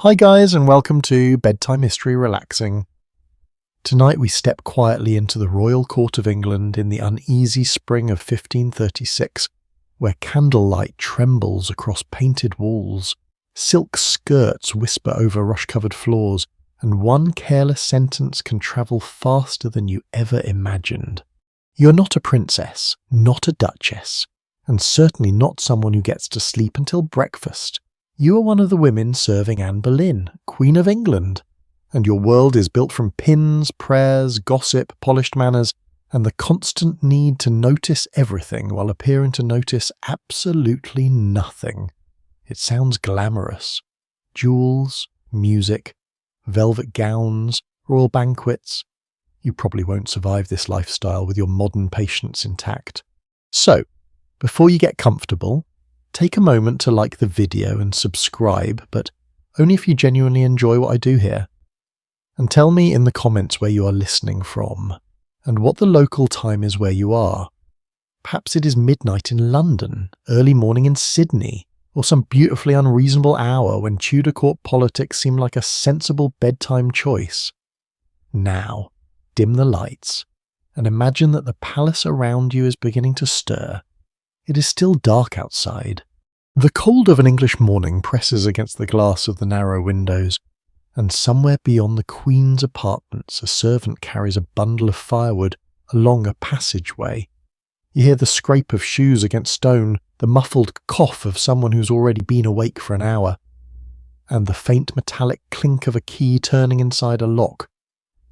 Hi guys, and welcome to Bedtime History Relaxing. Tonight we step quietly into the royal court of England in the uneasy spring of 1536, where candlelight trembles across painted walls, silk skirts whisper over rush-covered floors, and one careless sentence can travel faster than you ever imagined. You're not a princess, not a duchess, and certainly not someone who gets to sleep until breakfast. You are one of the women serving Anne Boleyn, Queen of England, and your world is built from pins, prayers, gossip, polished manners, and the constant need to notice everything while appearing to notice absolutely nothing. It sounds glamorous. Jewels, music, velvet gowns, royal banquets. You probably won't survive this lifestyle with your modern patience intact. So, before you get comfortable, take a moment to like the video and subscribe, but only if you genuinely enjoy what I do here. And tell me in the comments where you are listening from, and what the local time is where you are. Perhaps it is midnight in London, early morning in Sydney, or some beautifully unreasonable hour when Tudor court politics seem like a sensible bedtime choice. Now, dim the lights, and imagine that the palace around you is beginning to stir. It is still dark outside. The cold of an English morning presses against the glass of the narrow windows, and somewhere beyond the Queen's apartments a servant carries a bundle of firewood along a passageway. You hear the scrape of shoes against stone, the muffled cough of someone who's already been awake for an hour, and the faint metallic clink of a key turning inside a lock.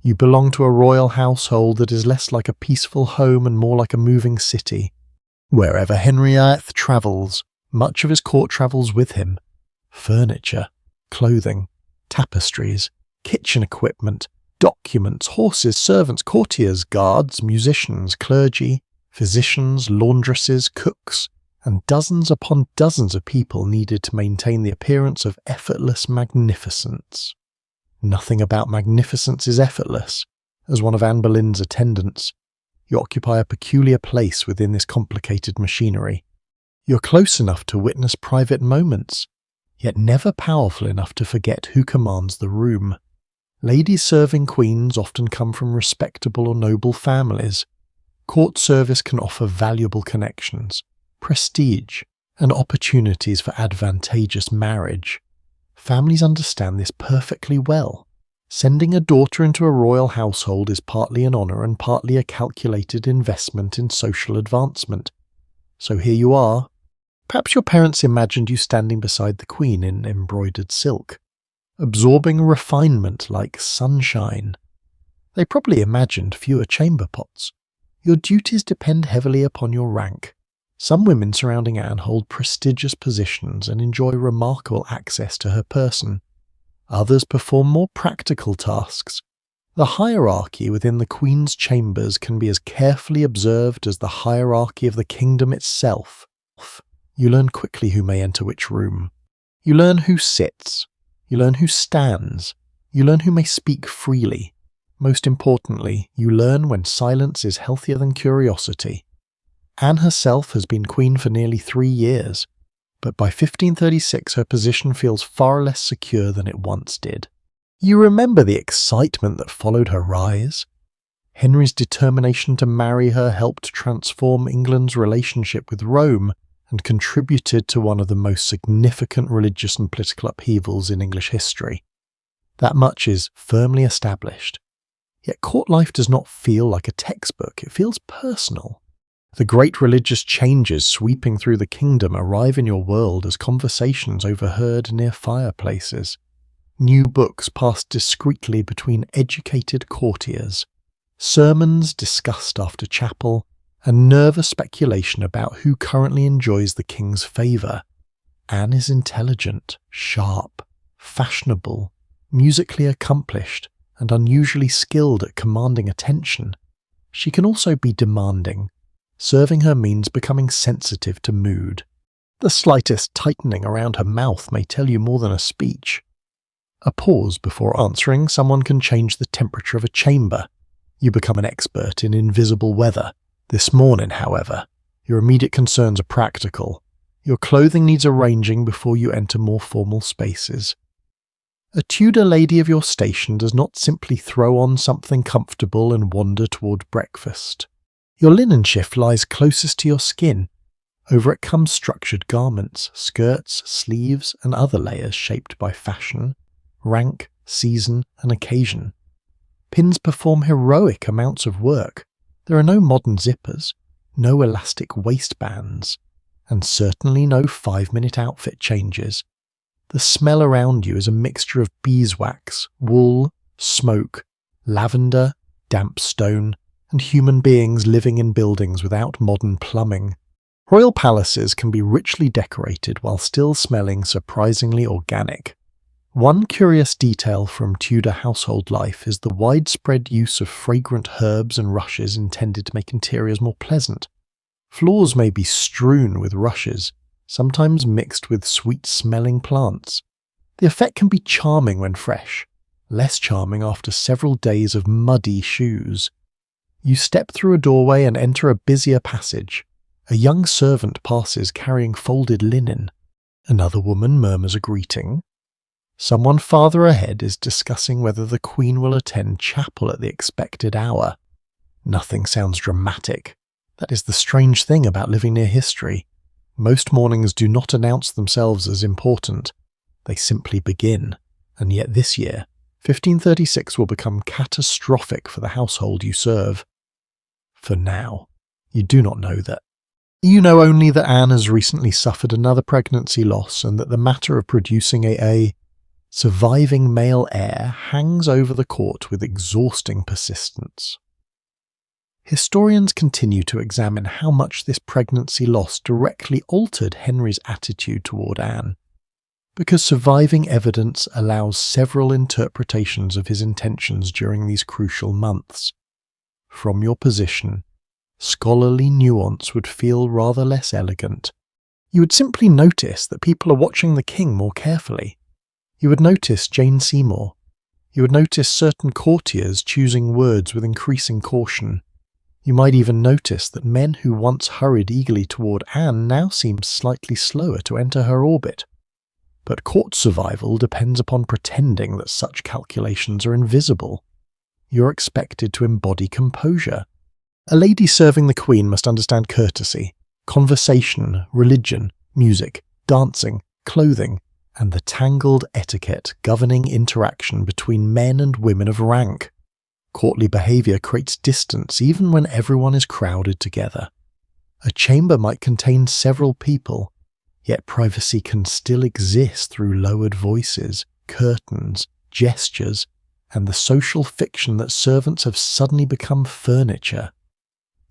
You belong to a royal household that is less like a peaceful home and more like a moving city. Wherever Henry VIII travels, much of his court travels with him. Furniture, clothing, tapestries, kitchen equipment, documents, horses, servants, courtiers, guards, musicians, clergy, physicians, laundresses, cooks, and dozens upon dozens of people needed to maintain the appearance of effortless magnificence. Nothing about magnificence is effortless. As one of Anne Boleyn's attendants, you occupy a peculiar place within this complicated machinery. You're close enough to witness private moments, yet never powerful enough to forget who commands the room. Ladies serving queens often come from respectable or noble families. Court service can offer valuable connections, prestige, and opportunities for advantageous marriage. Families understand this perfectly well. Sending a daughter into a royal household is partly an honour and partly a calculated investment in social advancement. So here you are. Perhaps your parents imagined you standing beside the Queen in embroidered silk, absorbing refinement like sunshine. They probably imagined fewer chamber pots. Your duties depend heavily upon your rank. Some women surrounding Anne hold prestigious positions and enjoy remarkable access to her person. Others perform more practical tasks. The hierarchy within the Queen's chambers can be as carefully observed as the hierarchy of the kingdom itself. You learn quickly who may enter which room. You learn who sits. You learn who stands. You learn who may speak freely. Most importantly, you learn when silence is healthier than curiosity. Anne herself has been queen for nearly 3 years. But by 1536 her position feels far less secure than it once did. You remember the excitement that followed her rise? Henry's determination to marry her helped transform England's relationship with Rome and contributed to one of the most significant religious and political upheavals in English history. That much is firmly established. Yet court life does not feel like a textbook, it feels personal. The great religious changes sweeping through the kingdom arrive in your world as conversations overheard near fireplaces. New books passed discreetly between educated courtiers. Sermons discussed after chapel, and nervous speculation about who currently enjoys the king's favour. Anne is intelligent, sharp, fashionable, musically accomplished, and unusually skilled at commanding attention. She can also be demanding. Serving her means becoming sensitive to mood. The slightest tightening around her mouth may tell you more than a speech. A pause before answering someone can change the temperature of a chamber. You become an expert in invisible weather. This morning, however, your immediate concerns are practical. Your clothing needs arranging before you enter more formal spaces. A Tudor lady of your station does not simply throw on something comfortable and wander toward breakfast. Your linen shift lies closest to your skin. Over it come structured garments, skirts, sleeves, and other layers shaped by fashion, rank, season, and occasion. Pins perform heroic amounts of work. There are no modern zippers, no elastic waistbands, and certainly no 5-minute outfit changes. The smell around you is a mixture of beeswax, wool, smoke, lavender, damp stone, and human beings living in buildings without modern plumbing. Royal palaces can be richly decorated while still smelling surprisingly organic. One curious detail from Tudor household life is the widespread use of fragrant herbs and rushes intended to make interiors more pleasant. Floors may be strewn with rushes, sometimes mixed with sweet-smelling plants. The effect can be charming when fresh, less charming after several days of muddy shoes. You step through a doorway and enter a busier passage. A young servant passes carrying folded linen. Another woman murmurs a greeting. Someone farther ahead is discussing whether the Queen will attend chapel at the expected hour. Nothing sounds dramatic. That is the strange thing about living near history. Most mornings do not announce themselves as important. They simply begin. And yet this year, 1536 will become catastrophic for the household you serve. For now, you do not know that. You know only that Anne has recently suffered another pregnancy loss and that the matter of producing a surviving male heir hangs over the court with exhausting persistence. Historians continue to examine how much this pregnancy loss directly altered Henry's attitude toward Anne, because surviving evidence allows several interpretations of his intentions during these crucial months. From your position, scholarly nuance would feel rather less elegant. You would simply notice that people are watching the king more carefully. You would notice Jane Seymour. You would notice certain courtiers choosing words with increasing caution. You might even notice that men who once hurried eagerly toward Anne now seem slightly slower to enter her orbit. But court survival depends upon pretending that such calculations are invisible. You're expected to embody composure. A lady serving the Queen must understand courtesy, conversation, religion, music, dancing, clothing, and the tangled etiquette governing interaction between men and women of rank. Courtly behaviour creates distance even when everyone is crowded together. A chamber might contain several people, yet privacy can still exist through lowered voices, curtains, gestures, and the social fiction that servants have suddenly become furniture.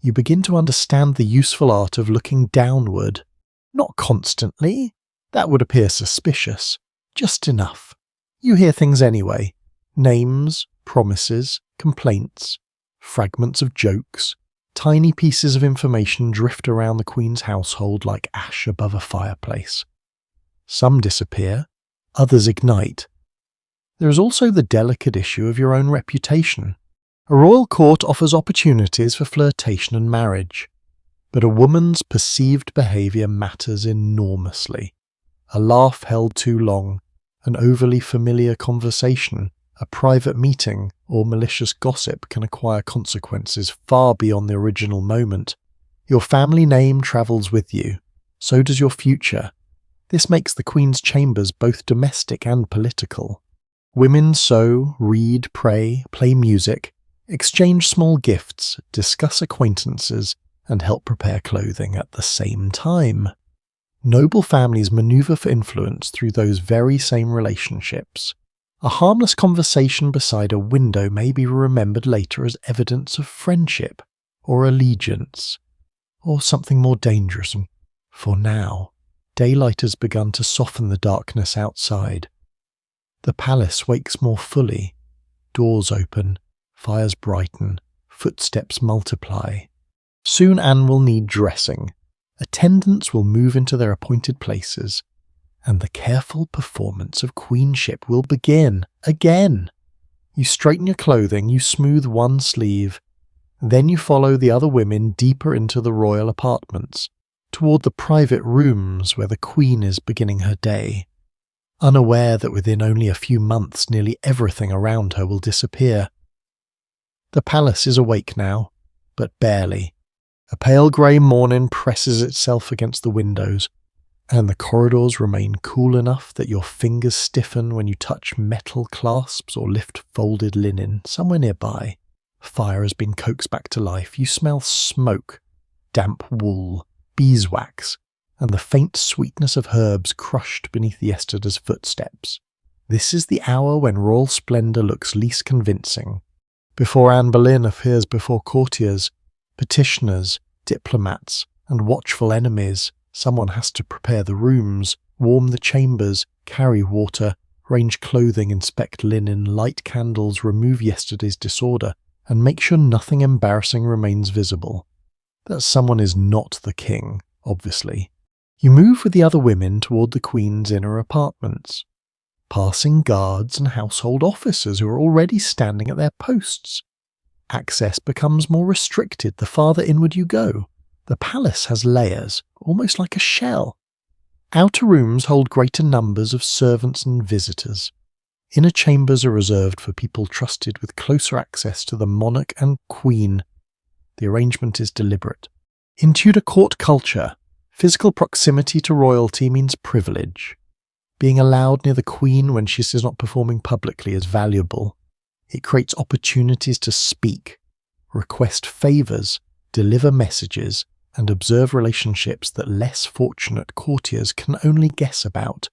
You begin to understand the useful art of looking downward. Not constantly. That would appear suspicious. Just enough. You hear things anyway. Names, promises, complaints, fragments of jokes, tiny pieces of information drift around the Queen's household like ash above a fireplace. Some disappear, others ignite. There is also the delicate issue of your own reputation. A royal court offers opportunities for flirtation and marriage, but a woman's perceived behaviour matters enormously. A laugh held too long, an overly familiar conversation, a private meeting, or malicious gossip can acquire consequences far beyond the original moment. Your family name travels with you. So does your future. This makes the Queen's chambers both domestic and political. Women sew, read, pray, play music, exchange small gifts, discuss acquaintances, and help prepare clothing at the same time. Noble families maneuver for influence through those very same relationships. A harmless conversation beside a window may be remembered later as evidence of friendship, or allegiance, or something more dangerous. For now, daylight has begun to soften the darkness outside. The palace wakes more fully. Doors open, fires brighten, footsteps multiply. Soon Anne will need dressing. Attendants will move into their appointed places, and the careful performance of queenship will begin again. You straighten your clothing, you smooth one sleeve, then you follow the other women deeper into the royal apartments, toward the private rooms where the Queen is beginning her day. unaware that within only a few months nearly everything around her will disappear. The palace is awake now, but barely. A pale grey morning presses itself against the windows, and the corridors remain cool enough that your fingers stiffen when you touch metal clasps or lift folded linen somewhere nearby. Fire has been coaxed back to life. You smell smoke, damp wool, beeswax, and the faint sweetness of herbs crushed beneath yesterday's footsteps. This is the hour when royal splendour looks least convincing. Before Anne Boleyn appears before courtiers, petitioners, diplomats, and watchful enemies, someone has to prepare the rooms, warm the chambers, carry water, range clothing, inspect linen, light candles, remove yesterday's disorder, and make sure nothing embarrassing remains visible. That someone is not the king, obviously. You move with the other women toward the Queen's inner apartments, passing guards and household officers who are already standing at their posts. Access becomes more restricted the farther inward you go. The palace has layers, almost like a shell. Outer rooms hold greater numbers of servants and visitors. Inner chambers are reserved for people trusted with closer access to the monarch and queen. The arrangement is deliberate. In Tudor court culture, physical proximity to royalty means privilege. Being allowed near the queen when she is not performing publicly is valuable. It creates opportunities to speak, request favours, deliver messages, and observe relationships that less fortunate courtiers can only guess about.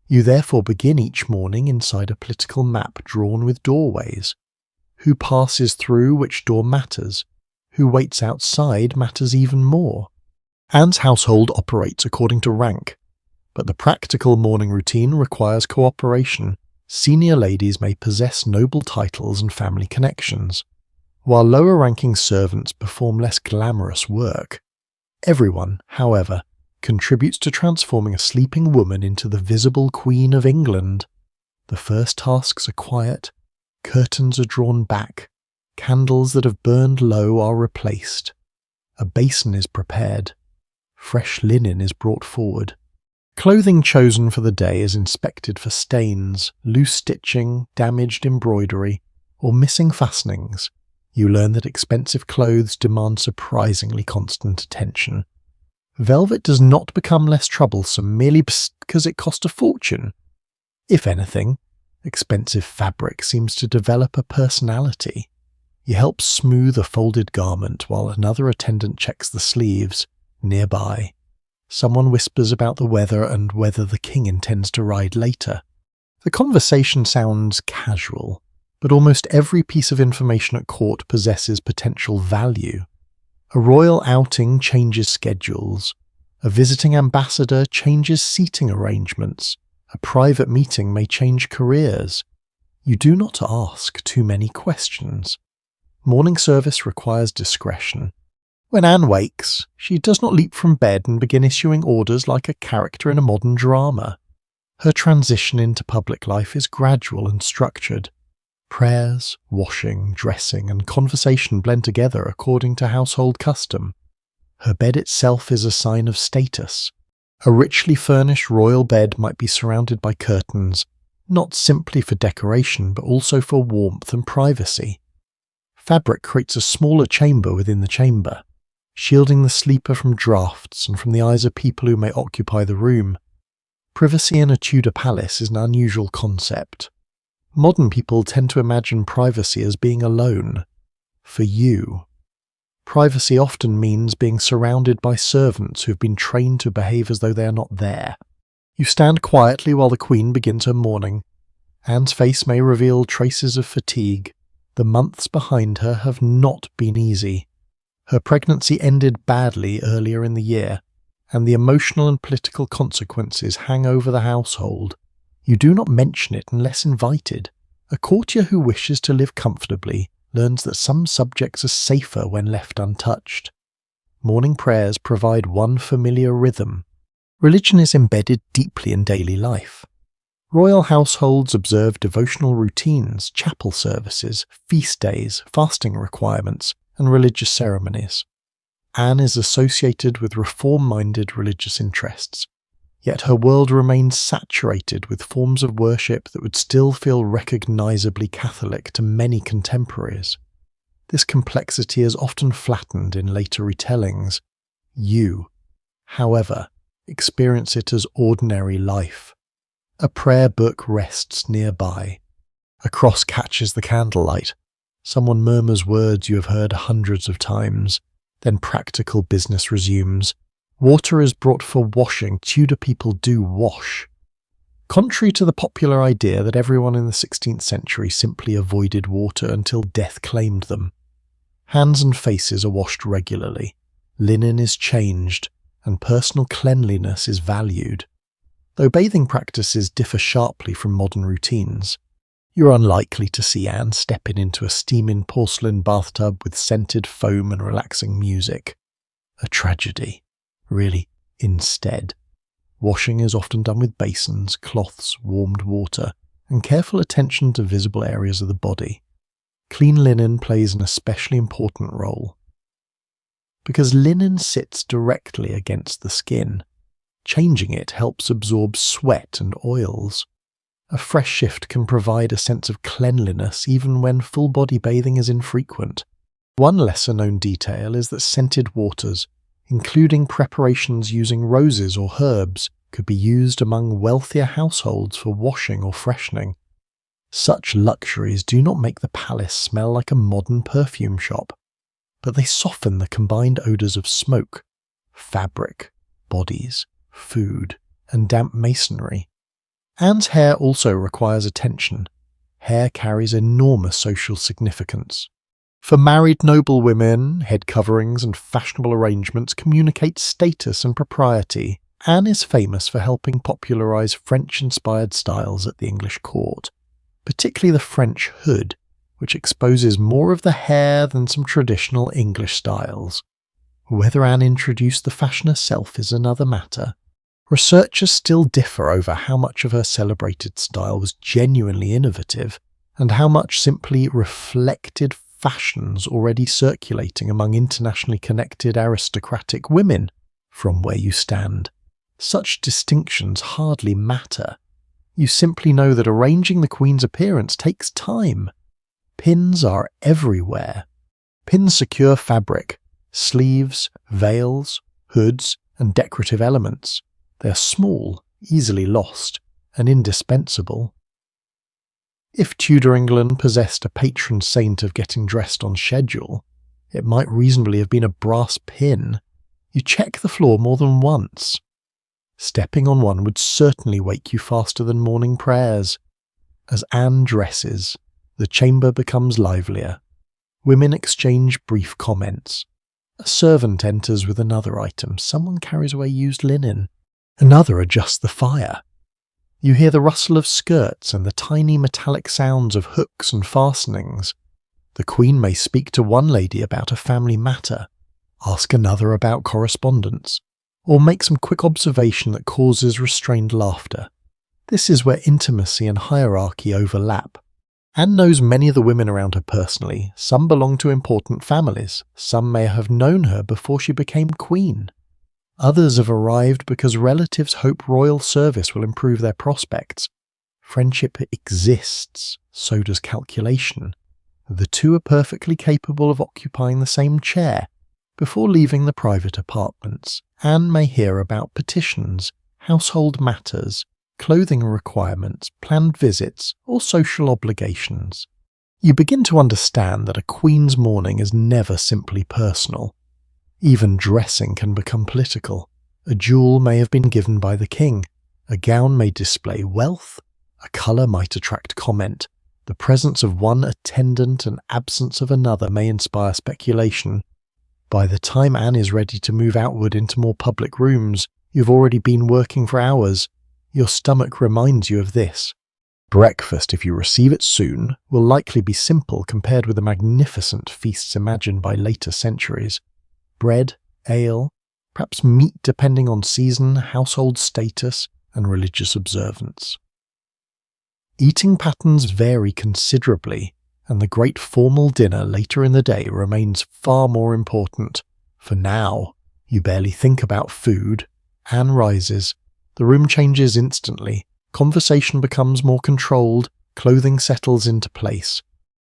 You therefore begin each morning inside a political map drawn with doorways. Who passes through which door matters. Who waits outside matters even more. Anne's household operates according to rank, but the practical morning routine requires cooperation. Senior ladies may possess noble titles and family connections, while lower-ranking servants perform less glamorous work. Everyone, however, contributes to transforming a sleeping woman into the visible Queen of England. The first tasks are quiet, curtains are drawn back, candles that have burned low are replaced. A basin is prepared. Fresh linen is brought forward. Clothing chosen for the day is inspected for stains, loose stitching, damaged embroidery, or missing fastenings. You learn that expensive clothes demand surprisingly constant attention. Velvet does not become less troublesome merely because it cost a fortune. If anything, expensive fabric seems to develop a personality. You help smooth a folded garment while another attendant checks the sleeves. Nearby, someone whispers about the weather and whether the king intends to ride later. The conversation sounds casual, but almost every piece of information at court possesses potential value. A royal outing changes schedules. A visiting ambassador changes seating arrangements. A private meeting may change careers. You do not ask too many questions. Morning service requires discretion. When Anne wakes, she does not leap from bed and begin issuing orders like a character in a modern drama. Her transition into public life is gradual and structured. Prayers, washing, dressing, and conversation blend together according to household custom. Her bed itself is a sign of status. A richly furnished royal bed might be surrounded by curtains, not simply for decoration but also for warmth and privacy. Fabric creates a smaller chamber within the chamber, shielding the sleeper from drafts and from the eyes of people who may occupy the room. Privacy in a Tudor palace is an unusual concept. Modern people tend to imagine privacy as being alone. For you, privacy often means being surrounded by servants who have been trained to behave as though they are not there. You stand quietly while the Queen begins her morning. Anne's face may reveal traces of fatigue. The months behind her have not been easy. Her pregnancy ended badly earlier in the year, and the emotional and political consequences hang over the household. You do not mention it unless invited. A courtier who wishes to live comfortably learns that some subjects are safer when left untouched. Morning prayers provide one familiar rhythm. Religion is embedded deeply in daily life. Royal households observe devotional routines, chapel services, feast days, fasting requirements, and religious ceremonies. Anne is associated with reform-minded religious interests. yet her world remained saturated with forms of worship that would still feel recognisably Catholic to many contemporaries. This complexity is often flattened in later retellings. You, however, experience it as ordinary life. A prayer book rests nearby. A cross catches the candlelight. Someone murmurs words you have heard hundreds of times. Then practical business resumes. Water is brought for washing. Tudor people do wash. Contrary to the popular idea that everyone in the 16th century simply avoided water until death claimed them, hands and faces are washed regularly, linen is changed, and personal cleanliness is valued. Though bathing practices differ sharply from modern routines, you're unlikely to see Anne stepping into a steaming porcelain bathtub with scented foam and relaxing music. A tragedy, really, instead. Washing is often done with basins, cloths, warmed water, and careful attention to visible areas of the body. Clean linen plays an especially important role, because linen sits directly against the skin. Changing it helps absorb sweat and oils. A fresh shift can provide a sense of cleanliness even when full-body bathing is infrequent. One lesser-known detail is that scented waters, including preparations using roses or herbs, could be used among wealthier households for washing or freshening. Such luxuries do not make the palace smell like a modern perfume shop, but they soften the combined odours of smoke, fabric, bodies, food, and damp masonry. Anne's hair also requires attention. Hair carries enormous social significance. For married noblewomen, head coverings and fashionable arrangements communicate status and propriety. Anne is famous for helping popularise French-inspired styles at the English court, particularly the French hood, which exposes more of the hair than some traditional English styles. Whether Anne introduced the fashion herself is another matter. Researchers still differ over how much of her celebrated style was genuinely innovative and how much simply reflected fashions already circulating among internationally connected aristocratic women. From where you stand, such distinctions hardly matter. You simply know that arranging the Queen's appearance takes time. Pins are everywhere. Pins secure fabric, sleeves, veils, hoods, and decorative elements. They are small, easily lost, and indispensable. If Tudor England possessed a patron saint of getting dressed on schedule, it might reasonably have been a brass pin. You check the floor more than once. Stepping on one would certainly wake you faster than morning prayers. As Anne dresses, the chamber becomes livelier. Women exchange brief comments. A servant enters with another item. Someone carries away used linen. Another adjusts the fire. You hear the rustle of skirts and the tiny metallic sounds of hooks and fastenings. The Queen may speak to one lady about a family matter, ask another about correspondence, or make some quick observation that causes restrained laughter. This is where intimacy and hierarchy overlap. Anne knows many of the women around her personally. Some belong to important families. Some may have known her before she became queen. Others have arrived because relatives hope royal service will improve their prospects. Friendship exists, so does calculation. The two are perfectly capable of occupying the same chair. Before leaving the private apartments, Anne may hear about petitions, household matters, clothing requirements, planned visits, or social obligations. You begin to understand that a queen's morning is never simply personal. Even dressing can become political. A jewel may have been given by the king. A gown may display wealth. A colour might attract comment. The presence of one attendant and absence of another may inspire speculation. By the time Anne is ready to move outward into more public rooms, you've already been working for hours. Your stomach reminds you of this. Breakfast, if you receive it soon, will likely be simple compared with the magnificent feasts imagined by later centuries. Bread, ale, perhaps meat depending on season, household status, and religious observance. Eating patterns vary considerably, and the great formal dinner later in the day remains far more important. For now, you barely think about food. Anne rises, The room changes instantly, conversation becomes more controlled, clothing settles into place.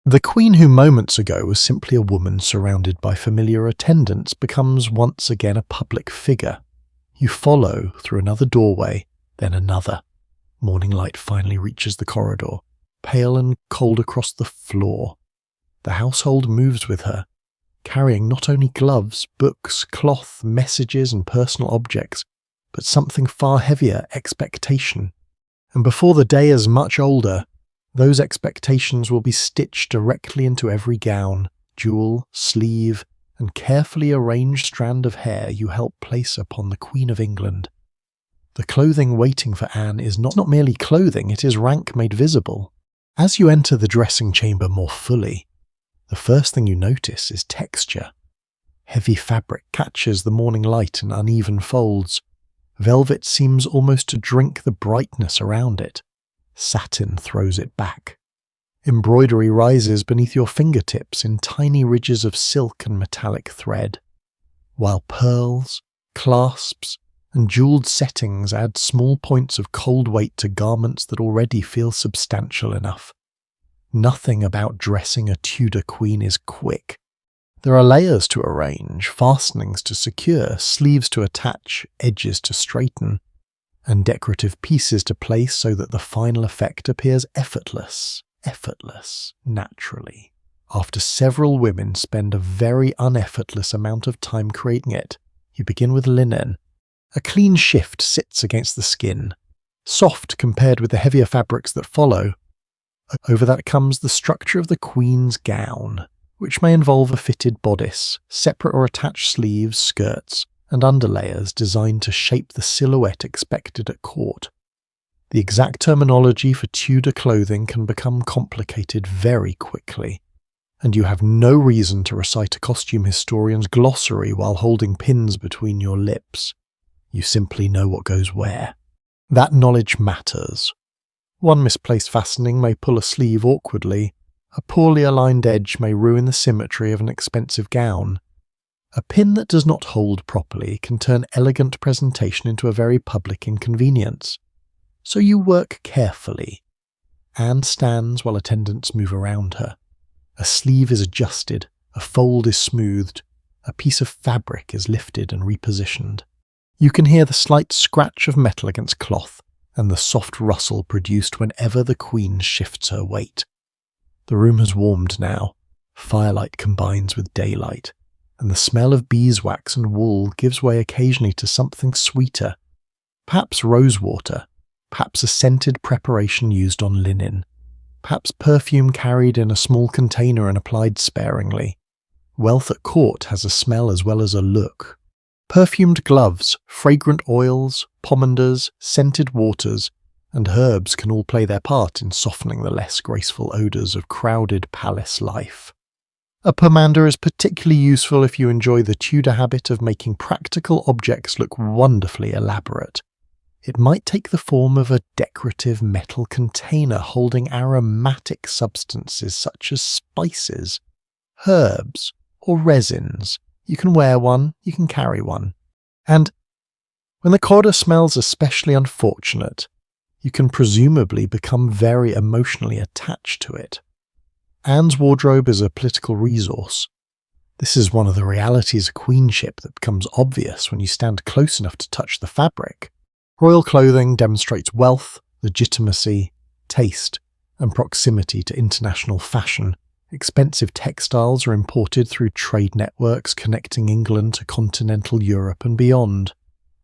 The queen who moments ago was simply a woman surrounded by familiar attendants becomes once again a public figure. You follow through another doorway, then another. Morning light finally reaches the corridor, pale and cold across the floor. The household moves with her, carrying not only gloves, books, cloth, messages and personal objects, but something far heavier, expectation. And before the day is much older, those expectations will be stitched directly into every gown, jewel, sleeve, and carefully arranged strand of hair you help place upon the Queen of England. The clothing waiting for Anne is not merely clothing, it is rank made visible. As you enter the dressing chamber more fully, the first thing you notice is texture. Heavy fabric catches the morning light in uneven folds. Velvet seems almost to drink the brightness around it. Satin throws it back. Embroidery rises beneath your fingertips in tiny ridges of silk and metallic thread, while pearls, clasps, and jewelled settings add small points of cold weight to garments that already feel substantial enough. Nothing about dressing a Tudor queen is quick. There are layers to arrange, fastenings to secure, sleeves to attach, edges to straighten, and decorative pieces to place so that the final effect appears effortless, naturally. After several women spend a very uneffortless amount of time creating it, you begin with linen. A clean shift sits against the skin, soft compared with the heavier fabrics that follow. Over that comes the structure of the queen's gown, which may involve a fitted bodice, separate or attached sleeves, skirts, and underlayers designed to shape the silhouette expected at court. The exact terminology for Tudor clothing can become complicated very quickly, and you have no reason to recite a costume historian's glossary while holding pins between your lips. You simply know what goes where. That knowledge matters. One misplaced fastening may pull a sleeve awkwardly. A poorly aligned edge may ruin the symmetry of an expensive gown. A pin that does not hold properly can turn elegant presentation into a very public inconvenience. So you work carefully. Anne stands while attendants move around her. A sleeve is adjusted, a fold is smoothed, a piece of fabric is lifted and repositioned. You can hear the slight scratch of metal against cloth and the soft rustle produced whenever the queen shifts her weight. The room has warmed now. Firelight combines with daylight, and the smell of beeswax and wool gives way occasionally to something sweeter. Perhaps rosewater, perhaps a scented preparation used on linen, perhaps perfume carried in a small container and applied sparingly. Wealth at court has a smell as well as a look. Perfumed gloves, fragrant oils, pomanders, scented waters, and herbs can all play their part in softening the less graceful odours of crowded palace life. A pomander is particularly useful if you enjoy the Tudor habit of making practical objects look wonderfully elaborate. It might take the form of a decorative metal container holding aromatic substances such as spices, herbs, or resins. You can wear one, you can carry one. And when the corridor smells especially unfortunate, you can presumably become very emotionally attached to it. Anne's wardrobe is a political resource. This is one of the realities of queenship that becomes obvious when you stand close enough to touch the fabric. Royal clothing demonstrates wealth, legitimacy, taste, and proximity to international fashion. Expensive textiles are imported through trade networks connecting England to continental Europe and beyond.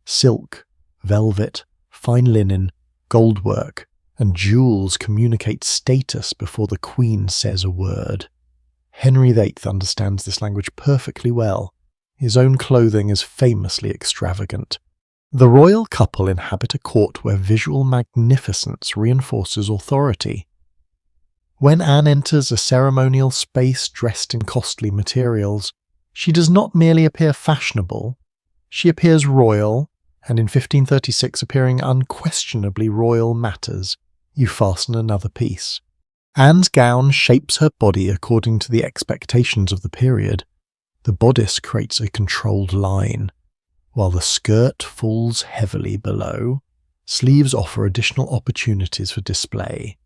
Silk, velvet, fine linen, goldwork, and jewels communicate status before the Queen says a word. Henry VIII understands this language perfectly well. His own clothing is famously extravagant. The royal couple inhabit a court where visual magnificence reinforces authority. When Anne enters a ceremonial space dressed in costly materials, she does not merely appear fashionable, she appears royal, and in 1536 appearing unquestionably royal matters. You fasten another piece. Anne's gown shapes her body according to the expectations of the period. The bodice creates a controlled line, while the skirt falls heavily below, Sleeves offer additional opportunities for display,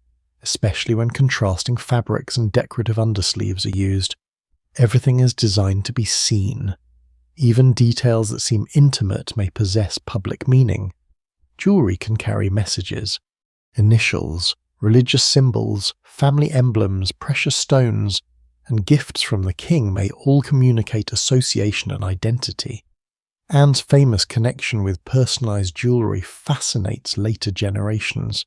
especially when contrasting fabrics and decorative undersleeves are used. Everything is designed to be seen. Even details that seem intimate may possess public meaning. Jewelry can carry messages. Initials, religious symbols, family emblems, precious stones, and gifts from the king may all communicate association and identity. Anne's famous connection with personalized jewelry fascinates later generations.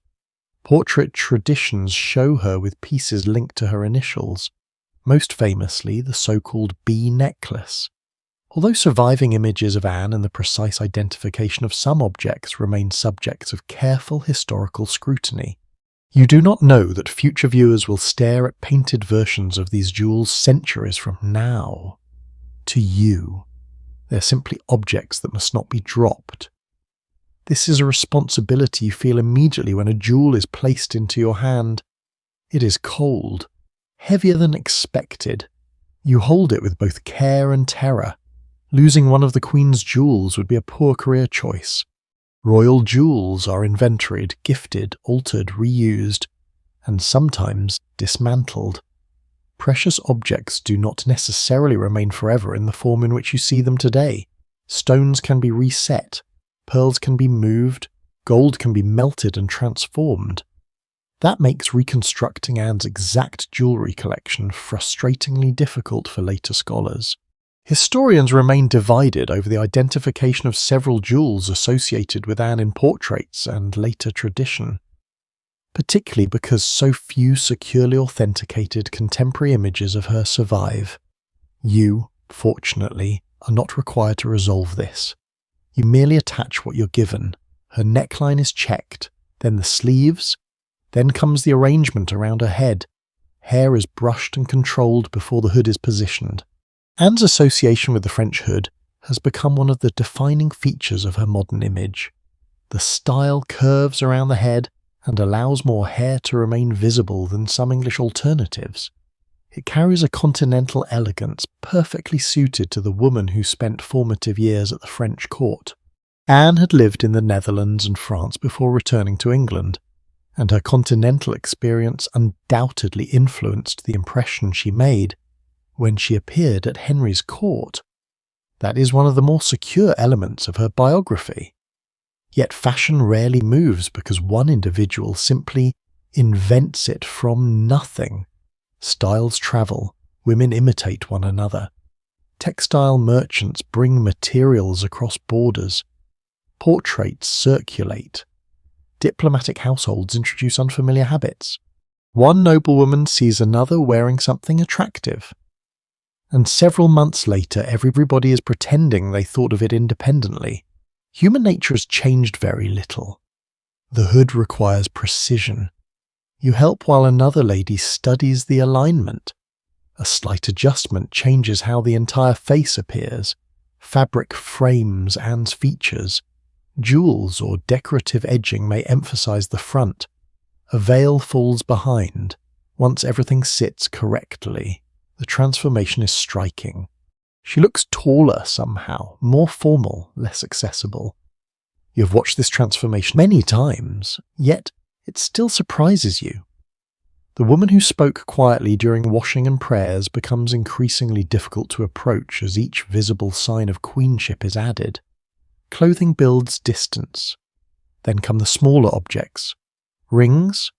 Portrait traditions show her with pieces linked to her initials, most famously the so-called B necklace. Although surviving images of Anne and the precise identification of some objects remain subjects of careful historical scrutiny, you do not know that future viewers will stare at painted versions of these jewels centuries from now. To you, they're simply objects that must not be dropped. This is a responsibility you feel immediately when a jewel is placed into your hand. It is cold, heavier than expected. You hold it with both care and terror. Losing one of the Queen's jewels would be a poor career choice. Royal jewels are inventoried, gifted, altered, reused, and sometimes dismantled. Precious objects do not necessarily remain forever in the form in which you see them today. Stones can be reset, pearls can be moved, gold can be melted and transformed. That makes reconstructing Anne's exact jewelry collection frustratingly difficult for later scholars. Historians remain divided over the identification of several jewels associated with Anne in portraits and later tradition, particularly because so few securely authenticated contemporary images of her survive. You, fortunately, are not required to resolve this. You merely attach what you're given. Her neckline is checked, then the sleeves, then comes the arrangement around her head. Hair is brushed and controlled before the hood is positioned. Anne's association with the French hood has become one of the defining features of her modern image. The style curves around the head and allows more hair to remain visible than some English alternatives. It carries a continental elegance perfectly suited to the woman who spent formative years at the French court. Anne had lived in the Netherlands and France before returning to England, and her continental experience undoubtedly influenced the impression she made when she appeared at Henry's court. That is one of the more secure elements of her biography. Yet fashion rarely moves because one individual simply invents it from nothing. Styles travel, women imitate one another. Textile merchants bring materials across borders. Portraits circulate. Diplomatic households introduce unfamiliar habits. One noblewoman sees another wearing something attractive, and several months later everybody is pretending they thought of it independently. Human nature has changed very little. The hood requires precision. You help while another lady studies the alignment. A slight adjustment changes how the entire face appears. Fabric frames Anne's features. Jewels or decorative edging may emphasize the front. A veil falls behind. Once everything sits correctly, the transformation is striking. She looks taller somehow, more formal, less accessible. You have watched this transformation many times, yet it still surprises you. The woman who spoke quietly during washing and prayers becomes increasingly difficult to approach as each visible sign of queenship is added. Clothing builds distance. Then come the smaller objects. Rings,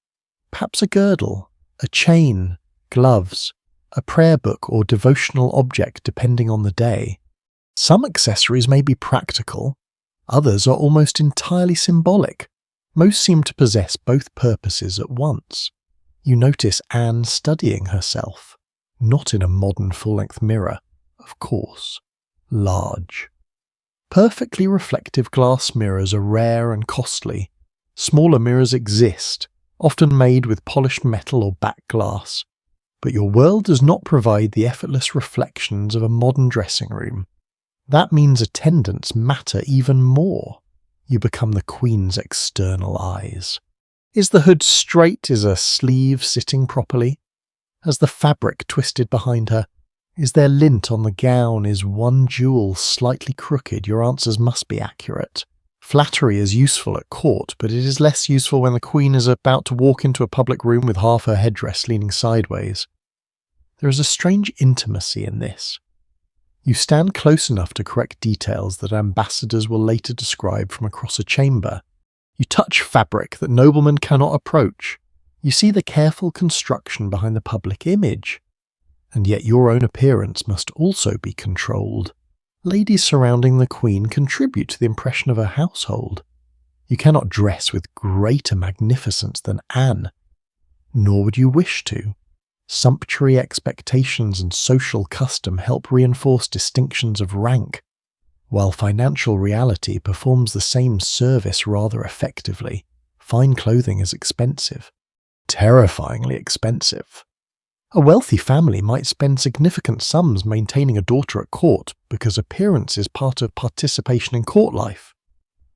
perhaps a girdle, a chain, gloves, a prayer book or devotional object depending on the day. Some accessories may be practical, others are almost entirely symbolic. Most seem to possess both purposes at once. You notice Anne studying herself, not in a modern full-length mirror, of course, large. Perfectly reflective glass mirrors are rare and costly. Smaller mirrors exist, often made with polished metal or back glass. But your world does not provide the effortless reflections of a modern dressing room. That means attendants matter even more. You become the Queen's external eyes. Is the hood straight? Is a sleeve sitting properly? Has the fabric twisted behind her? Is there lint on the gown? Is one jewel slightly crooked? Your answers must be accurate. Flattery is useful at court, but it is less useful when the Queen is about to walk into a public room with half her headdress leaning sideways. There is a strange intimacy in this. You stand close enough to correct details that ambassadors will later describe from across a chamber. You touch fabric that noblemen cannot approach. You see the careful construction behind the public image. And yet your own appearance must also be controlled. Ladies surrounding the Queen contribute to the impression of her household. You cannot dress with greater magnificence than Anne, nor would you wish to. Sumptuary expectations and social custom help reinforce distinctions of rank, while financial reality performs the same service rather effectively. Fine clothing is expensive, terrifyingly expensive. A wealthy family might spend significant sums maintaining a daughter at court because appearance is part of participation in court life.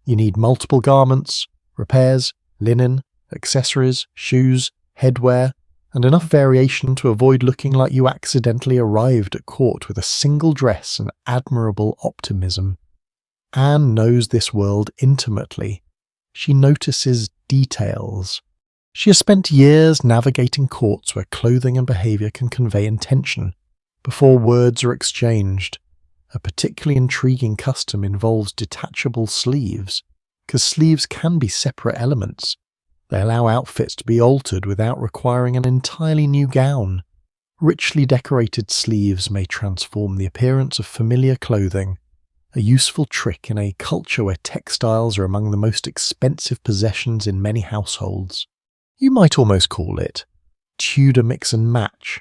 You need multiple garments, repairs, linen, accessories, shoes, headwear, and enough variation to avoid looking like you accidentally arrived at court with a single dress and admirable optimism. Anne knows this world intimately. She notices details. She has spent years navigating courts where clothing and behaviour can convey intention before words are exchanged. A particularly intriguing custom involves detachable sleeves, because sleeves can be separate elements. They allow outfits to be altered without requiring an entirely new gown. Richly decorated sleeves may transform the appearance of familiar clothing, a useful trick in a culture where textiles are among the most expensive possessions in many households. You might almost call it Tudor mix and match,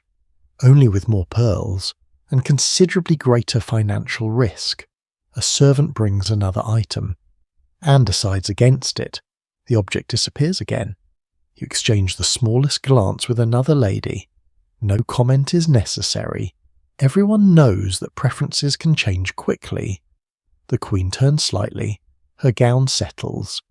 only with more pearls and considerably greater financial risk. A servant brings another item. Anne decides against it. The object disappears again. You exchange the smallest glance with another lady. No comment is necessary. Everyone knows that preferences can change quickly. The Queen turns slightly. Her gown settles.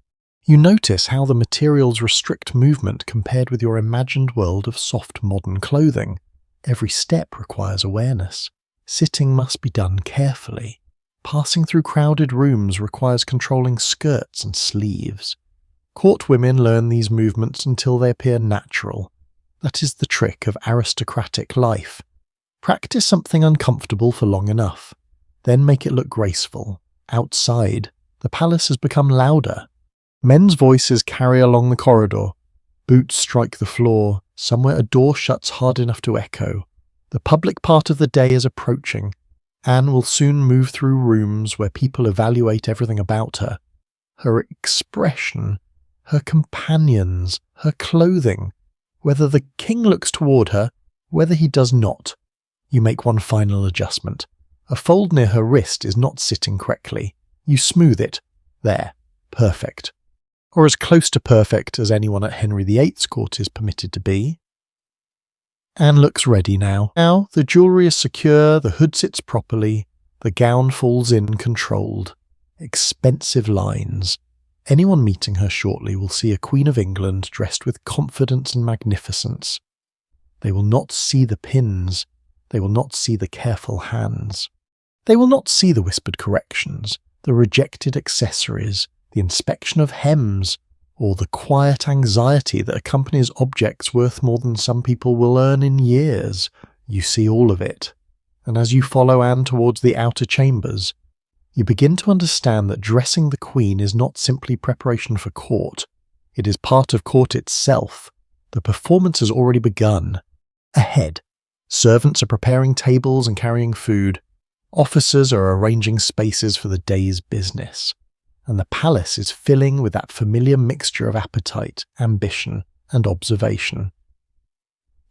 You notice how the materials restrict movement compared with your imagined world of soft modern clothing. Every step requires awareness. Sitting must be done carefully. Passing through crowded rooms requires controlling skirts and sleeves. Court women learn these movements until they appear natural. That is the trick of aristocratic life. Practice something uncomfortable for long enough, then make it look graceful. Outside, the palace has become louder. Men's voices carry along the corridor. Boots strike the floor. Somewhere a door shuts hard enough to echo. The public part of the day is approaching. Anne will soon move through rooms where people evaluate everything about her. Her expression, her companions, her clothing, whether the king looks toward her, whether he does not. You make one final adjustment. A fold near her wrist is not sitting correctly. You smooth it. There. Perfect. Or as close to perfect as anyone at Henry VIII's court is permitted to be. Anne looks ready now. Now the jewellery is secure, the hood sits properly, the gown falls in controlled. Expensive lines. Anyone meeting her shortly will see a Queen of England dressed with confidence and magnificence. They will not see the pins. They will not see the careful hands. They will not see the whispered corrections, the rejected accessories, the inspection of hems, or the quiet anxiety that accompanies objects worth more than some people will earn in years. You see all of it. And as you follow Anne towards the outer chambers, you begin to understand that dressing the Queen is not simply preparation for court. It is part of court itself. The performance has already begun. Ahead, servants are preparing tables and carrying food. Officers are arranging spaces for the day's business. And the palace is filling with that familiar mixture of appetite, ambition, and observation.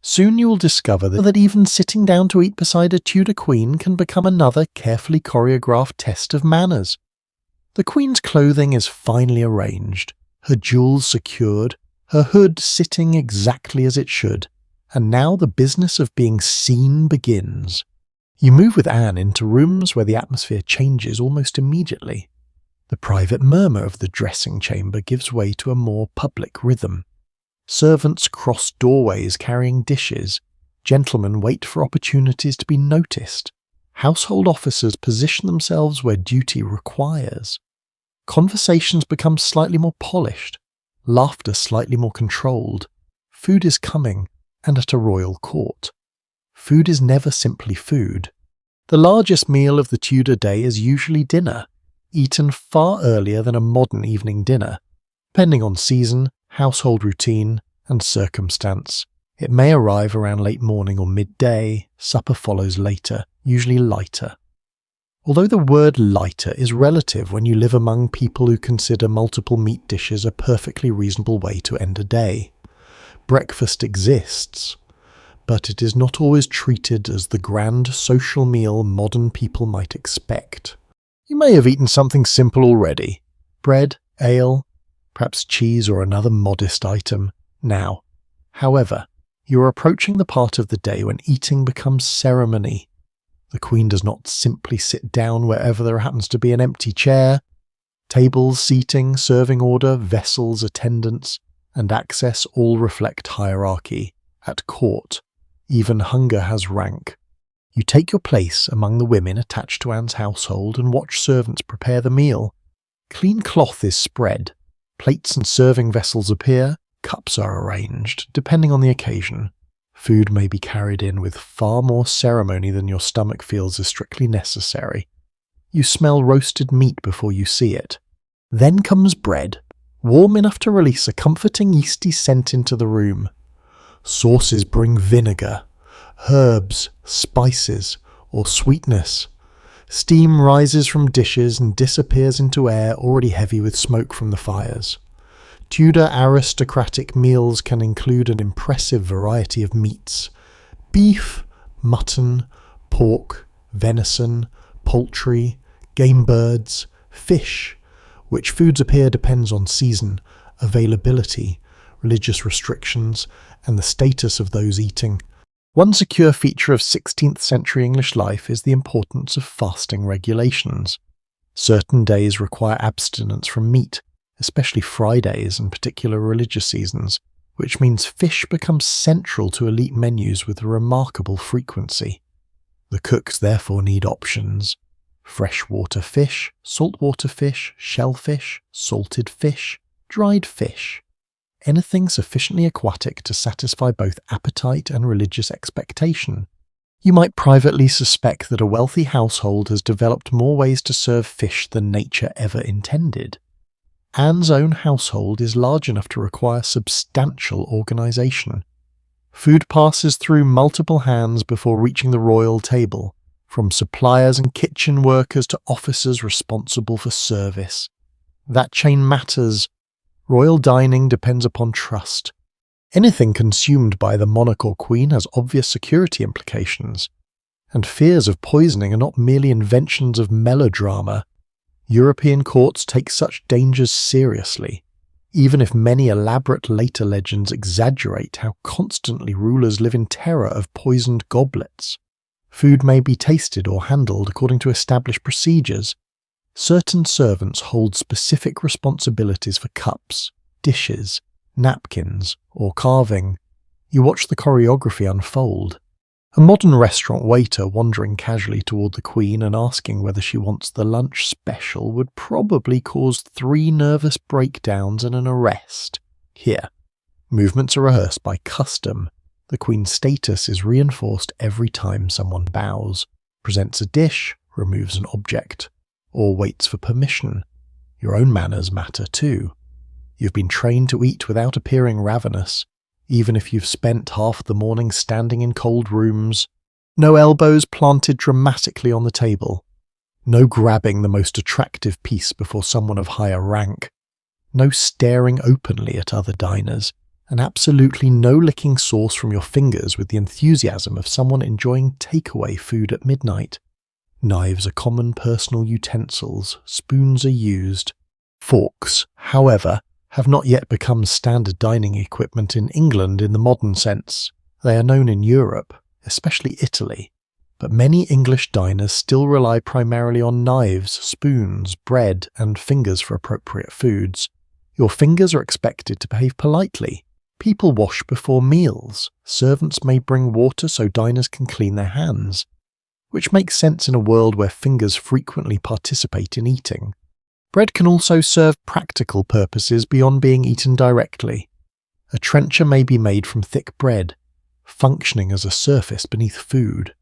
Soon you will discover that even sitting down to eat beside a Tudor queen can become another carefully choreographed test of manners. The Queen's clothing is finely arranged, her jewels secured, her hood sitting exactly as it should, and now the business of being seen begins. You move with Anne into rooms where the atmosphere changes almost immediately. The private murmur of the dressing chamber gives way to a more public rhythm. Servants cross doorways carrying dishes. Gentlemen wait for opportunities to be noticed. Household officers position themselves where duty requires. Conversations become slightly more polished, laughter slightly more controlled. Food is coming, and at a royal court. Food is never simply food. The largest meal of the Tudor day is usually dinner, eaten far earlier than a modern evening dinner. Depending on season, household routine, and circumstance, it may arrive around late morning or midday. Supper follows later, usually lighter. Although the word lighter is relative when you live among people who consider multiple meat dishes a perfectly reasonable way to end a day. Breakfast exists, but it is not always treated as the grand social meal modern people might expect. You may have eaten something simple already: bread, ale, perhaps cheese or another modest item. Now, however, you are approaching the part of the day when eating becomes ceremony. The Queen does not simply sit down wherever there happens to be an empty chair. Tables, seating, serving order, vessels, attendants, and access all reflect hierarchy. At court, even hunger has rank. You take your place among the women attached to Anne's household and watch servants prepare the meal. Clean cloth is spread, plates and serving vessels appear, cups are arranged, depending on the occasion. Food may be carried in with far more ceremony than your stomach feels is strictly necessary. You smell roasted meat before you see it. Then comes bread, warm enough to release a comforting yeasty scent into the room. Sauces bring vinegar, herbs, spices, or sweetness. Steam rises from dishes and disappears into air already heavy with smoke from the fires. Tudor aristocratic meals can include an impressive variety of meats: beef, mutton, pork, venison, poultry, game birds, fish. Which foods appear depends on season, availability, religious restrictions, and the status of those eating. One secure feature of 16th century English life is the importance of fasting regulations. Certain days require abstinence from meat, especially Fridays and particular religious seasons, which means fish becomes central to elite menus with a remarkable frequency. The cooks therefore need options: freshwater fish, saltwater fish, shellfish, salted fish, dried fish. Anything sufficiently aquatic to satisfy both appetite and religious expectation. You might privately suspect that a wealthy household has developed more ways to serve fish than nature ever intended. Anne's own household is large enough to require substantial organisation. Food passes through multiple hands before reaching the royal table, from suppliers and kitchen workers to officers responsible for service. That chain matters. Royal dining depends upon trust. Anything consumed by the monarch or queen has obvious security implications, and fears of poisoning are not merely inventions of melodrama. European courts take such dangers seriously, even if many elaborate later legends exaggerate how constantly rulers live in terror of poisoned goblets. Food may be tasted or handled according to established procedures. Certain servants hold specific responsibilities for cups, dishes, napkins, or carving. You watch the choreography unfold. A modern restaurant waiter wandering casually toward the Queen and asking whether she wants the lunch special would probably cause 3 nervous breakdowns and an arrest. Here, movements are rehearsed by custom. The Queen's status is reinforced every time someone bows, presents a dish, removes an object, or waits for permission. Your own manners matter too. You've been trained to eat without appearing ravenous, even if you've spent half the morning standing in cold rooms. No elbows planted dramatically on the table. No grabbing the most attractive piece before someone of higher rank. No staring openly at other diners, and absolutely no licking sauce from your fingers with the enthusiasm of someone enjoying takeaway food at midnight. Knives are common personal utensils, spoons are used. Forks, however, have not yet become standard dining equipment in England in the modern sense. They are known in Europe, especially Italy, but many English diners still rely primarily on knives, spoons, bread, and fingers for appropriate foods. Your fingers are expected to behave politely. People wash before meals. Servants may bring water so diners can clean their hands, which makes sense in a world where fingers frequently participate in eating. Bread can also serve practical purposes beyond being eaten directly. A trencher may be made from thick bread, functioning as a surface beneath food.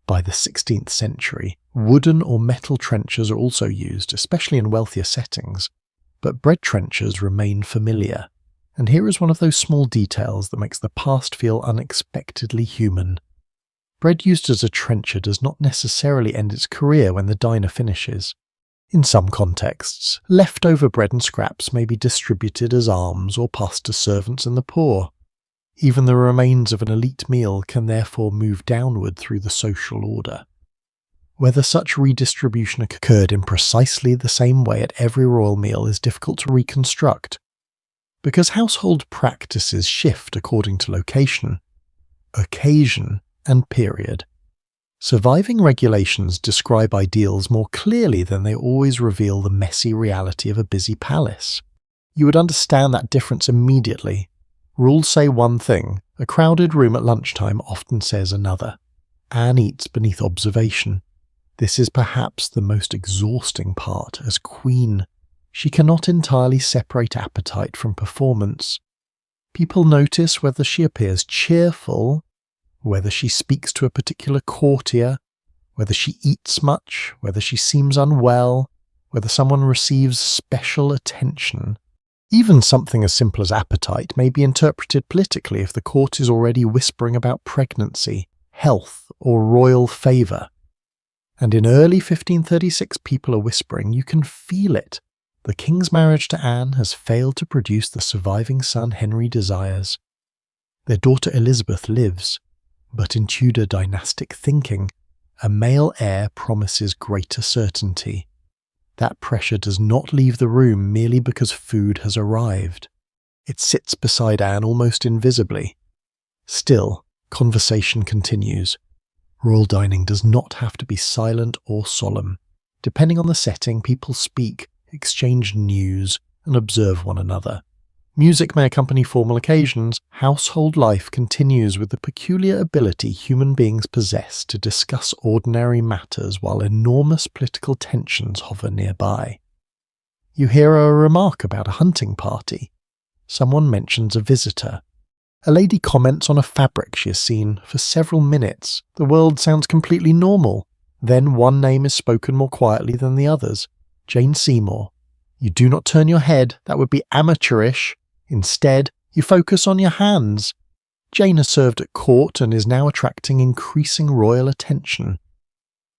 By the 16th century, wooden or metal trenchers are also used, especially in wealthier settings, but bread trenchers remain familiar. And here is one of those small details that makes the past feel unexpectedly human. Bread used as a trencher does not necessarily end its career when the diner finishes. In some contexts, leftover bread and scraps may be distributed as alms or passed to servants and the poor. Even the remains of an elite meal can therefore move downward through the social order. Whether such redistribution occurred in precisely the same way at every royal meal is difficult to reconstruct, because household practices shift according to location, occasion, and period. Surviving regulations describe ideals more clearly than they always reveal the messy reality of a busy palace. You would understand that difference immediately. Rules say one thing, a crowded room at lunchtime often says another. Anne eats beneath observation. This is perhaps the most exhausting part as queen. She cannot entirely separate appetite from performance. People notice whether she appears cheerful, whether she speaks to a particular courtier, whether she eats much, whether she seems unwell, whether someone receives special attention. Even something as simple as appetite may be interpreted politically if the court is already whispering about pregnancy, health, or royal favour. And in early 1536 people are whispering, you can feel it. The king's marriage to Anne has failed to produce the surviving son Henry desires. Their daughter Elizabeth lives, but in Tudor dynastic thinking, a male heir promises greater certainty. That pressure does not leave the room merely because food has arrived. It sits beside Anne almost invisibly. Still, conversation continues. Royal dining does not have to be silent or solemn. Depending on the setting, people speak, exchange news, and observe one another. Music may accompany formal occasions. Household life continues with the peculiar ability human beings possess to discuss ordinary matters while enormous political tensions hover nearby. You hear a remark about a hunting party. Someone mentions a visitor. A lady comments on a fabric she has seen. For several minutes, the world sounds completely normal. Then one name is spoken more quietly than the others. Jane Seymour. You do not turn your head, that would be amateurish. Instead, you focus on your hands. Jane has served at court and is now attracting increasing royal attention.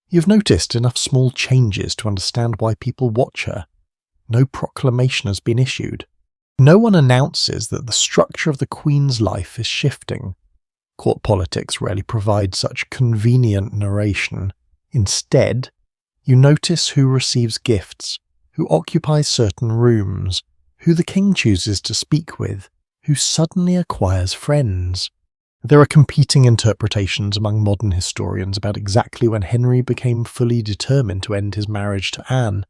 You've noticed enough small changes to understand why people watch her. No proclamation has been issued. No one announces that the structure of the Queen's life is shifting. Court politics rarely provide such convenient narration. Instead, you notice who receives gifts, who occupies certain rooms, who the king chooses to speak with, who suddenly acquires friends. There are competing interpretations among modern historians about exactly when Henry became fully determined to end his marriage to Anne,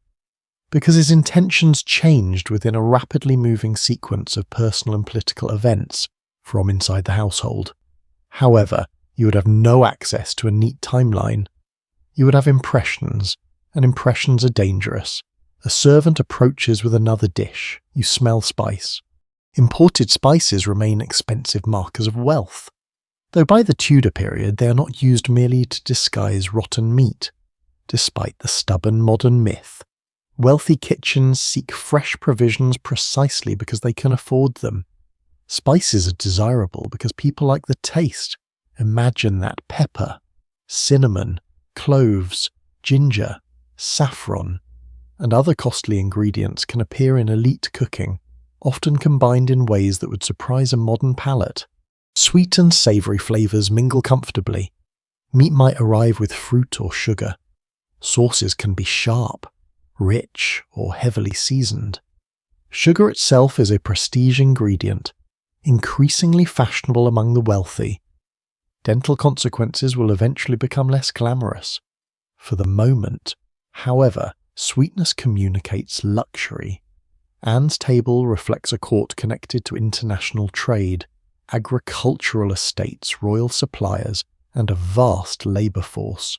because his intentions changed within a rapidly moving sequence of personal and political events from inside the household. However, you would have no access to a neat timeline. You would have impressions, and impressions are dangerous. A servant approaches with another dish. You smell spice. Imported spices remain expensive markers of wealth, though by the Tudor period they are not used merely to disguise rotten meat. Despite the stubborn modern myth, wealthy kitchens seek fresh provisions precisely because they can afford them. Spices are desirable because people like the taste. Imagine that pepper, cinnamon, cloves, ginger, saffron, and other costly ingredients can appear in elite cooking, often combined in ways that would surprise a modern palate. Sweet and savoury flavours mingle comfortably. Meat might arrive with fruit or sugar. Sauces can be sharp, rich, or heavily seasoned. Sugar itself is a prestige ingredient, increasingly fashionable among the wealthy. Dental consequences will eventually become less glamorous. For the moment, however, sweetness communicates luxury. Anne's table reflects a court connected to international trade, agricultural estates, royal suppliers, and a vast labour force.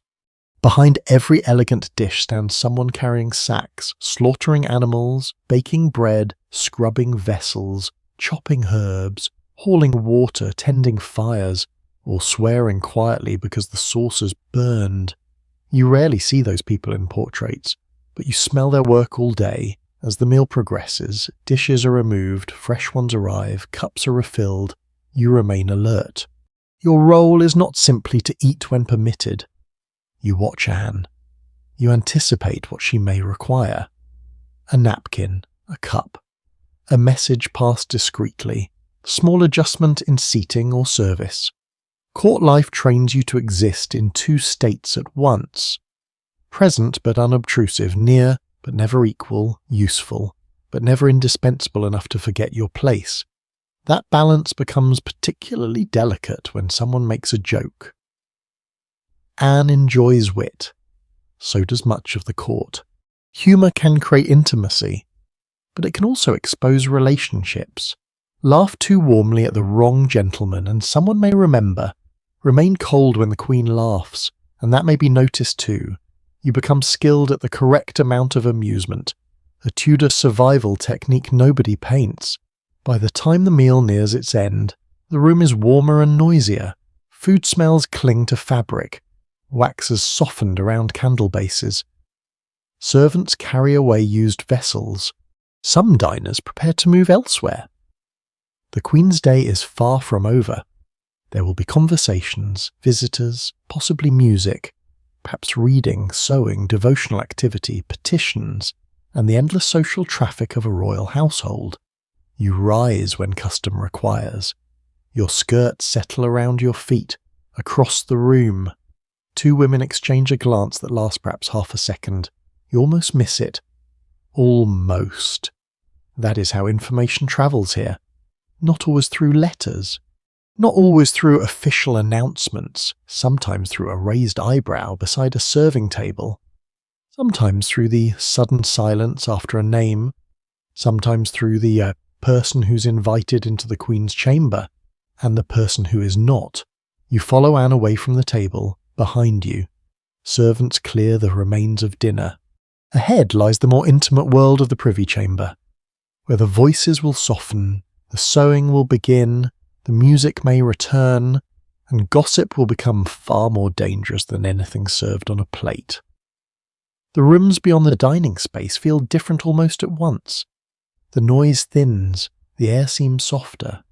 Behind every elegant dish stands someone carrying sacks, slaughtering animals, baking bread, scrubbing vessels, chopping herbs, hauling water, tending fires, or swearing quietly because the saucer's burned. You rarely see those people in portraits, but you smell their work all day. As the meal progresses, dishes are removed, fresh ones arrive, cups are refilled, you remain alert. Your role is not simply to eat when permitted. You watch Anne. You anticipate what she may require. A napkin, a cup, a message passed discreetly, small adjustment in seating or service. Court life trains you to exist in two states at once. Present but unobtrusive, near but never equal, useful but never indispensable enough to forget your place. That balance becomes particularly delicate when someone makes a joke. Anne enjoys wit. So does much of the court. Humour can create intimacy, but it can also expose relationships. Laugh too warmly at the wrong gentleman and someone may remember. Remain cold when the Queen laughs, and that may be noticed too. You become skilled at the correct amount of amusement, a Tudor survival technique nobody paints. By the time the meal nears its end, the room is warmer and noisier. Food smells cling to fabric. Wax has softened around candle bases. Servants carry away used vessels. Some diners prepare to move elsewhere. The Queen's day is far from over. There will be conversations, visitors, possibly music, perhaps reading, sewing, devotional activity, petitions, and the endless social traffic of a royal household. You rise when custom requires. Your skirts settle around your feet, across the room. Two women exchange a glance that lasts perhaps half a second. You almost miss it. Almost. That is how information travels here. Not always through letters. Not always through official announcements. Sometimes through a raised eyebrow beside a serving table. Sometimes through the sudden silence after a name. Sometimes through the person who's invited into the Queen's chamber and the person who is not. You follow Anne away from the table. Behind you, servants clear the remains of dinner. Ahead lies the more intimate world of the privy chamber, where the voices will soften, the sewing will begin, the music may return, and gossip will become far more dangerous than anything served on a plate. The rooms beyond the dining space feel different almost at once. The noise thins, the air seems softer.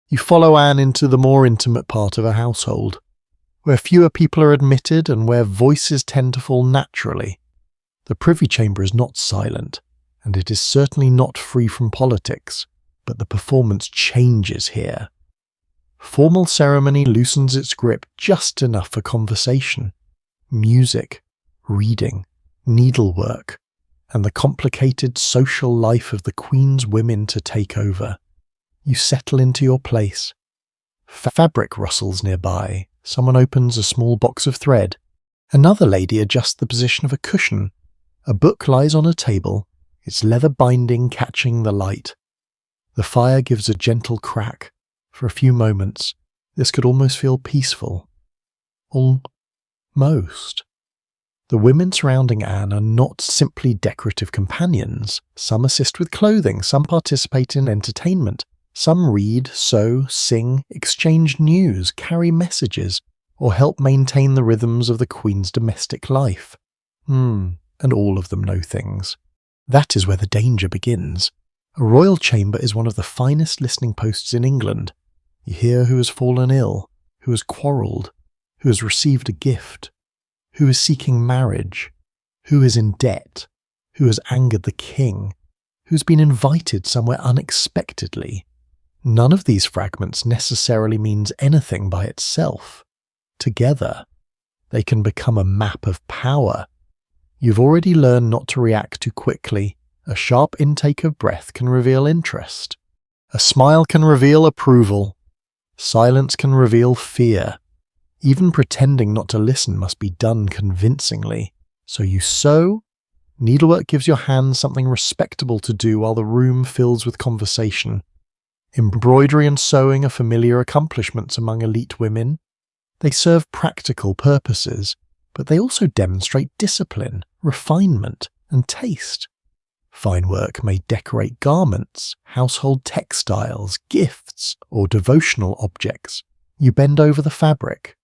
You follow Anne into the more intimate part of a household, where fewer people are admitted and where voices tend to fall naturally. The privy chamber is not silent, and it is certainly not free from politics, but the performance changes here. Formal ceremony loosens its grip just enough for conversation, music, reading, needlework, and the complicated social life of the Queen's women to take over. You settle into your place. Fabric rustles nearby. Someone opens a small box of thread. Another lady adjusts the position of a cushion. A book lies on a table, its leather binding catching the light. The fire gives a gentle crack. For a few moments, this could almost feel peaceful. Almost. The women surrounding Anne are not simply decorative companions. Some assist with clothing, some participate in entertainment. Some read, sew, sing, exchange news, carry messages, or help maintain the rhythms of the Queen's domestic life. And all of them know things. That is where the danger begins. A royal chamber is one of the finest listening posts in England. You hear who has fallen ill, who has quarrelled, who has received a gift, who is seeking marriage, who is in debt, who has angered the king, who's been invited somewhere unexpectedly. None of these fragments necessarily means anything by itself. Together, they can become a map of power. You've already learned not to react too quickly. A sharp intake of breath can reveal interest. A smile can reveal approval. Silence can reveal fear. Even pretending not to listen must be done convincingly. So you sew. Needlework gives your hands something respectable to do while the room fills with conversation. Embroidery and sewing are familiar accomplishments among elite women. They serve practical purposes. but they also demonstrate discipline, refinement, and taste. Fine work may decorate garments, household textiles, gifts, or devotional objects. You bend over the fabric.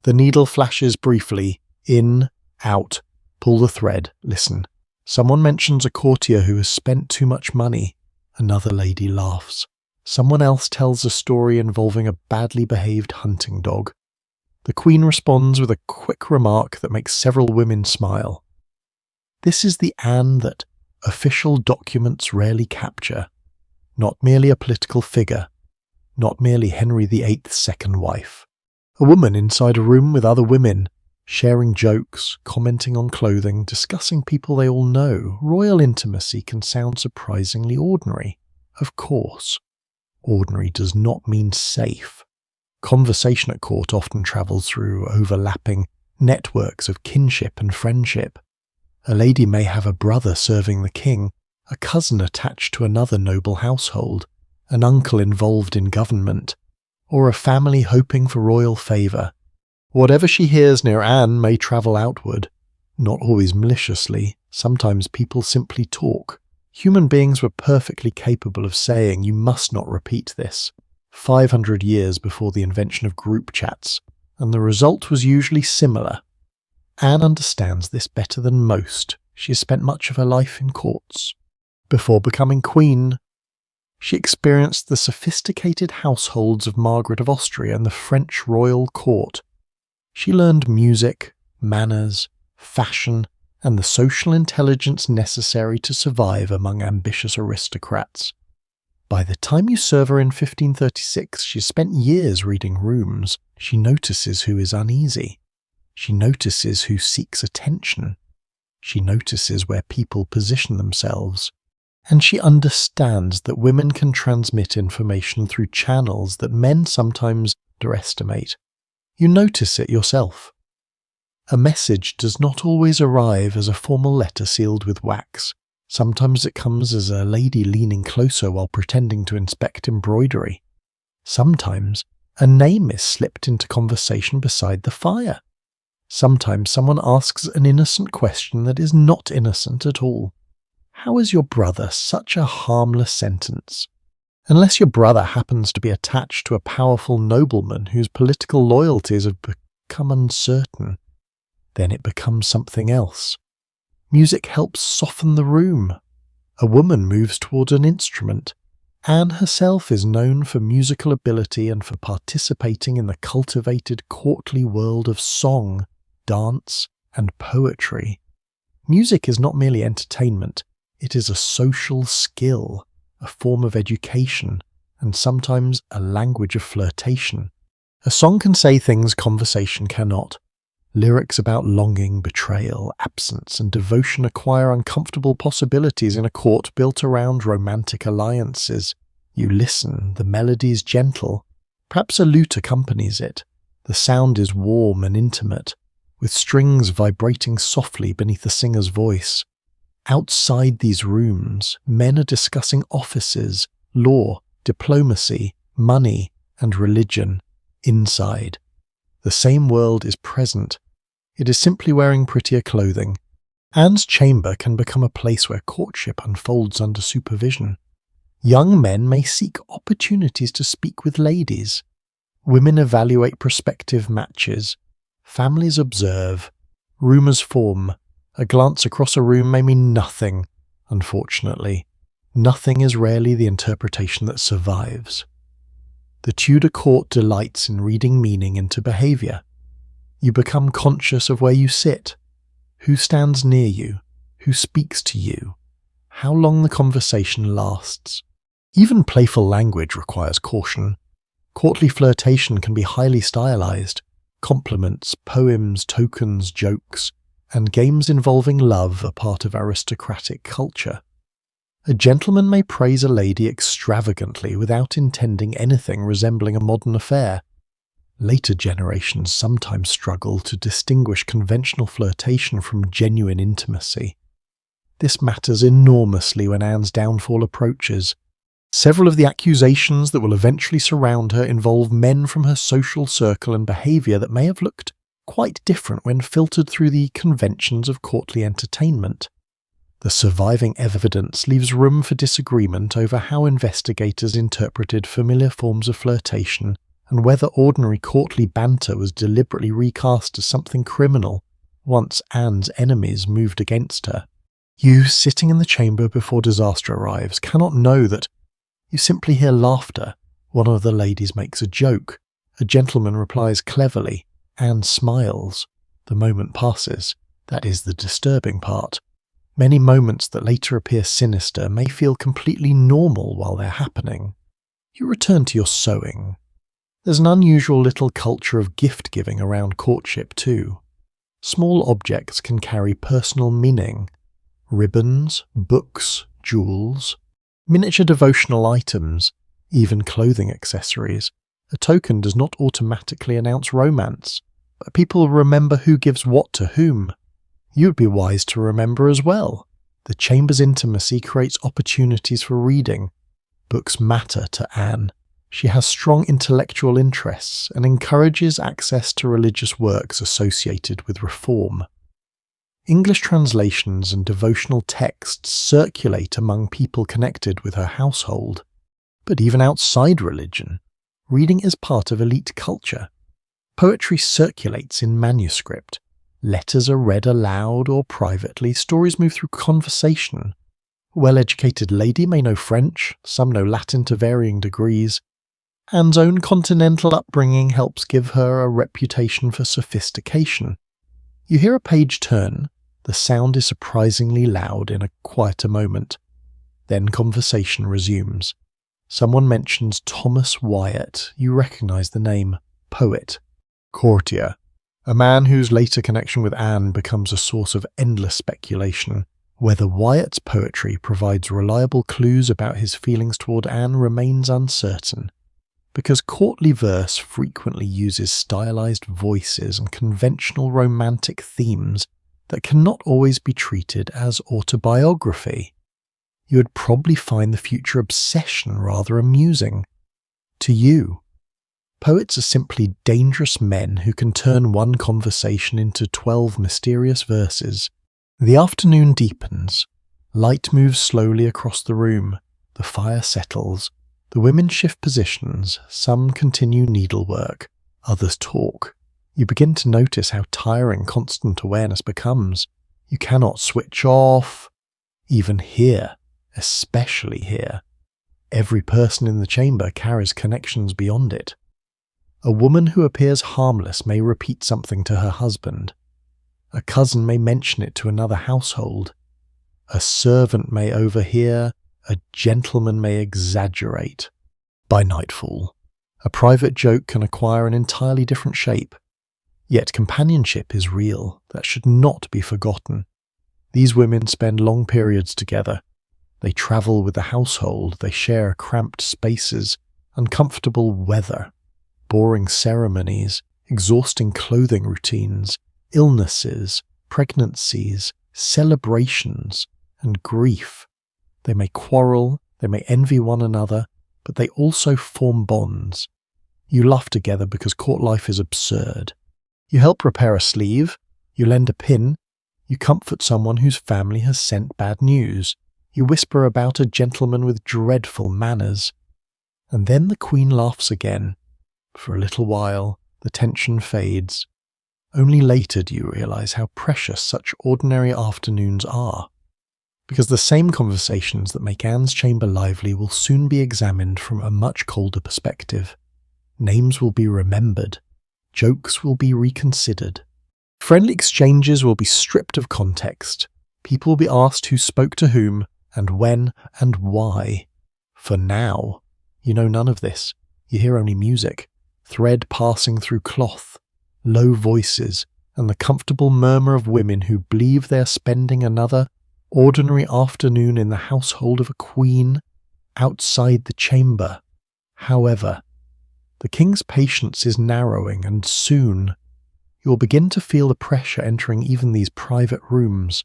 The needle flashes briefly, in, out, pull the thread, listen. Someone mentions a courtier who has spent too much money. Another lady laughs. Someone else tells a story involving a badly behaved hunting dog. The Queen responds with a quick remark that makes several women smile. This is the Anne that official documents rarely capture. Not merely a political figure. Not merely Henry VIII's second wife. A woman inside a room with other women, sharing jokes, commenting on clothing, discussing people they all know. Royal intimacy can sound surprisingly ordinary. Of course. Ordinary does not mean safe. Conversation at court often travels through overlapping networks of kinship and friendship. A lady may have a brother serving the king, a cousin attached to another noble household, an uncle involved in government, or a family hoping for royal favour. Whatever she hears near Anne may travel outward, not always maliciously. Sometimes people simply talk. Human beings were perfectly capable of saying, "You must not repeat this," 500 years before the invention of group chats, and the result was usually similar. Anne understands this better than most. She has spent much of her life in courts. Before becoming queen, she experienced the sophisticated households of Margaret of Austria and the French royal court. She learned music, manners, fashion, and the social intelligence necessary to survive among ambitious aristocrats. By the time you serve her in 1536, she has spent years reading rooms. She notices who is uneasy. She notices who seeks attention. She notices where people position themselves. And she understands that women can transmit information through channels that men sometimes underestimate. You notice it yourself. A message does not always arrive as a formal letter sealed with wax. Sometimes it comes as a lady leaning closer while pretending to inspect embroidery. Sometimes a name is slipped into conversation beside the fire. Sometimes someone asks an innocent question that is not innocent at all. How is your brother? Such a harmless sentence. Unless your brother happens to be attached to a powerful nobleman whose political loyalties have become uncertain, then it becomes something else. Music helps soften the room. A woman moves toward an instrument. Anne herself is known for musical ability and for participating in the cultivated courtly world of song, dance, and poetry. Music is not merely entertainment. It is a social skill, a form of education, and sometimes a language of flirtation. A song can say things conversation cannot. Lyrics about longing, betrayal, absence, and devotion acquire uncomfortable possibilities in a court built around romantic alliances. You listen, the melody is gentle. Perhaps a lute accompanies it. The sound is warm and intimate, with strings vibrating softly beneath the singer's voice. Outside these rooms, men are discussing offices, law, diplomacy, money, and religion. Inside, the same world is present. It is simply wearing prettier clothing. Anne's chamber can become a place where courtship unfolds under supervision. Young men may seek opportunities to speak with ladies. Women evaluate prospective matches. Families observe. Rumours form. A glance across a room may mean nothing, unfortunately. Nothing is rarely the interpretation that survives. The Tudor court delights in reading meaning into behaviour. You become conscious of where you sit, who stands near you, who speaks to you, how long the conversation lasts. Even playful language requires caution. Courtly flirtation can be highly stylized. Compliments, poems, tokens, jokes, and games involving love are part of aristocratic culture. A gentleman may praise a lady extravagantly without intending anything resembling a modern affair. Later generations sometimes struggle to distinguish conventional flirtation from genuine intimacy. This matters enormously when Anne's downfall approaches. Several of the accusations that will eventually surround her involve men from her social circle and behaviour that may have looked quite different when filtered through the conventions of courtly entertainment. The surviving evidence leaves room for disagreement over how investigators interpreted familiar forms of flirtation and whether ordinary courtly banter was deliberately recast as something criminal once Anne's enemies moved against her. You, sitting in the chamber before disaster arrives, cannot know that you simply hear laughter. One of the ladies makes a joke. A gentleman replies cleverly. Anne smiles. The moment passes. That is the disturbing part. Many moments that later appear sinister may feel completely normal while they're happening. You return to your sewing. There's an unusual little culture of gift-giving around courtship too. Small objects can carry personal meaning. Ribbons, books, jewels, miniature devotional items, even clothing accessories. A token does not automatically announce romance, but people remember who gives what to whom. You'd be wise to remember as well. The chamber's intimacy creates opportunities for reading. Books matter to Anne. She has strong intellectual interests and encourages access to religious works associated with reform. English translations and devotional texts circulate among people connected with her household. But even outside religion, reading is part of elite culture. Poetry circulates in manuscript. Letters are read aloud or privately. Stories move through conversation. A well-educated lady may know French, some know Latin to varying degrees. Anne's own continental upbringing helps give her a reputation for sophistication. You hear a page turn. The sound is surprisingly loud in a quieter moment. Then conversation resumes. Someone mentions Thomas Wyatt. You recognize the name. Poet. Courtier. A man whose later connection with Anne becomes a source of endless speculation. Whether Wyatt's poetry provides reliable clues about his feelings toward Anne remains uncertain. Because courtly verse frequently uses stylized voices and conventional romantic themes that cannot always be treated as autobiography. You would probably find the future obsession rather amusing. To you, poets are simply dangerous men who can turn one conversation into 12 mysterious verses. The afternoon deepens. Light moves slowly across the room. The fire settles. The women shift positions. Some continue needlework. Others talk. You begin to notice how tiring constant awareness becomes. You cannot switch off. Even here, especially here. Every person in the chamber carries connections beyond it. A woman who appears harmless may repeat something to her husband. A cousin may mention it to another household. A servant may overhear. A gentleman may exaggerate. By nightfall, a private joke can acquire an entirely different shape. Yet companionship is real. That should not be forgotten. These women spend long periods together. They travel with the household. They share cramped spaces, uncomfortable weather, boring ceremonies, exhausting clothing routines, illnesses, pregnancies, celebrations, and grief. They may quarrel, they may envy one another, but they also form bonds. You laugh together because court life is absurd. You help repair a sleeve, you lend a pin, you comfort someone whose family has sent bad news, you whisper about a gentleman with dreadful manners. And then the Queen laughs again. For a little while, the tension fades. Only later do you realize how precious such ordinary afternoons are. Because the same conversations that make Anne's chamber lively will soon be examined from a much colder perspective. Names will be remembered. Jokes will be reconsidered. Friendly exchanges will be stripped of context. People will be asked who spoke to whom, and when, and why. For now, you know none of this. You hear only music, thread passing through cloth, low voices, and the comfortable murmur of women who believe they are spending another ordinary afternoon in the household of a queen outside the chamber. However, the king's patience is narrowing, and soon you will begin to feel the pressure entering even these private rooms.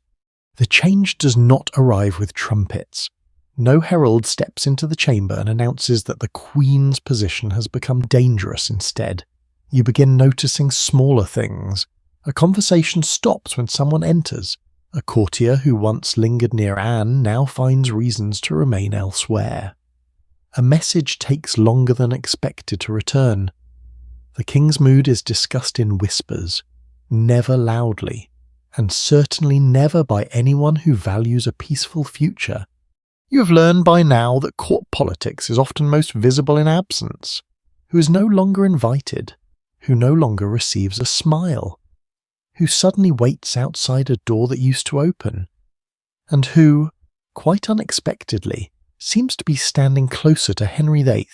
The change does not arrive with trumpets. No herald steps into the chamber and announces that the queen's position has become dangerous instead. You begin noticing smaller things, A conversation stops when someone enters. A courtier who once lingered near Anne now finds reasons to remain elsewhere. A message takes longer than expected to return. The king's mood is discussed in whispers, never loudly, and certainly never by anyone who values a peaceful future. You have learned by now that court politics is often most visible in absence, who is no longer invited, who no longer receives a smile, who suddenly waits outside a door that used to open, and who, quite unexpectedly, seems to be standing closer to Henry VIII,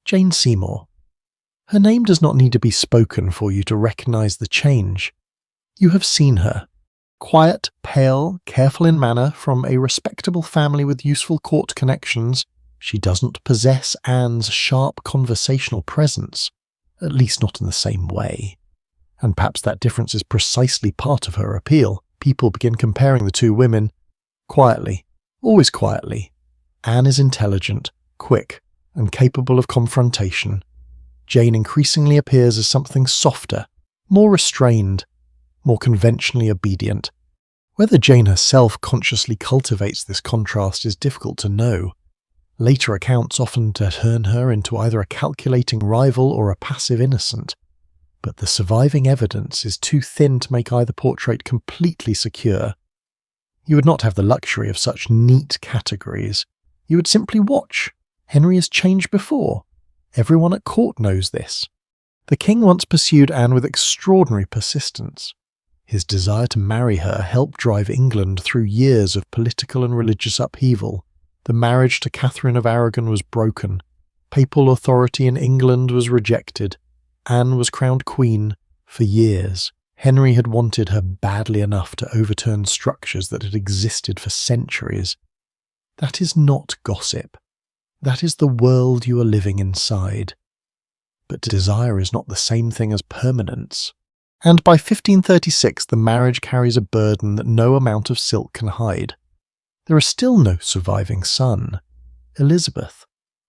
Jane Seymour. Her name does not need to be spoken for you to recognise the change. You have seen her. Quiet, pale, careful in manner, from a respectable family with useful court connections, she doesn't possess Anne's sharp conversational presence, at least not in the same way. And perhaps that difference is precisely part of her appeal. People begin comparing the two women. Quietly, always quietly. Anne is intelligent, quick, and capable of confrontation. Jane increasingly appears as something softer, more restrained, more conventionally obedient. Whether Jane herself consciously cultivates this contrast is difficult to know. Later accounts often turn her into either a calculating rival or a passive innocent, but the surviving evidence is too thin to make either portrait completely secure. You would not have the luxury of such neat categories. You would simply watch. Henry has changed before. Everyone at court knows this. The king once pursued Anne with extraordinary persistence. His desire to marry her helped drive England through years of political and religious upheaval. The marriage to Catherine of Aragon was broken. Papal authority in England was rejected. Anne was crowned queen for years. Henry had wanted her badly enough to overturn structures that had existed for centuries. That is not gossip. That is the world you are living inside. But desire is not the same thing as permanence. And by 1536 the marriage carries a burden that no amount of silk can hide. There is still no surviving son. Elizabeth,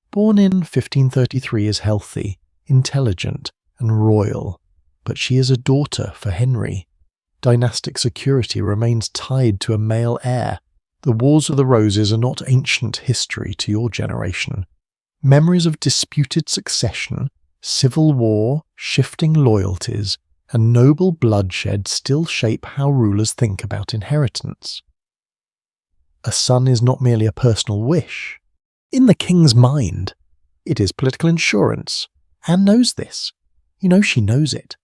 born in 1533, is healthy, intelligent, and royal, but she is a daughter for Henry. Dynastic security remains tied to a male heir. The Wars of the Roses are not ancient history to your generation. Memories of disputed succession, civil war, shifting loyalties, and noble bloodshed still shape how rulers think about inheritance. A son is not merely a personal wish. In the king's mind, it is political insurance. Anne knows this. You know she knows it.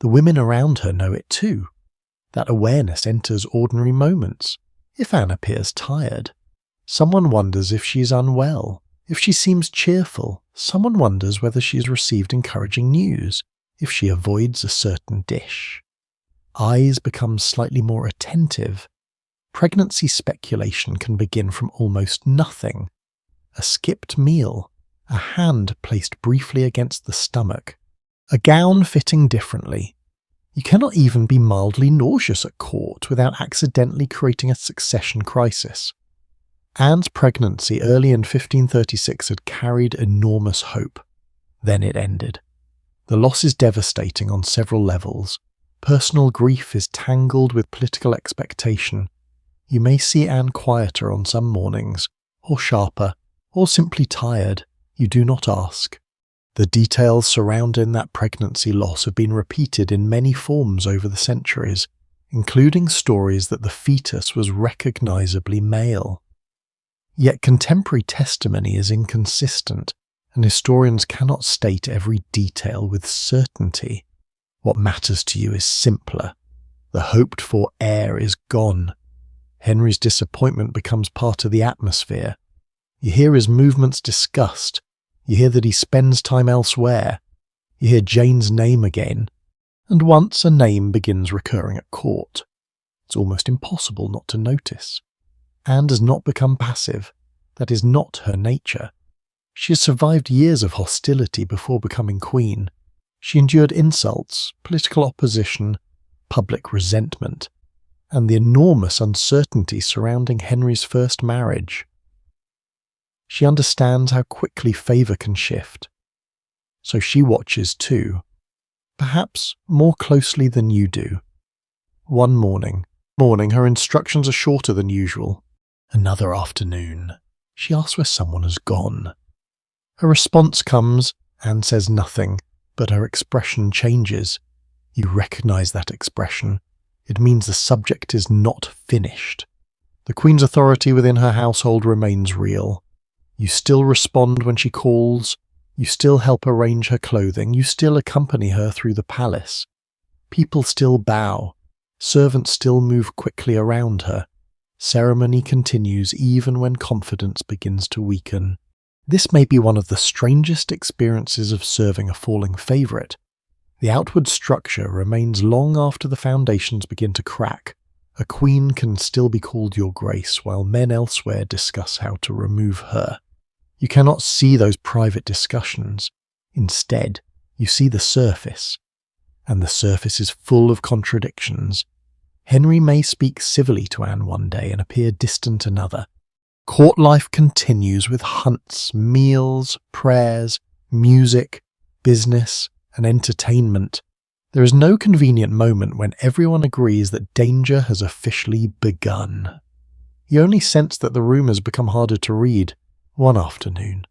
The women around her know it too. That awareness enters ordinary moments. If Anne appears tired, someone wonders if she is unwell. If she seems cheerful, someone wonders whether she has received encouraging news. If she avoids a certain dish, eyes become slightly more attentive. Pregnancy speculation can begin from almost nothing. A skipped meal, a hand placed briefly against the stomach, a gown fitting differently. You cannot even be mildly nauseous at court without accidentally creating a succession crisis. Anne's pregnancy early in 1536 had carried enormous hope. Then it ended. The loss is devastating on several levels. Personal grief is tangled with political expectation. You may see Anne quieter on some mornings, or sharper, or simply tired. You do not ask. The details surrounding that pregnancy loss have been repeated in many forms over the centuries, including stories that the fetus was recognizably male. Yet contemporary testimony is inconsistent, and historians cannot state every detail with certainty. What matters to you is simpler. The hoped-for heir is gone. Henry's disappointment becomes part of the atmosphere. You hear his movements discussed. You hear that he spends time elsewhere. You hear Jane's name again. And once a name begins recurring at court, it's almost impossible not to notice. Anne does not become passive. That is not her nature. She has survived years of hostility before becoming queen. She endured insults, political opposition, public resentment, and the enormous uncertainty surrounding Henry's first marriage. She understands how quickly favour can shift. So she watches too, perhaps more closely than you do. One morning, her instructions are shorter than usual. Another afternoon, she asks where someone has gone. A response comes. Anne says nothing, but her expression changes. You recognize that expression. It means the subject is not finished. The Queen's authority within her household remains real. You still respond when she calls. You still help arrange her clothing. You still accompany her through the palace. People still bow. Servants still move quickly around her. Ceremony continues even when confidence begins to weaken. This may be one of the strangest experiences of serving a falling favourite. The outward structure remains long after the foundations begin to crack. A queen can still be called Your Grace, while men elsewhere discuss how to remove her. You cannot see those private discussions. Instead, you see the surface. And the surface is full of contradictions. Henry may speak civilly to Anne one day and appear distant another. Court life continues with hunts, meals, prayers, music, business, and entertainment. There is no convenient moment when everyone agrees that danger has officially begun. You only sense that the room has become harder to read. One afternoon,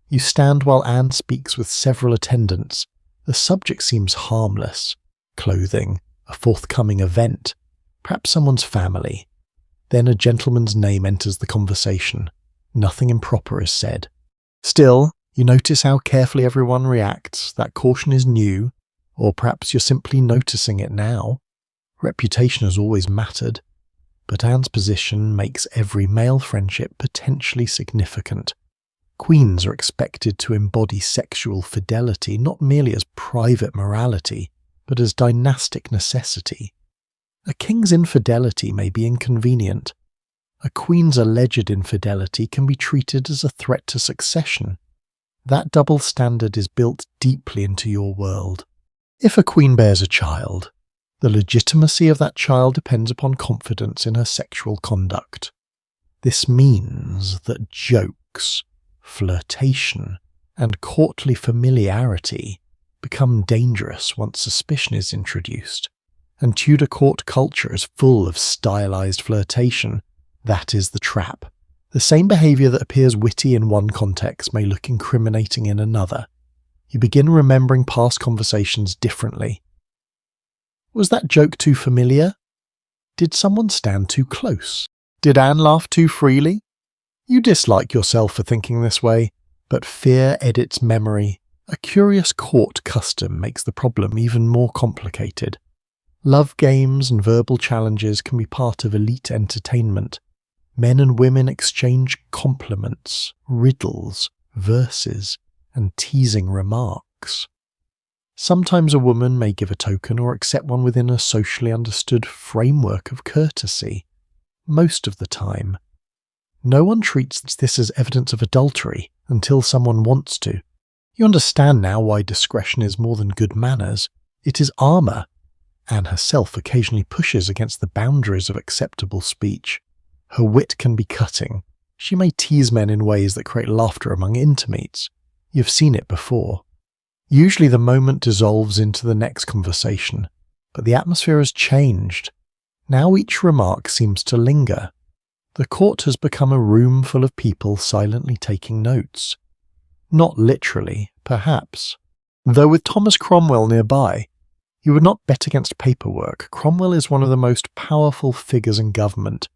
you stand while Anne speaks with several attendants. The subject seems harmless. Clothing, a forthcoming event, perhaps someone's family. Then a gentleman's name enters the conversation. Nothing improper is said. Still, you notice how carefully everyone reacts. That caution is new, or perhaps you're simply noticing it now. Reputation has always mattered, but Anne's position makes every male friendship potentially significant. Queens are expected to embody sexual fidelity not merely as private morality, but as dynastic necessity. A king's infidelity may be inconvenient. A queen's alleged infidelity can be treated as a threat to succession. That double standard is built deeply into your world. If a queen bears a child, the legitimacy of that child depends upon confidence in her sexual conduct. This means that jokes, flirtation, and courtly familiarity become dangerous once suspicion is introduced. And Tudor court culture is full of stylized flirtation. That is the trap. The same behaviour that appears witty in one context may look incriminating in another. You begin remembering past conversations differently. Was that joke too familiar? Did someone stand too close? Did Anne laugh too freely? You dislike yourself for thinking this way, but fear edits memory. A curious court custom makes the problem even more complicated. Love games and verbal challenges can be part of elite entertainment. Men and women exchange compliments, riddles, verses, and teasing remarks. Sometimes a woman may give a token or accept one within a socially understood framework of courtesy. Most of the time, no one treats this as evidence of adultery until someone wants to. You understand now why discretion is more than good manners. It is armour. Anne herself occasionally pushes against the boundaries of acceptable speech. Her wit can be cutting. She may tease men in ways that create laughter among intimates. You've seen it before. Usually the moment dissolves into the next conversation, but the atmosphere has changed. Now each remark seems to linger. The court has become a room full of people silently taking notes. Not literally, perhaps. Though with Thomas Cromwell nearby, you would not bet against paperwork. Cromwell is one of the most powerful figures in government.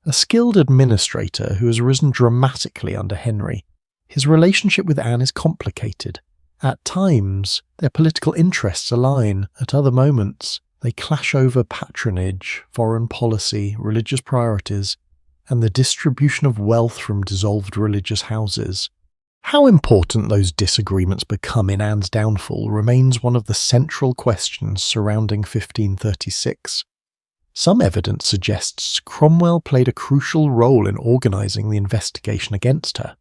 A skilled administrator who has risen dramatically under Henry. His relationship with Anne is complicated. At times, their political interests align. At other moments, they clash over patronage, foreign policy, religious priorities, and the distribution of wealth from dissolved religious houses. How important those disagreements become in Anne's downfall remains one of the central questions surrounding 1536. Some evidence suggests Cromwell played a crucial role in organising the investigation against her,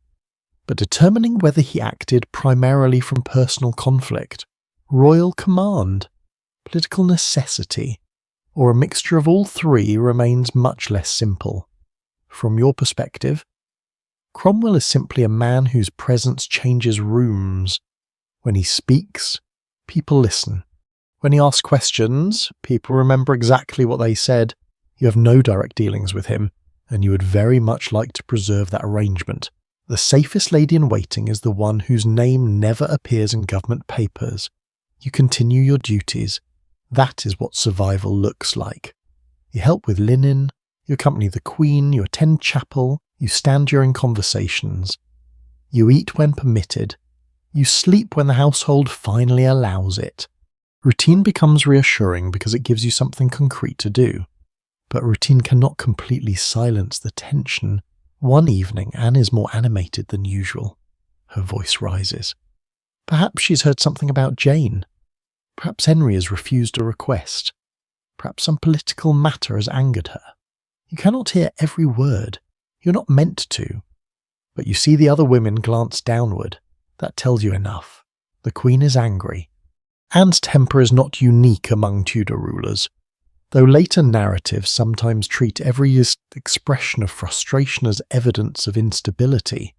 but determining whether he acted primarily from personal conflict, royal command, political necessity, or a mixture of all three remains much less simple. From your perspective, Cromwell is simply a man whose presence changes rooms. When he speaks, people listen. When he asks questions, people remember exactly what they said. You have no direct dealings with him, and you would very much like to preserve that arrangement. The safest lady in waiting is the one whose name never appears in government papers. You continue your duties. That is what survival looks like. You help with linen, you accompany the Queen, you attend chapel, you stand during conversations. You eat when permitted. You sleep when the household finally allows it. Routine becomes reassuring because it gives you something concrete to do. But routine cannot completely silence the tension. One evening, Anne is more animated than usual. Her voice rises. Perhaps she's heard something about Jane. Perhaps Henry has refused a request. Perhaps some political matter has angered her. You cannot hear every word. You're not meant to. But you see the other women glance downward. That tells you enough. The Queen is angry. Anne's temper is not unique among Tudor rulers. Though later narratives sometimes treat every expression of frustration as evidence of instability,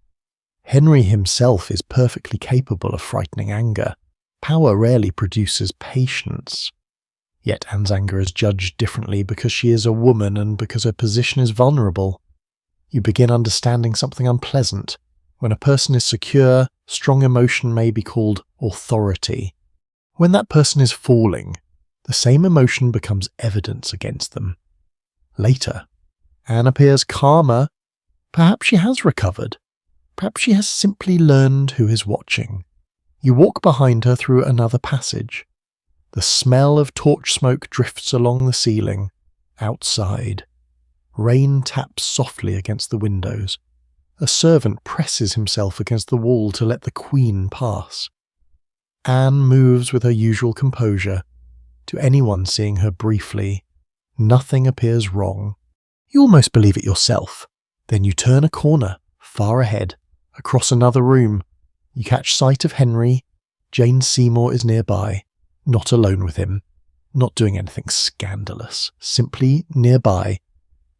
Henry himself is perfectly capable of frightening anger. Power rarely produces patience. Yet Anne's anger is judged differently because she is a woman and because her position is vulnerable. You begin understanding something unpleasant. When a person is secure, strong emotion may be called authority. When that person is falling, the same emotion becomes evidence against them. Later, Anne appears calmer. Perhaps she has recovered. Perhaps she has simply learned who is watching. You walk behind her through another passage. The smell of torch smoke drifts along the ceiling. Outside, rain taps softly against the windows. A servant presses himself against the wall to let the Queen pass. Anne moves with her usual composure. To anyone seeing her briefly, nothing appears wrong. You almost believe it yourself. Then you turn a corner, far ahead, across another room. You catch sight of Henry. Jane Seymour is nearby, not alone with him, not doing anything scandalous, simply nearby.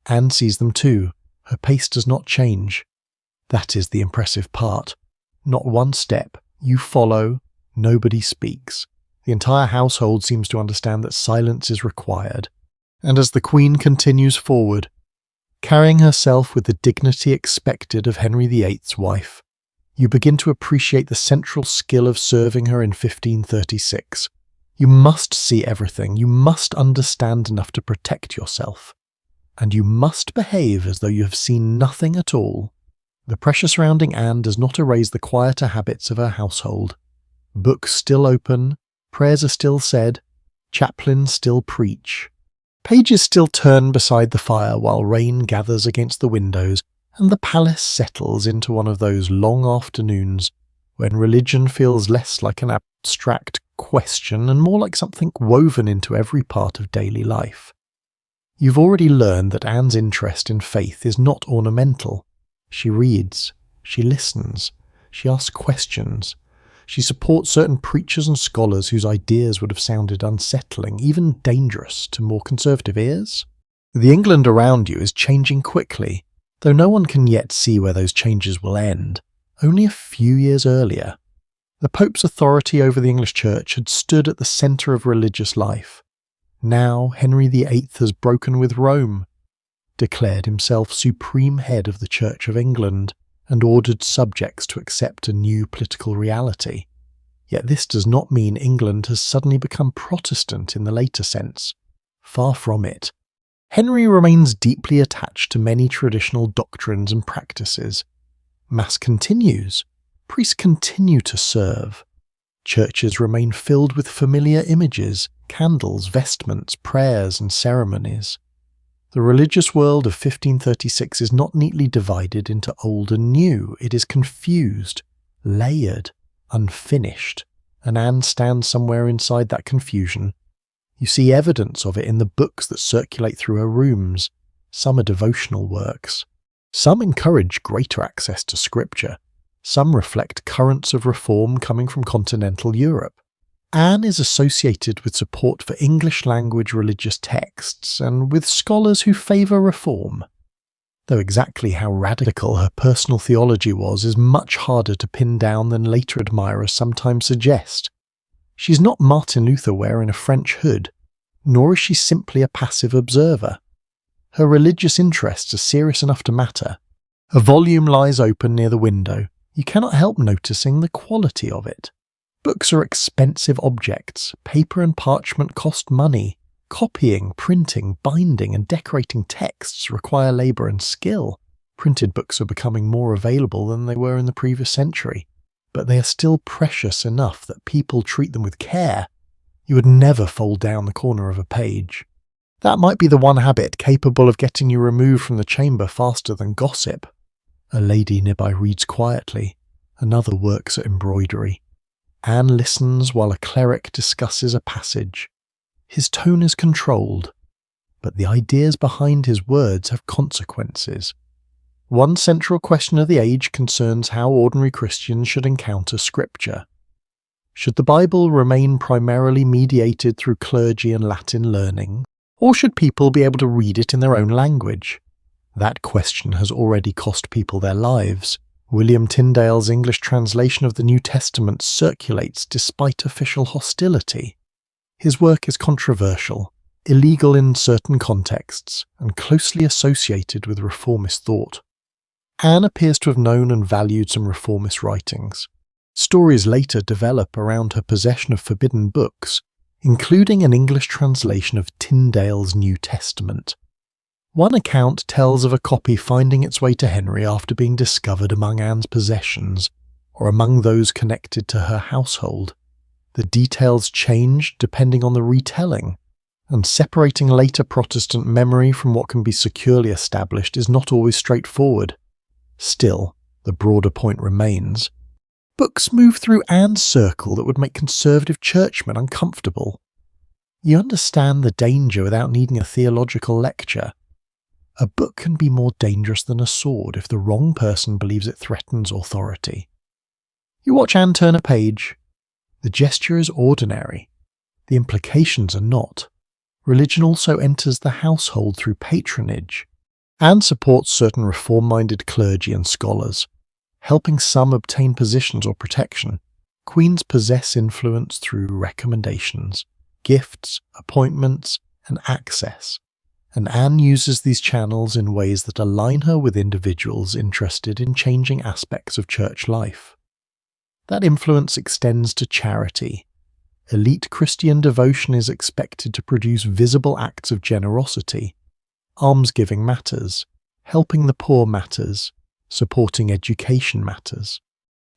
Anne sees them too. Her pace does not change. That is the impressive part. Not one step. You follow. Nobody speaks. The entire household seems to understand that silence is required. And as the Queen continues forward, carrying herself with the dignity expected of Henry VIII's wife, you begin to appreciate the central skill of serving her in 1536. You must see everything. You must understand enough to protect yourself. And you must behave as though you have seen nothing at all. The pressure surrounding Anne does not erase the quieter habits of her household. Books still open, prayers are still said, chaplains still preach. Pages still turn beside the fire while rain gathers against the windows, and the palace settles into one of those long afternoons when religion feels less like an abstract question and more like something woven into every part of daily life. You've already learned that Anne's interest in faith is not ornamental. She reads, she listens, she asks questions. She supports certain preachers and scholars whose ideas would have sounded unsettling, even dangerous, to more conservative ears. The England around you is changing quickly, though no one can yet see where those changes will end. Only a few years earlier, the Pope's authority over the English Church had stood at the centre of religious life. Now Henry VIII has broken with Rome, declared himself supreme head of the Church of England, and ordered subjects to accept a new political reality. Yet this does not mean England has suddenly become Protestant in the later sense. Far from it. Henry remains deeply attached to many traditional doctrines and practices. Mass continues. Priests continue to serve. Churches remain filled with familiar images, candles, vestments, prayers, and ceremonies. The religious world of 1536 is not neatly divided into old and new. It is confused, layered, unfinished, and Anne stands somewhere inside that confusion. You see evidence of it in the books that circulate through her rooms. Some are devotional works. Some encourage greater access to scripture. Some reflect currents of reform coming from continental Europe. Anne is associated with support for English-language religious texts and with scholars who favour reform. Though exactly how radical her personal theology was is much harder to pin down than later admirers sometimes suggest. She's not Martin Luther wearing a French hood, nor is she simply a passive observer. Her religious interests are serious enough to matter. A volume lies open near the window. You cannot help noticing the quality of it. Books are expensive objects. Paper and parchment cost money. Copying, printing, binding, and decorating texts require labour and skill. Printed books are becoming more available than they were in the previous century, but they are still precious enough that people treat them with care. You would never fold down the corner of a page. That might be the one habit capable of getting you removed from the chamber faster than gossip. A lady nearby reads quietly. Another works at embroidery. Anne listens while a cleric discusses a passage. His tone is controlled, but the ideas behind his words have consequences. One central question of the age concerns how ordinary Christians should encounter Scripture. Should the Bible remain primarily mediated through clergy and Latin learning, or should people be able to read it in their own language? That question has already cost people their lives. William Tyndale's English translation of the New Testament circulates despite official hostility. His work is controversial, illegal in certain contexts, and closely associated with reformist thought. Anne appears to have known and valued some reformist writings. Stories later develop around her possession of forbidden books, including an English translation of Tyndale's New Testament. One account tells of a copy finding its way to Henry after being discovered among Anne's possessions, or among those connected to her household. The details changed depending on the retelling, and separating later Protestant memory from what can be securely established is not always straightforward. Still, the broader point remains. Books move through Anne's circle that would make conservative churchmen uncomfortable. You understand the danger without needing a theological lecture. A book can be more dangerous than a sword if the wrong person believes it threatens authority. You watch Anne turn a page. The gesture is ordinary. The implications are not. Religion also enters the household through patronage. Anne supports certain reform-minded clergy and scholars, helping some obtain positions or protection. Queens possess influence through recommendations, gifts, appointments, and access, and Anne uses these channels in ways that align her with individuals interested in changing aspects of church life. That influence extends to charity. Elite Christian devotion is expected to produce visible acts of generosity. Almsgiving matters, helping the poor matters, supporting education matters.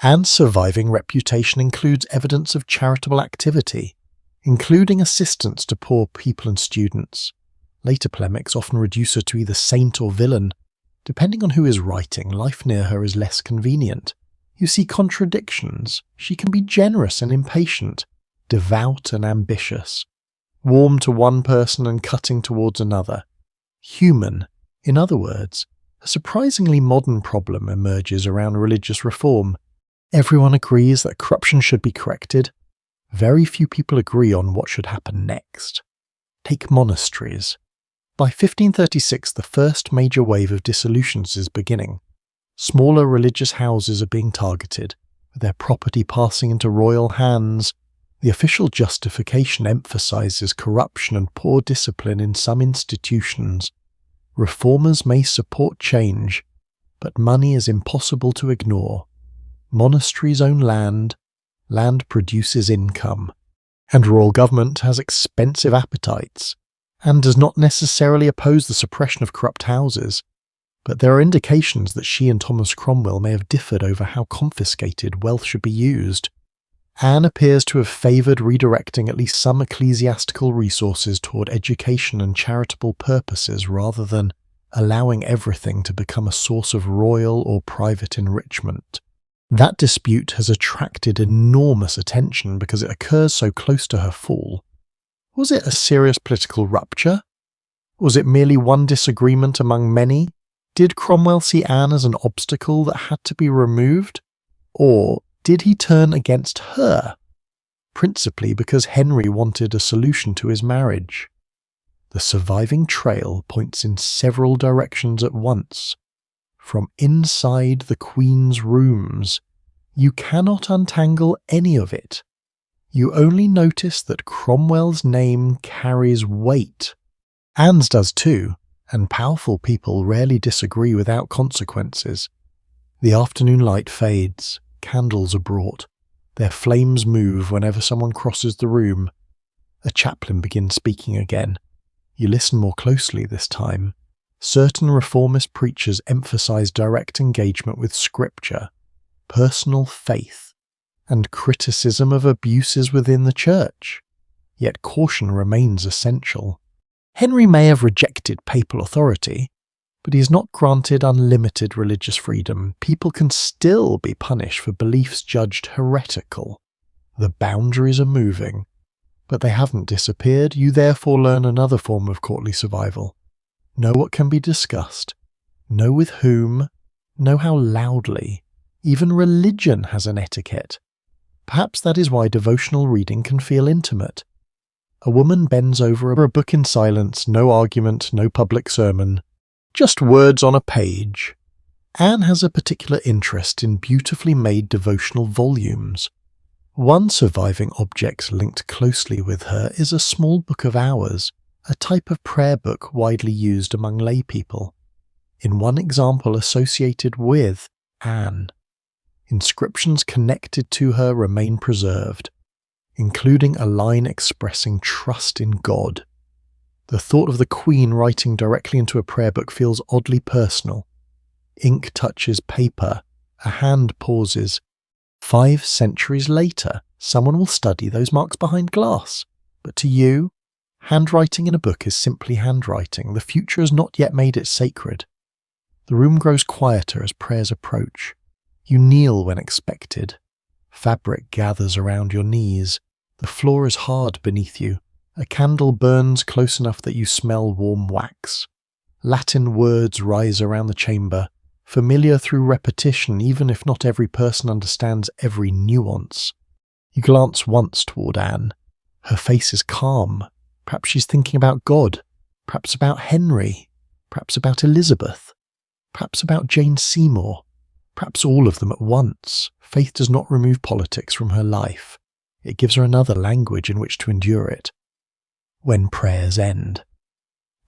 Anne's surviving reputation includes evidence of charitable activity, including assistance to poor people and students. Later polemics often reduce her to either saint or villain. Depending on who is writing, life near her is less convenient. You see contradictions. She can be generous and impatient, devout and ambitious, warm to one person and cutting towards another. Human, in other words. A surprisingly modern problem emerges around religious reform. Everyone agrees that corruption should be corrected. Very few people agree on what should happen next. Take monasteries. By 1536, the first major wave of dissolutions is beginning. Smaller religious houses are being targeted, with their property passing into royal hands. The official justification emphasizes corruption and poor discipline in some institutions. Reformers may support change, but money is impossible to ignore. Monasteries own land, land produces income, and royal government has expensive appetites, and does not necessarily oppose the suppression of corrupt houses. But there are indications that she and Thomas Cromwell may have differed over how confiscated wealth should be used. Anne appears to have favoured redirecting at least some ecclesiastical resources toward education and charitable purposes rather than allowing everything to become a source of royal or private enrichment. That dispute has attracted enormous attention because it occurs so close to her fall. Was it a serious political rupture? Was it merely one disagreement among many? Did Cromwell see Anne as an obstacle that had to be removed? Or did he turn against her, principally because Henry wanted a solution to his marriage? The surviving trail points in several directions at once. From inside the Queen's rooms, you cannot untangle any of it. You only notice that Cromwell's name carries weight. Anne's does too, and powerful people rarely disagree without consequences. The afternoon light fades, candles are brought. Their flames move whenever someone crosses the room. A chaplain begins speaking again. You listen more closely this time. Certain reformist preachers emphasize direct engagement with Scripture, personal faith, and criticism of abuses within the church. Yet caution remains essential. Henry may have rejected papal authority, but he is not granted unlimited religious freedom. People can still be punished for beliefs judged heretical. The boundaries are moving, but they haven't disappeared. You therefore learn another form of courtly survival. Know what can be discussed. Know with whom. Know how loudly. Even religion has an etiquette. Perhaps that is why devotional reading can feel intimate. A woman bends over a book in silence, no argument, no public sermon, just words on a page. Anne has a particular interest in beautifully made devotional volumes. One surviving object linked closely with her is a small book of hours, a type of prayer book widely used among lay people. In one example associated with Anne, inscriptions connected to her remain preserved, including a line expressing trust in God. The thought of the Queen writing directly into a prayer book feels oddly personal. Ink touches paper, a hand pauses. 5 centuries later, someone will study those marks behind glass. But to you, handwriting in a book is simply handwriting. The future has not yet made it sacred. The room grows quieter as prayers approach. You kneel when expected. Fabric gathers around your knees. The floor is hard beneath you. A candle burns close enough that you smell warm wax. Latin words rise around the chamber, familiar through repetition even if not every person understands every nuance. You glance once toward Anne. Her face is calm. Perhaps she's thinking about God. Perhaps about Henry. Perhaps about Elizabeth. Perhaps about Jane Seymour. Perhaps all of them at once. Faith does not remove politics from her life. It gives her another language in which to endure it. When prayers end,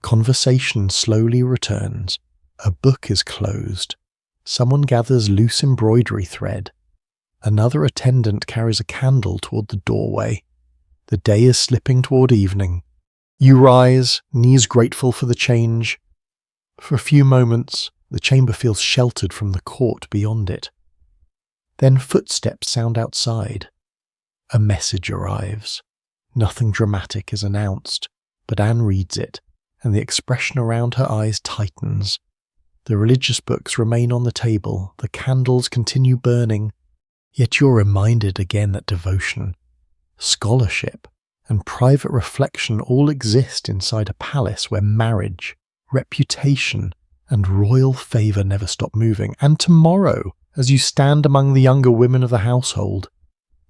conversation slowly returns. A book is closed. Someone gathers loose embroidery thread. Another attendant carries a candle toward the doorway. The day is slipping toward evening. You rise, knees grateful for the change. For a few moments, the chamber feels sheltered from the court beyond it. Then footsteps sound outside. A message arrives. Nothing dramatic is announced, but Anne reads it, and the expression around her eyes tightens. The religious books remain on the table, the candles continue burning, yet you're reminded again that devotion, scholarship, and private reflection all exist inside a palace where marriage, reputation, and royal favour never stop moving. And tomorrow, as you stand among the younger women of the household,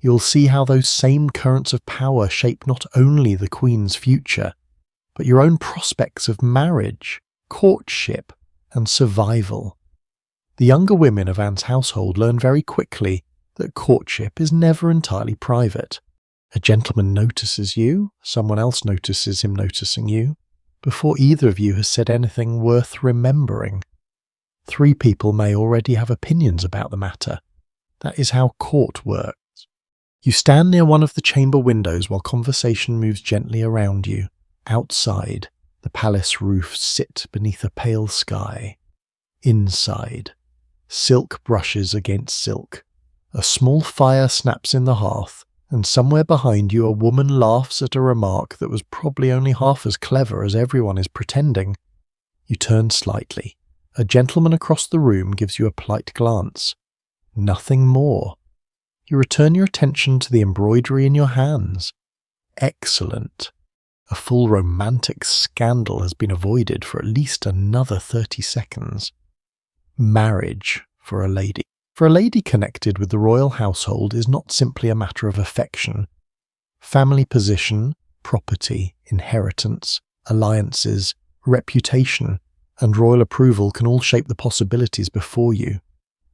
you'll see how those same currents of power shape not only the Queen's future, but your own prospects of marriage, courtship, and survival. The younger women of Anne's household learn very quickly that courtship is never entirely private. A gentleman notices you, someone else notices him noticing you, before either of you has said anything worth remembering. 3 people may already have opinions about the matter. That is how court works. You stand near one of the chamber windows while conversation moves gently around you. Outside, the palace roofs sit beneath a pale sky. Inside, silk brushes against silk. A small fire snaps in the hearth, and somewhere behind you a woman laughs at a remark that was probably only half as clever as everyone is pretending. You turn slightly. A gentleman across the room gives you a polite glance. Nothing more. You return your attention to the embroidery in your hands. Excellent. A full romantic scandal has been avoided for at least another 30 seconds. Marriage for a lady. For a lady connected with the royal household is not simply a matter of affection. Family position, property, inheritance, alliances, reputation, and royal approval can all shape the possibilities before you.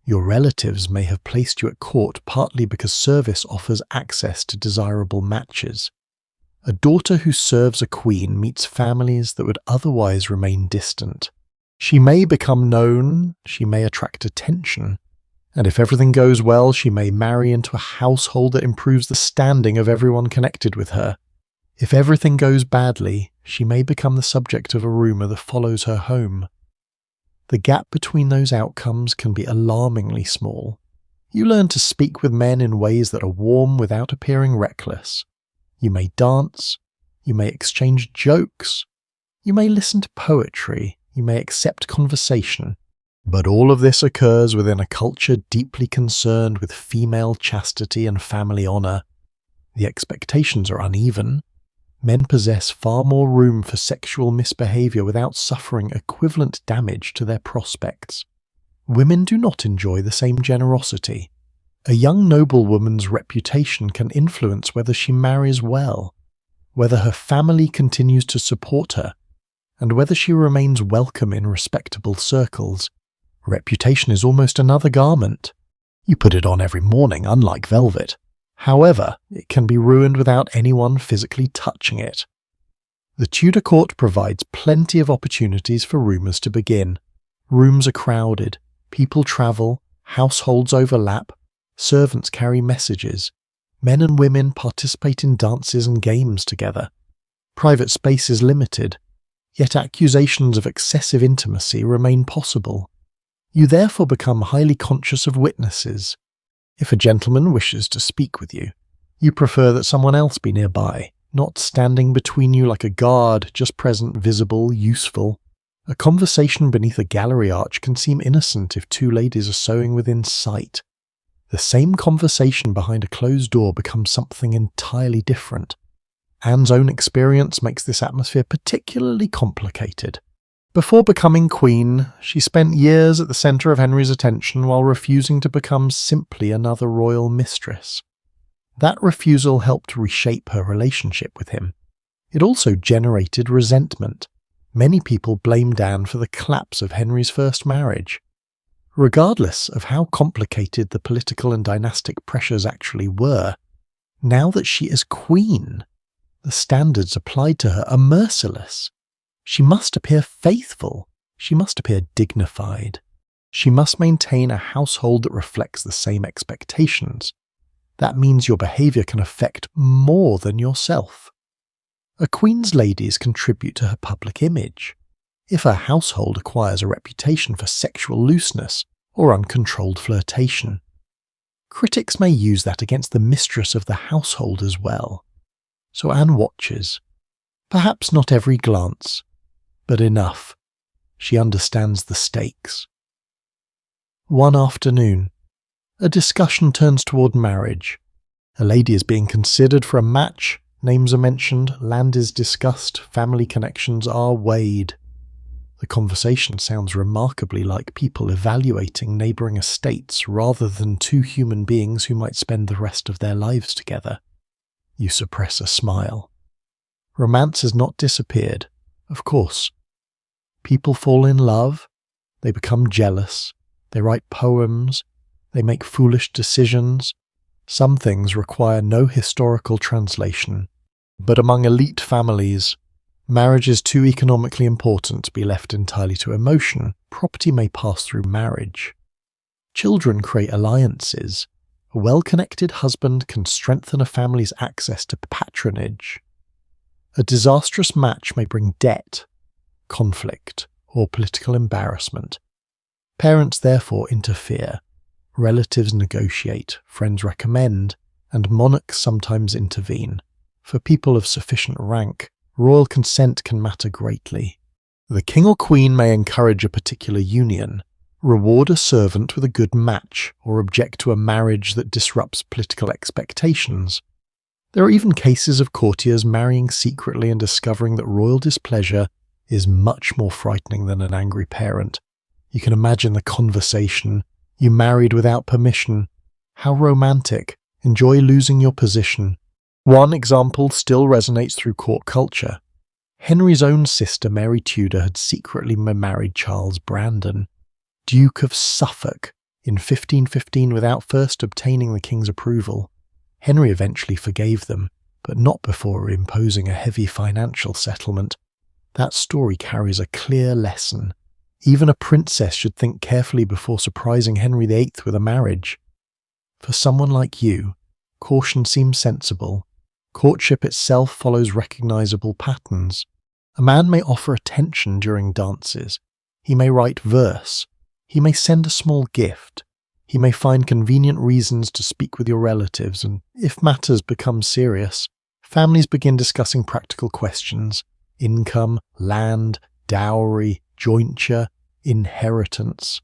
Your relatives may have placed you at court partly because service offers access to desirable matches. A daughter who serves a queen meets families that would otherwise remain distant. She may become known, she may attract attention, and if everything goes well, she may marry into a household that improves the standing of everyone connected with her. If everything goes badly, she may become the subject of a rumour that follows her home. The gap between those outcomes can be alarmingly small. You learn to speak with men in ways that are warm without appearing reckless. You may dance, you may exchange jokes, you may listen to poetry, you may accept conversation. But all of this occurs within a culture deeply concerned with female chastity and family honour. The expectations are uneven. Men possess far more room for sexual misbehaviour without suffering equivalent damage to their prospects. Women do not enjoy the same generosity. A young noblewoman's reputation can influence whether she marries well, whether her family continues to support her, and whether she remains welcome in respectable circles. Reputation is almost another garment. You put it on every morning, unlike velvet. However, it can be ruined without anyone physically touching it. The Tudor court provides plenty of opportunities for rumours to begin. Rooms are crowded, people travel, households overlap, servants carry messages. Men and women participate in dances and games together. Private space is limited, yet accusations of excessive intimacy remain possible. You therefore become highly conscious of witnesses. If a gentleman wishes to speak with you, you prefer that someone else be nearby, not standing between you like a guard, just present, visible, useful. A conversation beneath a gallery arch can seem innocent if two ladies are sewing within sight. The same conversation behind a closed door becomes something entirely different. Anne's own experience makes this atmosphere particularly complicated. Before becoming queen, she spent years at the centre of Henry's attention while refusing to become simply another royal mistress. That refusal helped reshape her relationship with him. It also generated resentment. Many people blamed Anne for the collapse of Henry's first marriage. Regardless of how complicated the political and dynastic pressures actually were, now that she is queen, the standards applied to her are merciless. She must appear faithful. She must appear dignified. She must maintain a household that reflects the same expectations. That means your behaviour can affect more than yourself. A queen's ladies contribute to her public image. If her household acquires a reputation for sexual looseness or uncontrolled flirtation, critics may use that against the mistress of the household as well. So Anne watches. Perhaps not every glance, but enough. She understands the stakes. One afternoon, a discussion turns toward marriage. A lady is being considered for a match, names are mentioned, land is discussed, family connections are weighed. The conversation sounds remarkably like people evaluating neighbouring estates rather than two human beings who might spend the rest of their lives together. You suppress a smile. Romance has not disappeared, of course. People fall in love, they become jealous, they write poems, they make foolish decisions. Some things require no historical translation. But among elite families, marriage is too economically important to be left entirely to emotion. Property may pass through marriage. Children create alliances. A well-connected husband can strengthen a family's access to patronage. A disastrous match may bring debt, conflict, or political embarrassment. Parents therefore interfere. Relatives negotiate, friends recommend, and monarchs sometimes intervene. For people of sufficient rank, royal consent can matter greatly. The king or queen may encourage a particular union, reward a servant with a good match, or object to a marriage that disrupts political expectations. There are even cases of courtiers marrying secretly and discovering that royal displeasure is much more frightening than an angry parent. You can imagine the conversation. You married without permission. How romantic. Enjoy losing your position. One example still resonates through court culture. Henry's own sister Mary Tudor had secretly married Charles Brandon, Duke of Suffolk, In 1515, without first obtaining the king's approval, Henry eventually forgave them, but not before imposing a heavy financial settlement. That story carries a clear lesson. Even a princess should think carefully before surprising Henry VIII with a marriage. For someone like you, caution seems sensible. Courtship itself follows recognizable patterns. A man may offer attention during dances. He may write verse. He may send a small gift. He may find convenient reasons to speak with your relatives, and if matters become serious, families begin discussing practical questions: income, land, dowry, jointure, inheritance.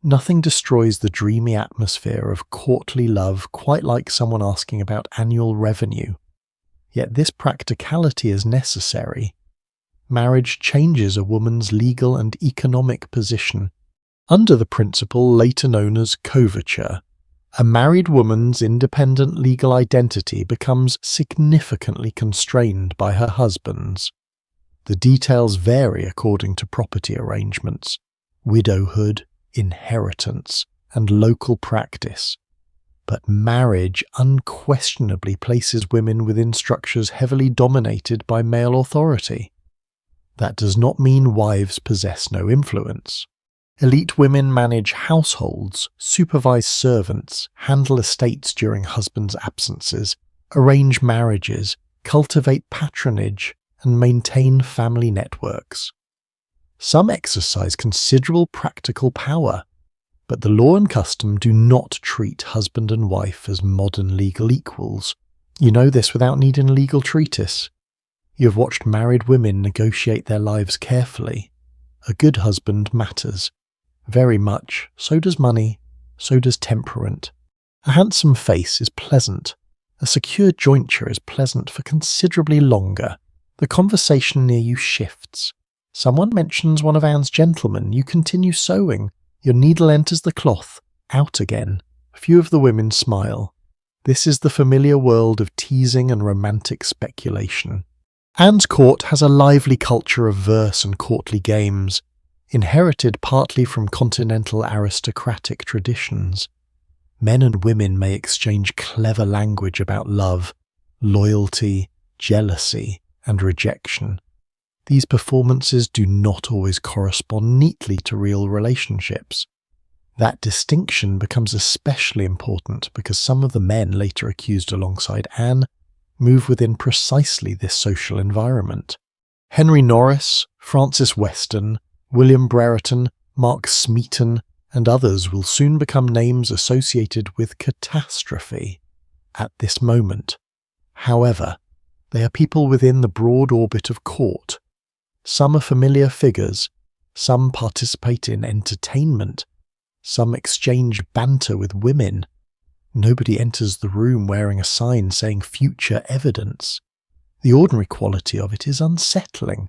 Nothing destroys the dreamy atmosphere of courtly love quite like someone asking about annual revenue. Yet this practicality is necessary. Marriage changes a woman's legal and economic position. Under the principle later known as coverture, a married woman's independent legal identity becomes significantly constrained by her husband's. The details vary according to property arrangements, widowhood, inheritance, and local practice. But marriage unquestionably places women within structures heavily dominated by male authority. That does not mean wives possess no influence. Elite women manage households, supervise servants, handle estates during husbands' absences, arrange marriages, cultivate patronage, and maintain family networks. Some exercise considerable practical power, but the law and custom do not treat husband and wife as modern legal equals. You know this without needing a legal treatise. You have watched married women negotiate their lives carefully. A good husband matters. Very much. So does money. So does temperament. A handsome face is pleasant. A secure jointure is pleasant for considerably longer. The conversation near you shifts. Someone mentions one of Anne's gentlemen. You continue sewing. Your needle enters the cloth. Out again. Few of the women smile. This is the familiar world of teasing and romantic speculation. Anne's court has a lively culture of verse and courtly games, inherited partly from continental aristocratic traditions. Men and women may exchange clever language about love, loyalty, jealousy, and rejection. These performances do not always correspond neatly to real relationships. That distinction becomes especially important because some of the men later accused alongside Anne move within precisely this social environment. Henry Norris, Francis Weston, William Brereton, Mark Smeaton, and others will soon become names associated with catastrophe at this moment. However, they are people within the broad orbit of court. Some are familiar figures, some participate in entertainment, some exchange banter with women. Nobody enters the room wearing a sign saying future evidence. The ordinary quality of it is unsettling.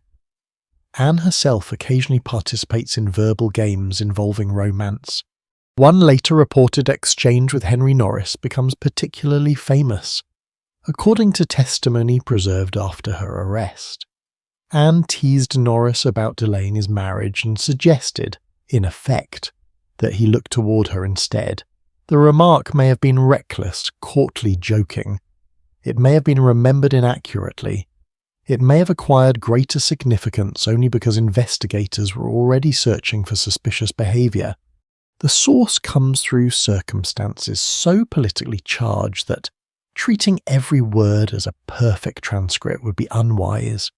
Anne herself occasionally participates in verbal games involving romance. One later reported exchange with Henry Norris becomes particularly famous, according to testimony preserved after her arrest. Anne teased Norris about delaying his marriage and suggested, in effect, that he look toward her instead. The remark may have been reckless, courtly joking. It may have been remembered inaccurately. It may have acquired greater significance only because investigators were already searching for suspicious behaviour. The source comes through circumstances so politically charged that treating every word as a perfect transcript would be unwise.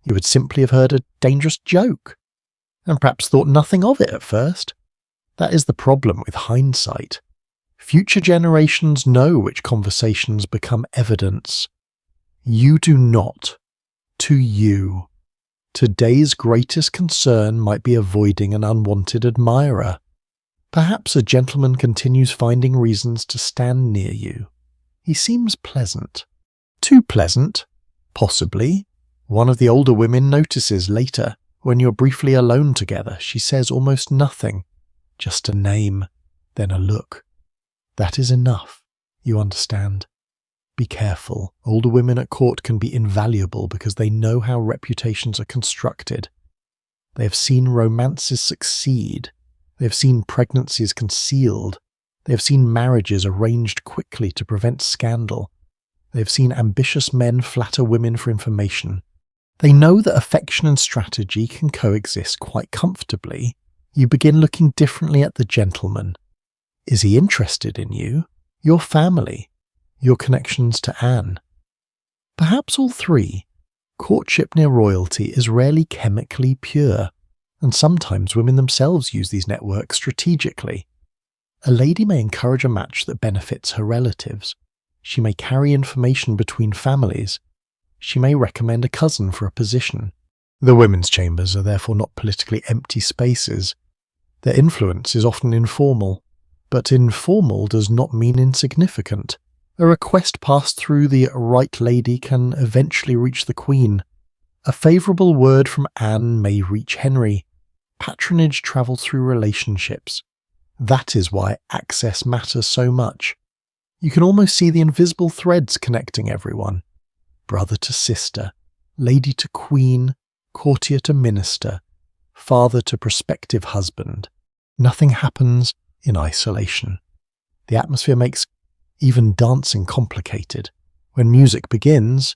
You would simply have heard a dangerous joke, and perhaps thought nothing of it at first. That is the problem with hindsight. Future generations know which conversations become evidence. You do not. To you, today's greatest concern might be avoiding an unwanted admirer. Perhaps a gentleman continues finding reasons to stand near you. He seems pleasant. Too pleasant? Possibly. One of the older women notices later, when you're briefly alone together, she says almost nothing. Just a name, then a look. That is enough, you understand. Be careful. Older women at court can be invaluable because they know how reputations are constructed. They have seen romances succeed. They have seen pregnancies concealed. They have seen marriages arranged quickly to prevent scandal. They have seen ambitious men flatter women for information. They know that affection and strategy can coexist quite comfortably. You begin looking differently at the gentleman. Is he interested in you, your family, your connections to Anne? Perhaps all three. Courtship near royalty is rarely chemically pure, and sometimes women themselves use these networks strategically. A lady may encourage a match that benefits her relatives. She may carry information between families. She may recommend a cousin for a position. The women's chambers are therefore not politically empty spaces. Their influence is often informal, but informal does not mean insignificant. A request passed through the right lady can eventually reach the Queen. A favourable word from Anne may reach Henry. Patronage travels through relationships. That is why access matters so much. You can almost see the invisible threads connecting everyone. Brother to sister, lady to queen, courtier to minister, father to prospective husband. Nothing happens in isolation. The atmosphere makes even dancing complicated. When music begins,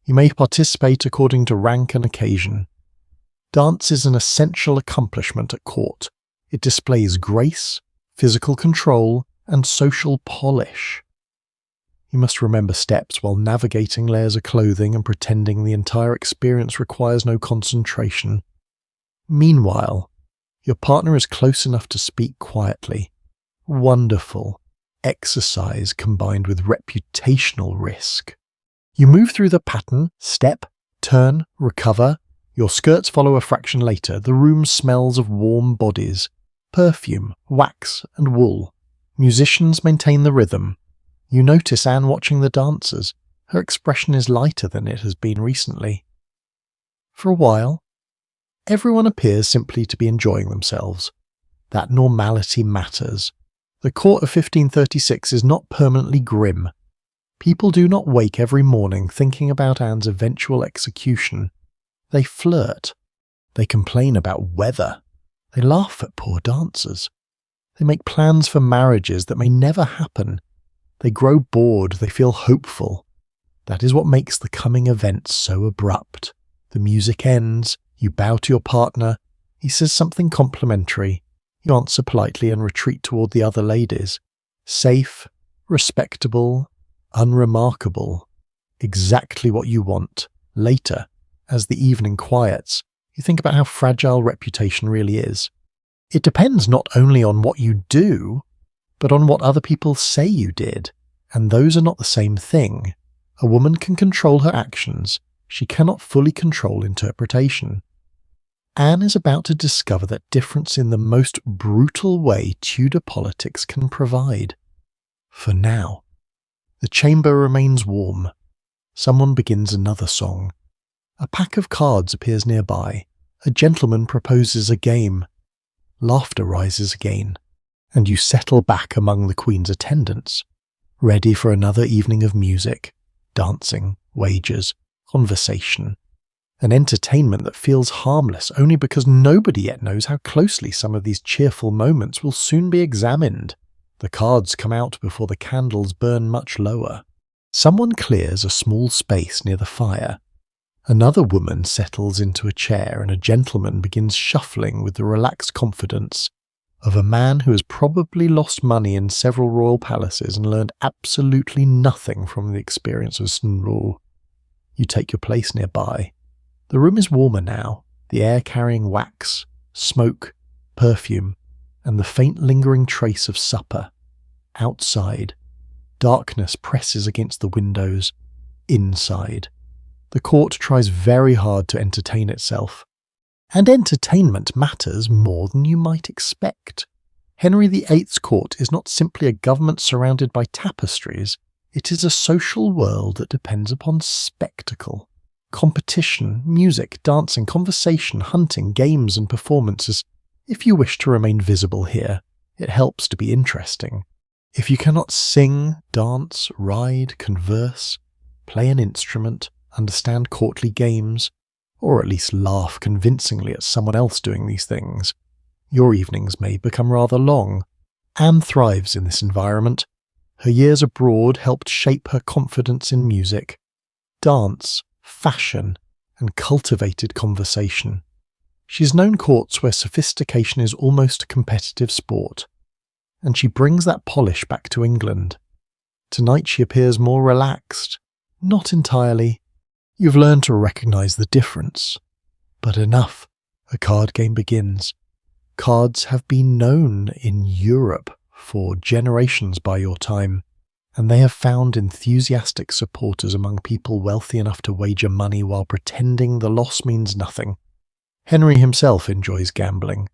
you may participate according to rank and occasion. Dance is an essential accomplishment at court. It displays grace, physical control, and social polish. You must remember steps while navigating layers of clothing and pretending the entire experience requires no concentration. Meanwhile, your partner is close enough to speak quietly. Wonderful exercise combined with reputational risk. You move through the pattern, step, turn, recover. Your skirts follow a fraction later. The room smells of warm bodies, perfume, wax, and wool. Musicians maintain the rhythm. You notice Anne watching the dancers. Her expression is lighter than it has been recently. For a while, everyone appears simply to be enjoying themselves. That normality matters. The court of 1536 is not permanently grim. People do not wake every morning thinking about Anne's eventual execution. They flirt. They complain about weather. They laugh at poor dancers. They make plans for marriages that may never happen. They grow bored, they feel hopeful. That is what makes the coming event so abrupt. The music ends, you bow to your partner, he says something complimentary. You answer politely and retreat toward the other ladies. Safe, respectable, unremarkable. Exactly what you want. Later, as the evening quiets, you think about how fragile reputation really is. It depends not only on what you do, but on what other people say you did, and those are not the same thing. A woman can control her actions, she cannot fully control interpretation. Anne is about to discover that difference in the most brutal way Tudor politics can provide. For now, the chamber remains warm. Someone begins another song. A pack of cards appears nearby. A gentleman proposes a game. Laughter rises again, and you settle back among the Queen's attendants, ready for another evening of music, dancing, wagers, conversation. An entertainment that feels harmless only because nobody yet knows how closely some of these cheerful moments will soon be examined. The cards come out before the candles burn much lower. Someone clears a small space near the fire. Another woman settles into a chair and a gentleman begins shuffling with the relaxed confidence of a man who has probably lost money in several royal palaces and learned absolutely nothing from the experience of rule. You take your place nearby. The room is warmer now, the air carrying wax, smoke, perfume, and the faint lingering trace of supper. Outside, darkness presses against the windows. Inside, the court tries very hard to entertain itself. And entertainment matters more than you might expect. Henry VIII's court is not simply a government surrounded by tapestries, it is a social world that depends upon spectacle. Competition, music, dancing, conversation, hunting, games and performances. If you wish to remain visible here, it helps to be interesting. If you cannot sing, dance, ride, converse, play an instrument, understand courtly games, or at least laugh convincingly at someone else doing these things, Your evenings may become rather long. Anne thrives in this environment. Her years abroad helped shape her confidence in music, dance, fashion, and cultivated conversation. She's known courts where sophistication is almost a competitive sport, and she brings that polish back to England. Tonight she appears more relaxed. Not entirely. You've learned to recognise the difference. But enough. A card game begins. Cards have been known in Europe for generations by your time, and they have found enthusiastic supporters among people wealthy enough to wager money while pretending the loss means nothing. Henry himself enjoys gambling.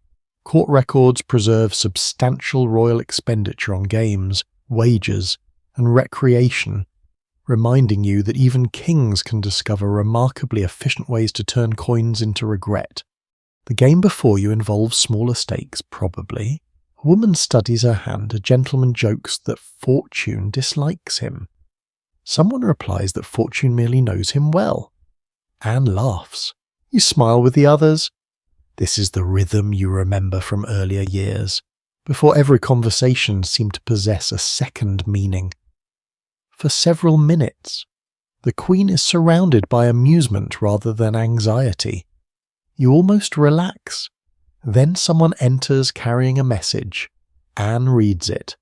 Court records preserve substantial royal expenditure on games, wagers, and recreation, reminding you that even kings can discover remarkably efficient ways to turn coins into regret. The game before you involves smaller stakes, probably. A woman studies her hand, a gentleman jokes that Fortune dislikes him. Someone replies that Fortune merely knows him well. Anne laughs. You smile with the others. This is the rhythm you remember from earlier years, before every conversation seemed to possess a second meaning. For several minutes, the Queen is surrounded by amusement rather than anxiety. You almost relax. Then someone enters carrying a message. Anne reads it.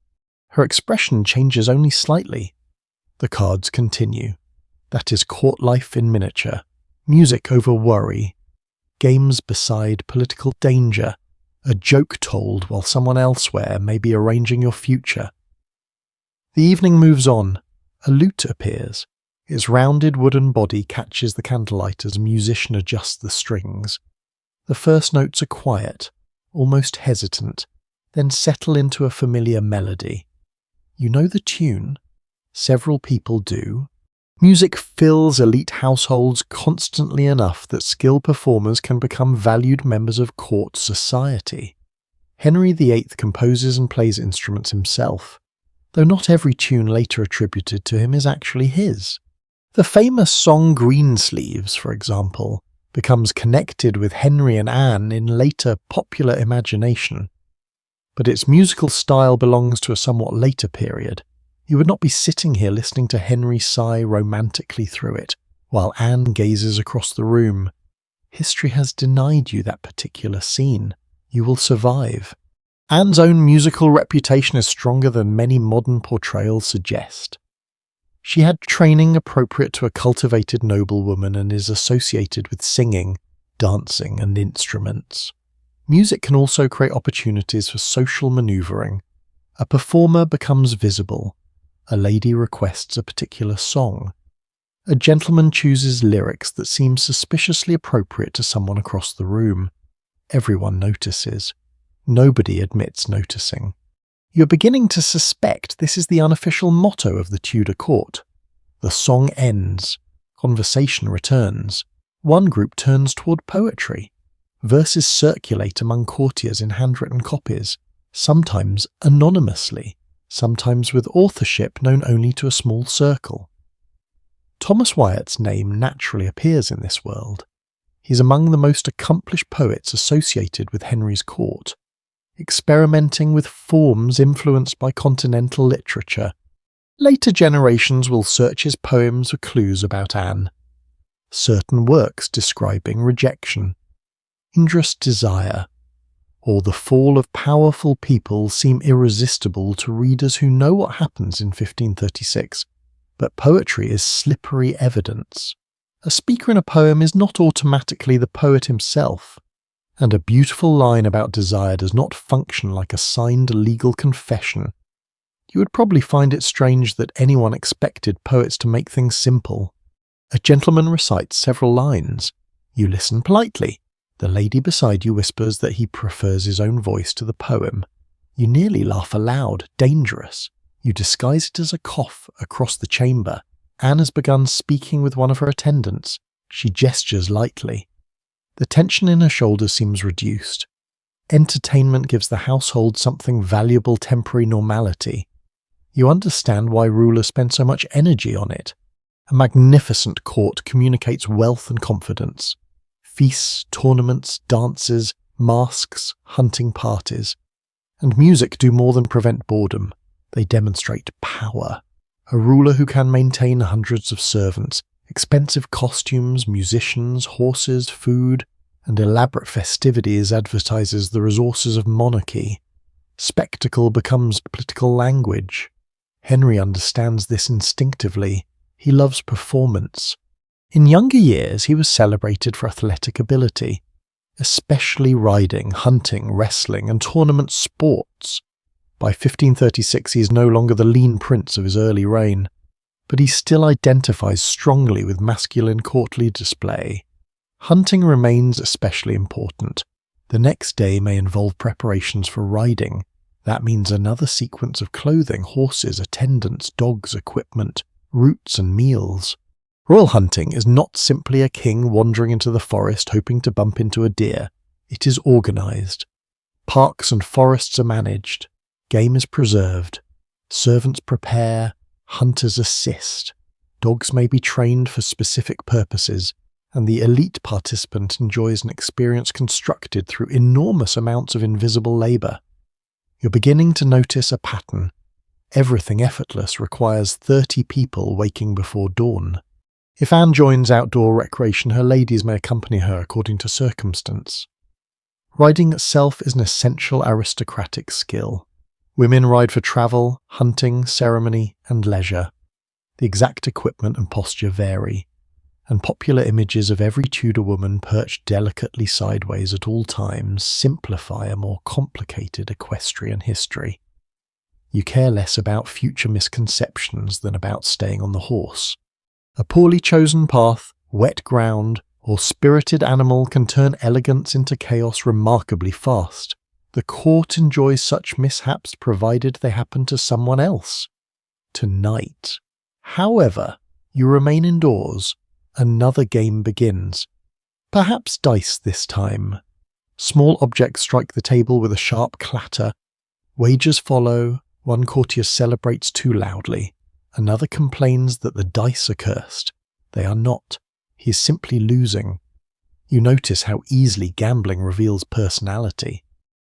Her expression changes only slightly. The cards continue. That is court life in miniature. Music over worry. Games beside political danger. A joke told while someone elsewhere may be arranging your future. The evening moves on. A lute appears. Its rounded wooden body catches the candlelight as a musician adjusts the strings. The first notes are quiet, almost hesitant, then settle into a familiar melody. You know the tune. Several people do. Music fills elite households constantly enough that skilled performers can become valued members of court society. Henry VIII composes and plays instruments himself, though not every tune later attributed to him is actually his. The famous song Greensleeves, for example, becomes connected with Henry and Anne in later popular imagination. But its musical style belongs to a somewhat later period. You would not be sitting here listening to Henry sigh romantically through it, while Anne gazes across the room. History has denied you that particular scene. You will survive. Anne's own musical reputation is stronger than many modern portrayals suggest. She had training appropriate to a cultivated noblewoman and is associated with singing, dancing, and instruments. Music can also create opportunities for social maneuvering. A performer becomes visible. A lady requests a particular song. A gentleman chooses lyrics that seem suspiciously appropriate to someone across the room. Everyone notices. Nobody admits noticing. You're beginning to suspect this is the unofficial motto of the Tudor court. The song ends. Conversation returns. One group turns toward poetry. Verses circulate among courtiers in handwritten copies, sometimes anonymously, sometimes with authorship known only to a small circle. Thomas Wyatt's name naturally appears in this world. He's among the most accomplished poets associated with Henry's court, experimenting with forms influenced by continental literature. Later generations will search his poems for clues about Anne. Certain works describing rejection, dangerous desire, or the fall of powerful people seem irresistible to readers who know what happens in 1536, but poetry is slippery evidence. A speaker in a poem is not automatically the poet himself, and a beautiful line about desire does not function like a signed legal confession. You would probably find it strange that anyone expected poets to make things simple. A gentleman recites several lines. You listen politely. The lady beside you whispers that he prefers his own voice to the poem. You nearly laugh aloud, dangerous. You disguise it as a cough across the chamber. Anne has begun speaking with one of her attendants. She gestures lightly. The tension in her shoulders seems reduced. Entertainment gives the household something valuable temporary normality. You understand why rulers spend so much energy on it. A magnificent court communicates wealth and confidence. Feasts, tournaments, dances, masks, hunting parties. And music do more than prevent boredom. They demonstrate power. A ruler who can maintain hundreds of servants, expensive costumes, musicians, horses, food, and elaborate festivities advertises the resources of monarchy. Spectacle becomes political language. Henry understands this instinctively. He loves performance. In younger years, he was celebrated for athletic ability, especially riding, hunting, wrestling, and tournament sports. By 1536, he is no longer the lean prince of his early reign, but he still identifies strongly with masculine courtly display. Hunting remains especially important. The next day may involve preparations for riding. That means another sequence of clothing, horses, attendants, dogs, equipment, routes, and meals. Royal hunting is not simply a king wandering into the forest hoping to bump into a deer. It is organised. Parks and forests are managed. Game is preserved. Servants prepare. Hunters assist. Dogs may be trained for specific purposes, and the elite participant enjoys an experience constructed through enormous amounts of invisible labour. You're beginning to notice a pattern. Everything effortless requires 30 people waking before dawn. If Anne joins outdoor recreation, her ladies may accompany her according to circumstance. Riding itself is an essential aristocratic skill. Women ride for travel, hunting, ceremony, and leisure. The exact equipment and posture vary, and popular images of every Tudor woman perched delicately sideways at all times simplify a more complicated equestrian history. You care less about future misconceptions than about staying on the horse. A poorly chosen path, wet ground, or spirited animal can turn elegance into chaos remarkably fast. The court enjoys such mishaps provided they happen to someone else. Tonight, however, you remain indoors. Another game begins. Perhaps dice this time. Small objects strike the table with a sharp clatter. Wagers follow. One courtier celebrates too loudly. Another complains that the dice are cursed. They are not. He is simply losing. You notice how easily gambling reveals personality.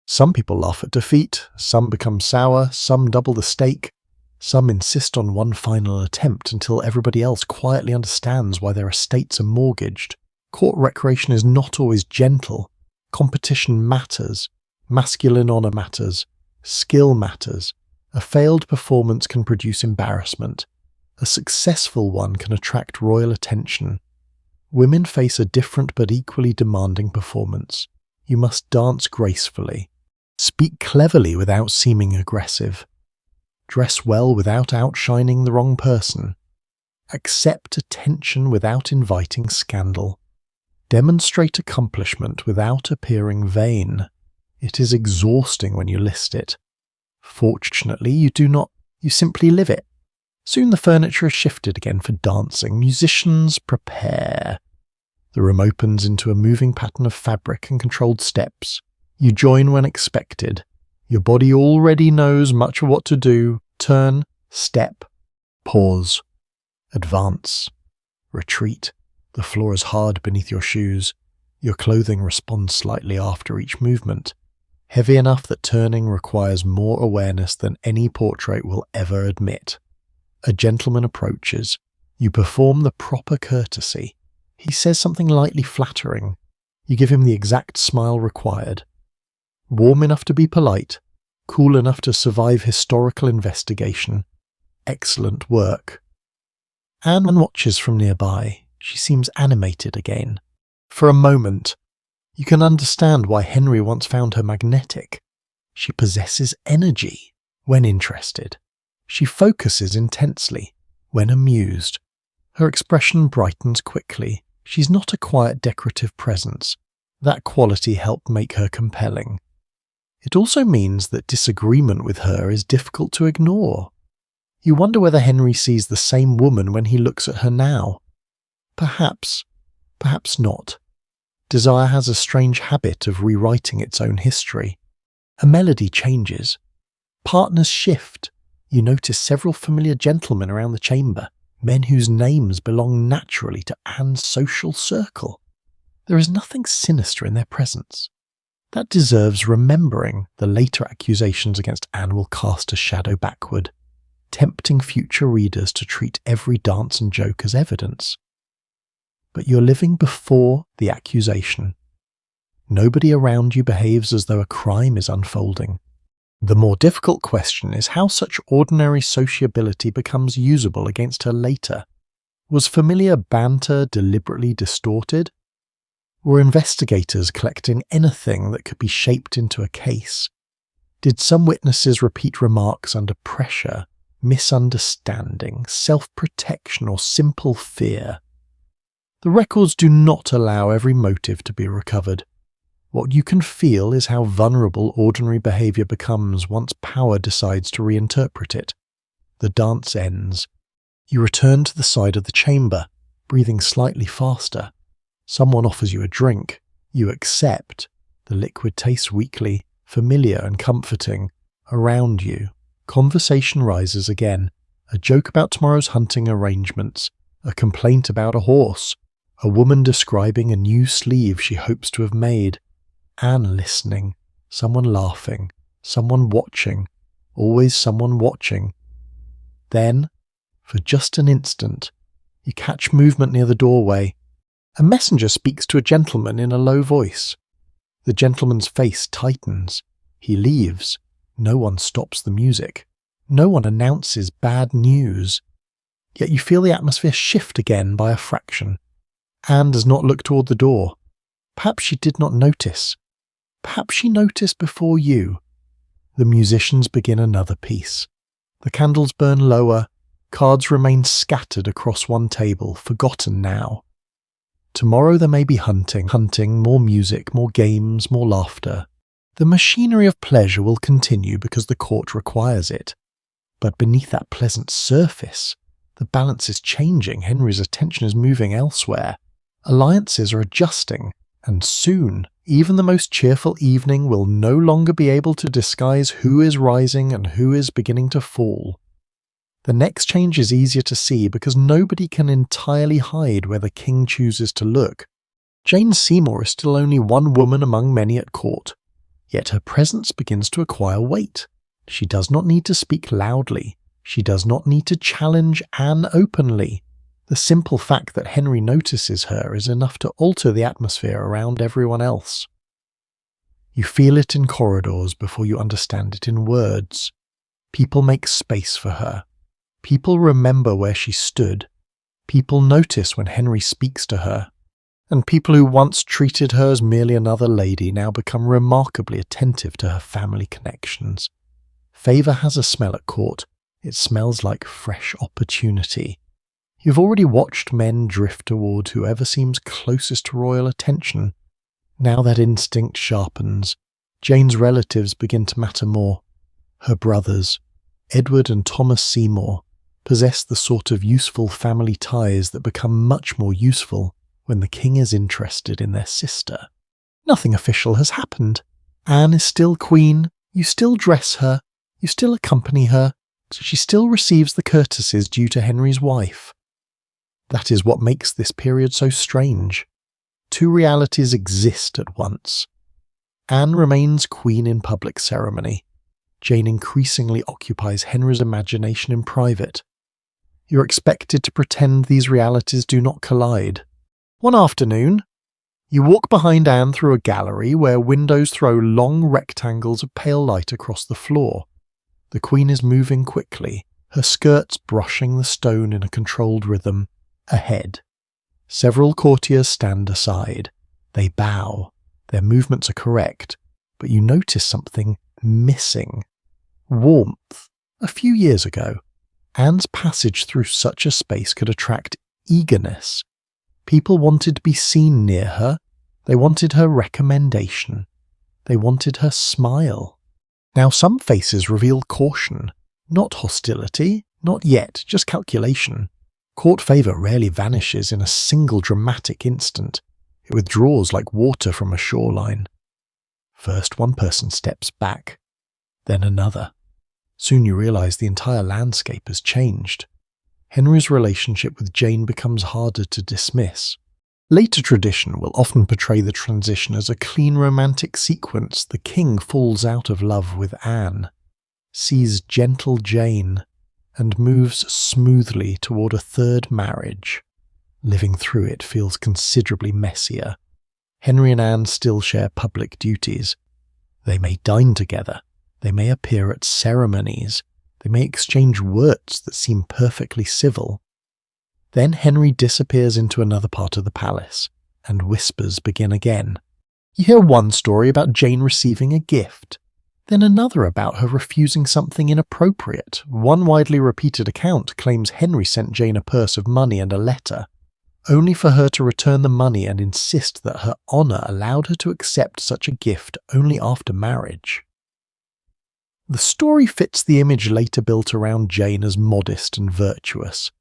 Some people laugh at defeat, some become sour, some double the stake, some insist on one final attempt until everybody else quietly understands why their estates are mortgaged. Court recreation is not always gentle. Competition matters. Masculine honour matters. Skill matters. A failed performance can produce embarrassment. A successful one can attract royal attention. Women face a different but equally demanding performance. You must dance gracefully. Speak cleverly without seeming aggressive. Dress well without outshining the wrong person. Accept attention without inviting scandal. Demonstrate accomplishment without appearing vain. It is exhausting when you list it. Fortunately, you do not, you simply live it. Soon the furniture is shifted again for dancing. Musicians prepare. The room opens into a moving pattern of fabric and controlled steps. You join when expected. Your body already knows much of what to do. Turn, step, pause, advance, retreat. The floor is hard beneath your shoes. Your clothing responds slightly after each movement. Heavy enough that turning requires more awareness than any portrait will ever admit. A gentleman approaches. You perform the proper courtesy. He says something lightly flattering. You give him the exact smile required. Warm enough to be polite, cool enough to survive historical investigation. Excellent work. Anne watches from nearby. She seems animated again. For a moment, you can understand why Henry once found her magnetic. She possesses energy when interested. She focuses intensely when amused. Her expression brightens quickly. She's not a quiet decorative presence. That quality helped make her compelling. It also means that disagreement with her is difficult to ignore. You wonder whether Henry sees the same woman when he looks at her now. Perhaps, perhaps not. Desire has a strange habit of rewriting its own history. A melody changes. Partners shift. You notice several familiar gentlemen around the chamber, men whose names belong naturally to Anne's social circle. There is nothing sinister in their presence. That deserves remembering. The later accusations against Anne will cast a shadow backward, tempting future readers to treat every dance and joke as evidence. But you're living before the accusation. Nobody around you behaves as though a crime is unfolding. The more difficult question is how such ordinary sociability becomes usable against her later. Was familiar banter deliberately distorted? Were investigators collecting anything that could be shaped into a case? Did some witnesses repeat remarks under pressure, misunderstanding, self-protection, or simple fear? The records do not allow every motive to be recovered. What you can feel is how vulnerable ordinary behaviour becomes once power decides to reinterpret it. The dance ends. You return to the side of the chamber, breathing slightly faster. Someone offers you a drink. You accept. The liquid tastes weakly, familiar and comforting. Around you, conversation rises again. A joke about tomorrow's hunting arrangements. A complaint about a horse. A woman describing a new sleeve she hopes to have made. Anne listening. Someone laughing. Someone watching. Always someone watching. Then, for just an instant, you catch movement near the doorway. A messenger speaks to a gentleman in a low voice. The gentleman's face tightens. He leaves. No one stops the music. No one announces bad news. Yet you feel the atmosphere shift again by a fraction. Anne does not look toward the door. Perhaps she did not notice. Perhaps she noticed before you. The musicians begin another piece. The candles burn lower. Cards remain scattered across one table, forgotten now. Tomorrow there may be hunting, more music, more games, more laughter. The machinery of pleasure will continue because the court requires it. But beneath that pleasant surface, the balance is changing. Henry's attention is moving elsewhere. Alliances are adjusting, and soon, even the most cheerful evening will no longer be able to disguise who is rising and who is beginning to fall. The next change is easier to see because nobody can entirely hide where the king chooses to look. Jane Seymour is still only one woman among many at court, yet her presence begins to acquire weight. She does not need to speak loudly. She does not need to challenge Anne openly. The simple fact that Henry notices her is enough to alter the atmosphere around everyone else. You feel it in corridors before you understand it in words. People make space for her. People remember where she stood. People notice when Henry speaks to her. And people who once treated her as merely another lady now become remarkably attentive to her family connections. Favour has a smell at court. It smells like fresh opportunity. You've already watched men drift toward whoever seems closest to royal attention. Now that instinct sharpens. Jane's relatives begin to matter more. Her brothers, Edward and Thomas Seymour, possess the sort of useful family ties that become much more useful when the king is interested in their sister. Nothing official has happened. Anne is still queen. You still dress her. You still accompany her. So she still receives the courtesies due to Henry's wife. That is what makes this period so strange. Two realities exist at once. Anne remains queen in public ceremony. Jane increasingly occupies Henry's imagination in private. You're expected to pretend these realities do not collide. One afternoon, you walk behind Anne through a gallery where windows throw long rectangles of pale light across the floor. The Queen is moving quickly, her skirts brushing the stone in a controlled rhythm. Ahead. Several courtiers stand aside. They bow. Their movements are correct, but you notice something missing. Warmth. A few years ago, Anne's passage through such a space could attract eagerness. People wanted to be seen near her. They wanted her recommendation. They wanted her smile. Now some faces reveal caution, not hostility, not yet, just calculation. Court favour rarely vanishes in a single dramatic instant. It withdraws like water from a shoreline. First one person steps back, then another. Soon you realise the entire landscape has changed. Henry's relationship with Jane becomes harder to dismiss. Later tradition will often portray the transition as a clean romantic sequence. The king falls out of love with Anne, sees gentle Jane, and moves smoothly toward a third marriage. Living through it feels considerably messier. Henry and Anne still share public duties. They may dine together, they may appear at ceremonies, they may exchange words that seem perfectly civil. Then Henry disappears into another part of the palace, and whispers begin again. You hear one story about Jane receiving a gift, then another about her refusing something inappropriate. One widely repeated account claims Henry sent Jane a purse of money and a letter, only for her to return the money and insist that her honour allowed her to accept such a gift only after marriage. The story fits the image later built around Jane as modest and virtuous,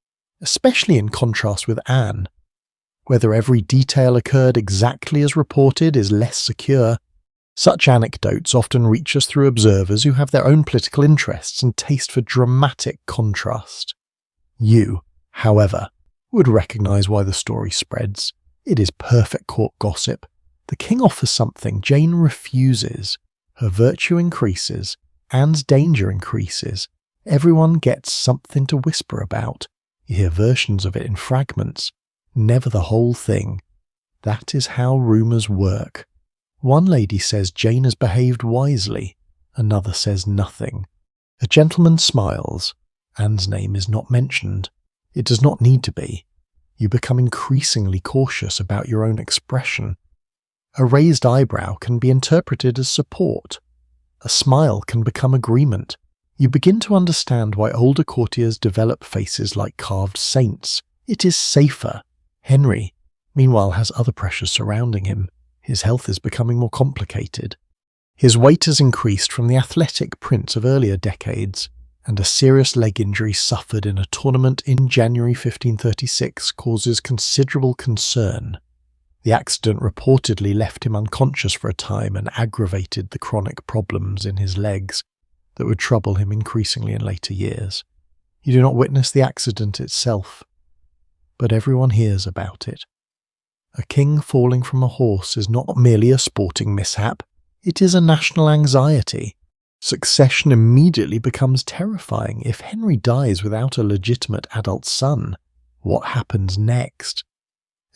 especially in contrast with Anne. Whether every detail occurred exactly as reported is less secure. Such anecdotes often reach us through observers who have their own political interests and taste for dramatic contrast. You, however, would recognise why the story spreads. It is perfect court gossip. The king offers something, Jane refuses. Her virtue increases, Anne's danger increases. Everyone gets something to whisper about. You hear versions of it in fragments, never the whole thing. That is how rumours work. One lady says Jane has behaved wisely, another says nothing. A gentleman smiles. Anne's name is not mentioned. It does not need to be. You become increasingly cautious about your own expression. A raised eyebrow can be interpreted as support. A smile can become agreement. You begin to understand why older courtiers develop faces like carved saints. It is safer. Henry, meanwhile, has other pressures surrounding him. His health is becoming more complicated. His weight has increased from the athletic prince of earlier decades, and a serious leg injury suffered in a tournament in January 1536 causes considerable concern. The accident reportedly left him unconscious for a time and aggravated the chronic problems in his legs that would trouble him increasingly in later years. You do not witness the accident itself, but everyone hears about it. A king falling from a horse is not merely a sporting mishap, it is a national anxiety. Succession immediately becomes terrifying. If Henry dies without a legitimate adult son, what happens next?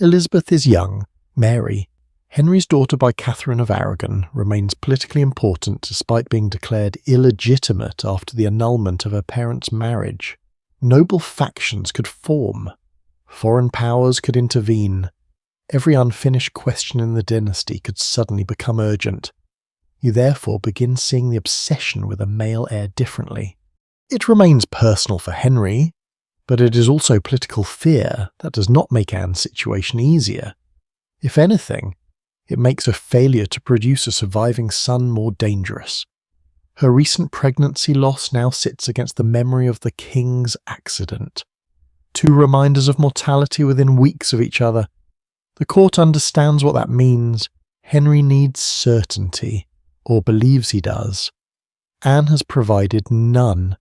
Elizabeth is young. Mary, Henry's daughter by Catherine of Aragon, remains politically important despite being declared illegitimate after the annulment of her parents' marriage. Noble factions could form. Foreign powers could intervene. Every unfinished question in the dynasty could suddenly become urgent. You therefore begin seeing the obsession with a male heir differently. It remains personal for Henry, but it is also political fear that does not make Anne's situation easier. If anything, it makes her failure to produce a surviving son more dangerous. Her recent pregnancy loss now sits against the memory of the king's accident. Two reminders of mortality within weeks of each other. The court understands what that means. Henry needs certainty, or believes he does. Anne has provided none.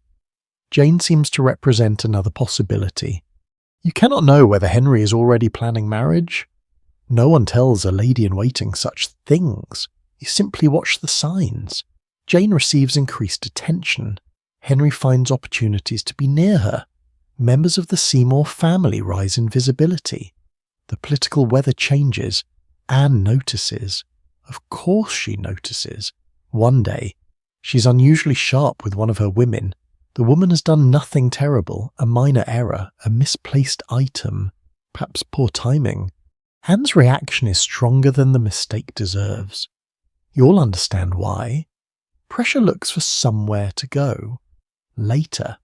Jane seems to represent another possibility. You cannot know whether Henry is already planning marriage. No one tells a lady-in-waiting such things. You simply watch the signs. Jane receives increased attention. Henry finds opportunities to be near her. Members of the Seymour family rise in visibility. The political weather changes. Anne notices. Of course she notices. One day, she's unusually sharp with one of her women. The woman has done nothing terrible, a minor error, a misplaced item, perhaps poor timing. Anne's reaction is stronger than the mistake deserves. You'll understand why. Pressure looks for somewhere to go. Later,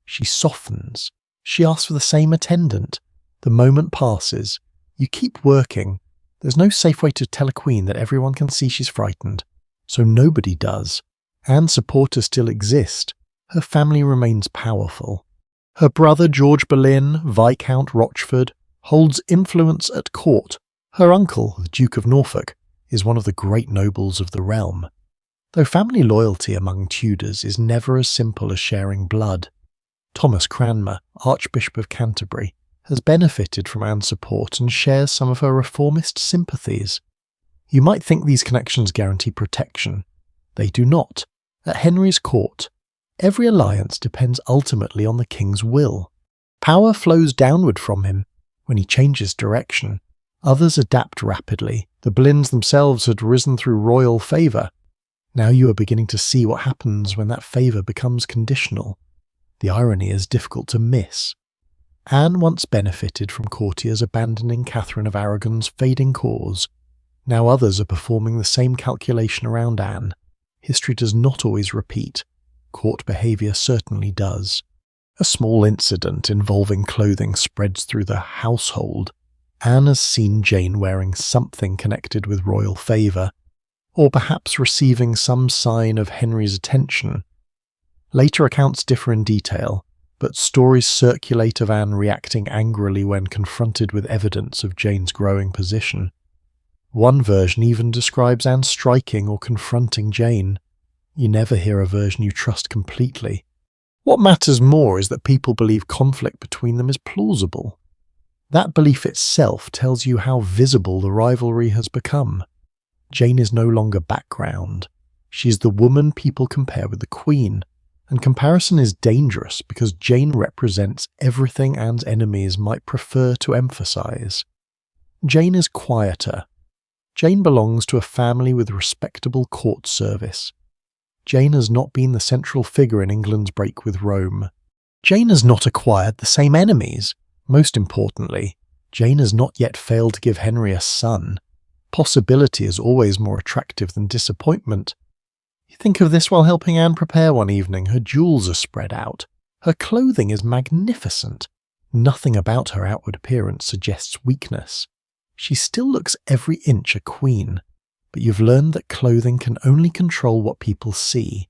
she softens. She asks for the same attendant. The moment passes. You keep working. There's no safe way to tell a queen that everyone can see she's frightened. So nobody does. Anne's supporters still exist. Her family remains powerful. Her brother George Boleyn, Viscount Rochford, holds influence at court. Her uncle, the Duke of Norfolk, is one of the great nobles of the realm. Though family loyalty among Tudors is never as simple as sharing blood. Thomas Cranmer, Archbishop of Canterbury, has benefited from Anne's support and shares some of her reformist sympathies. You might think these connections guarantee protection. They do not. At Henry's court, every alliance depends ultimately on the king's will. Power flows downward from him. When he changes direction, others adapt rapidly. The Boleyns themselves had risen through royal favour. Now you are beginning to see what happens when that favour becomes conditional. The irony is difficult to miss. Anne once benefited from courtiers abandoning Catherine of Aragon's fading cause. Now others are performing the same calculation around Anne. History does not always repeat. Court behaviour certainly does. A small incident involving clothing spreads through the household. Anne has seen Jane wearing something connected with royal favour, or perhaps receiving some sign of Henry's attention. Later accounts differ in detail, but stories circulate of Anne reacting angrily when confronted with evidence of Jane's growing position. One version even describes Anne striking or confronting Jane. You never hear a version you trust completely. What matters more is that people believe conflict between them is plausible. That belief itself tells you how visible the rivalry has become. Jane is no longer background. She is the woman people compare with the Queen, and comparison is dangerous because Jane represents everything Anne's enemies might prefer to emphasize. Jane is quieter. Jane belongs to a family with respectable court service. Jane has not been the central figure in England's break with Rome. Jane has not acquired the same enemies. Most importantly, Jane has not yet failed to give Henry a son. Possibility is always more attractive than disappointment. You think of this while helping Anne prepare one evening. Her jewels are spread out. Her clothing is magnificent. Nothing about her outward appearance suggests weakness. She still looks every inch a queen, but you've learned that clothing can only control what people see.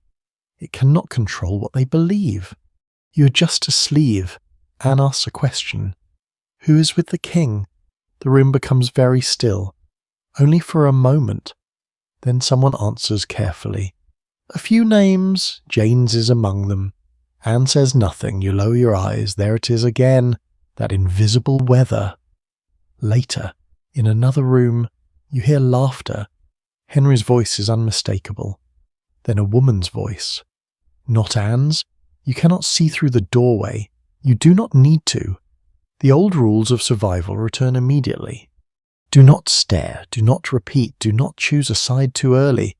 It cannot control what they believe. You adjust a sleeve. Anne asks a question. Who is with the king? The room becomes very still. Only for a moment. Then someone answers carefully. A few names. Jane's is among them. Anne says nothing. You lower your eyes. There it is again. That invisible weather. Later, in another room, you hear laughter. Henry's voice is unmistakable. Then a woman's voice. Not Anne's. You cannot see through the doorway. You do not need to. The old rules of survival return immediately. Do not stare, do not repeat, do not choose a side too early.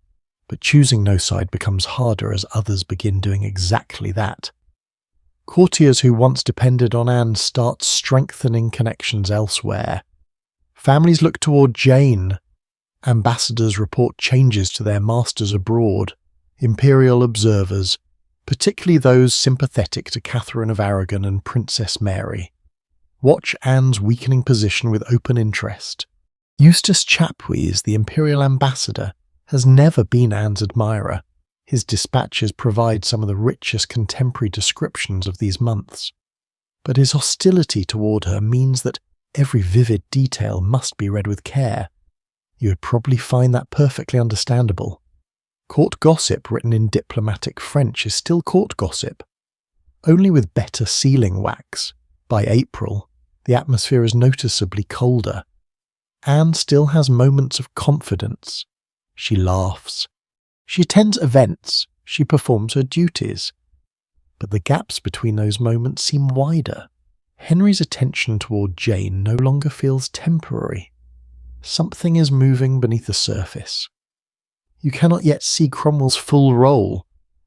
But choosing no side becomes harder as others begin doing exactly that. Courtiers who once depended on Anne start strengthening connections elsewhere. Families look toward Jane. Ambassadors report changes to their masters abroad. Imperial observers, particularly those sympathetic to Catherine of Aragon and Princess Mary, watch Anne's weakening position with open interest. Eustace Chapuys, the imperial ambassador, has never been Anne's admirer. His dispatches provide some of the richest contemporary descriptions of these months. But his hostility toward her means that every vivid detail must be read with care. You would probably find that perfectly understandable. Court gossip written in diplomatic French is still court gossip, only with better sealing wax. By April, the atmosphere is noticeably colder. Anne still has moments of confidence. She laughs. She attends events. She performs her duties. But the gaps between those moments seem wider. Henry's attention toward Jane no longer feels temporary. Something is moving beneath the surface. You cannot yet see Cromwell's full role.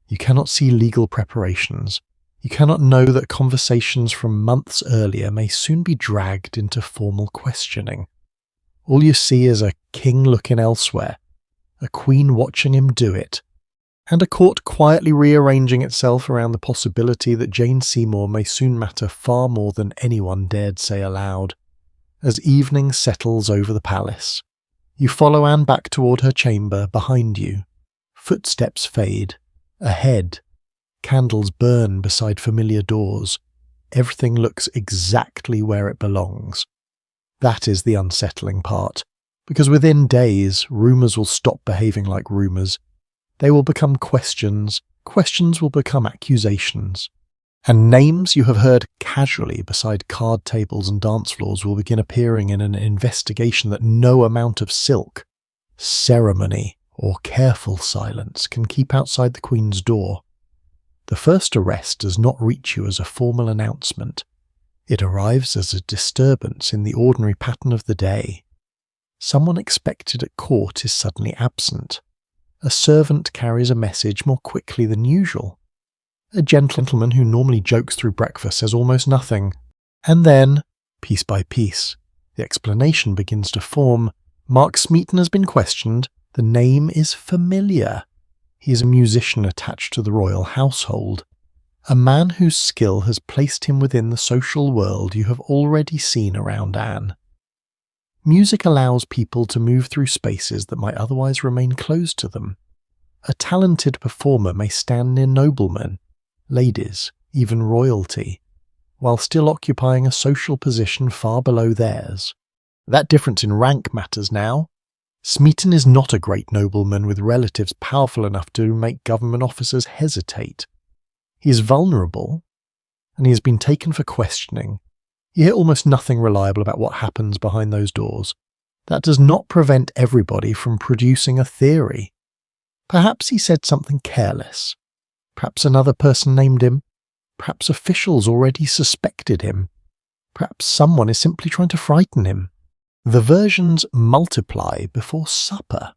You cannot see legal preparations. You cannot know that conversations from months earlier may soon be dragged into formal questioning. All you see is a king looking elsewhere, a queen watching him do it, and a court quietly rearranging itself around the possibility that Jane Seymour may soon matter far more than anyone dared say aloud. As evening settles over the palace, you follow Anne back toward her chamber behind you. Footsteps fade. Ahead, candles burn beside familiar doors. Everything looks exactly where it belongs. That is the unsettling part, because within days, rumours will stop behaving like rumours. They will become questions. Questions will become accusations. And names you have heard casually beside card tables and dance floors will begin appearing in an investigation that no amount of silk, ceremony, or careful silence can keep outside the Queen's door. The first arrest does not reach you as a formal announcement. It arrives as a disturbance in the ordinary pattern of the day. Someone expected at court is suddenly absent. A servant carries a message more quickly than usual. A gentleman who normally jokes through breakfast says almost nothing. And then, piece by piece, the explanation begins to form. Mark Smeaton has been questioned. The name is familiar. He is a musician attached to the royal household. A man whose skill has placed him within the social world you have already seen around Anne. Music allows people to move through spaces that might otherwise remain closed to them. A talented performer may stand near noblemen, ladies, even royalty, while still occupying a social position far below theirs. That difference in rank matters now. Smeaton is not a great nobleman with relatives powerful enough to make government officers hesitate. He is vulnerable, and he has been taken for questioning. You hear almost nothing reliable about what happens behind those doors. That does not prevent everybody from producing a theory. Perhaps he said something careless. Perhaps another person named him. Perhaps officials already suspected him. Perhaps someone is simply trying to frighten him. The versions multiply before supper.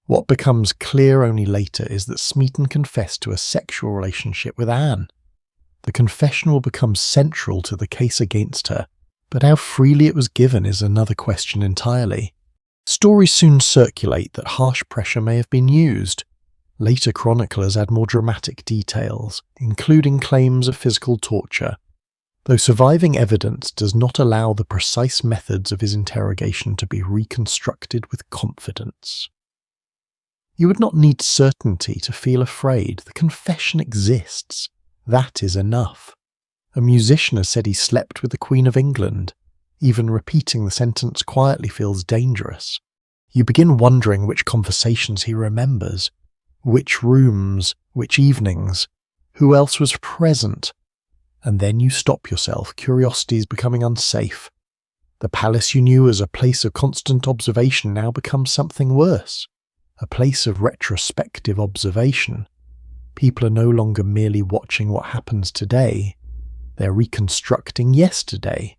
What becomes clear only later is that Smeaton confessed to a sexual relationship with Anne. The confession will become central to the case against her, but how freely it was given is another question entirely. Stories soon circulate that harsh pressure may have been used. Later chroniclers add more dramatic details, including claims of physical torture, though surviving evidence does not allow the precise methods of his interrogation to be reconstructed with confidence. You would not need certainty to feel afraid. The confession exists. That is enough. A musician has said he slept with the Queen of England. Even repeating the sentence quietly feels dangerous. You begin wondering which conversations he remembers, which rooms, which evenings, who else was present. And then you stop yourself, curiosity is becoming unsafe. The palace you knew as a place of constant observation now becomes something worse, a place of retrospective observation. People are no longer merely watching what happens today, they're reconstructing yesterday.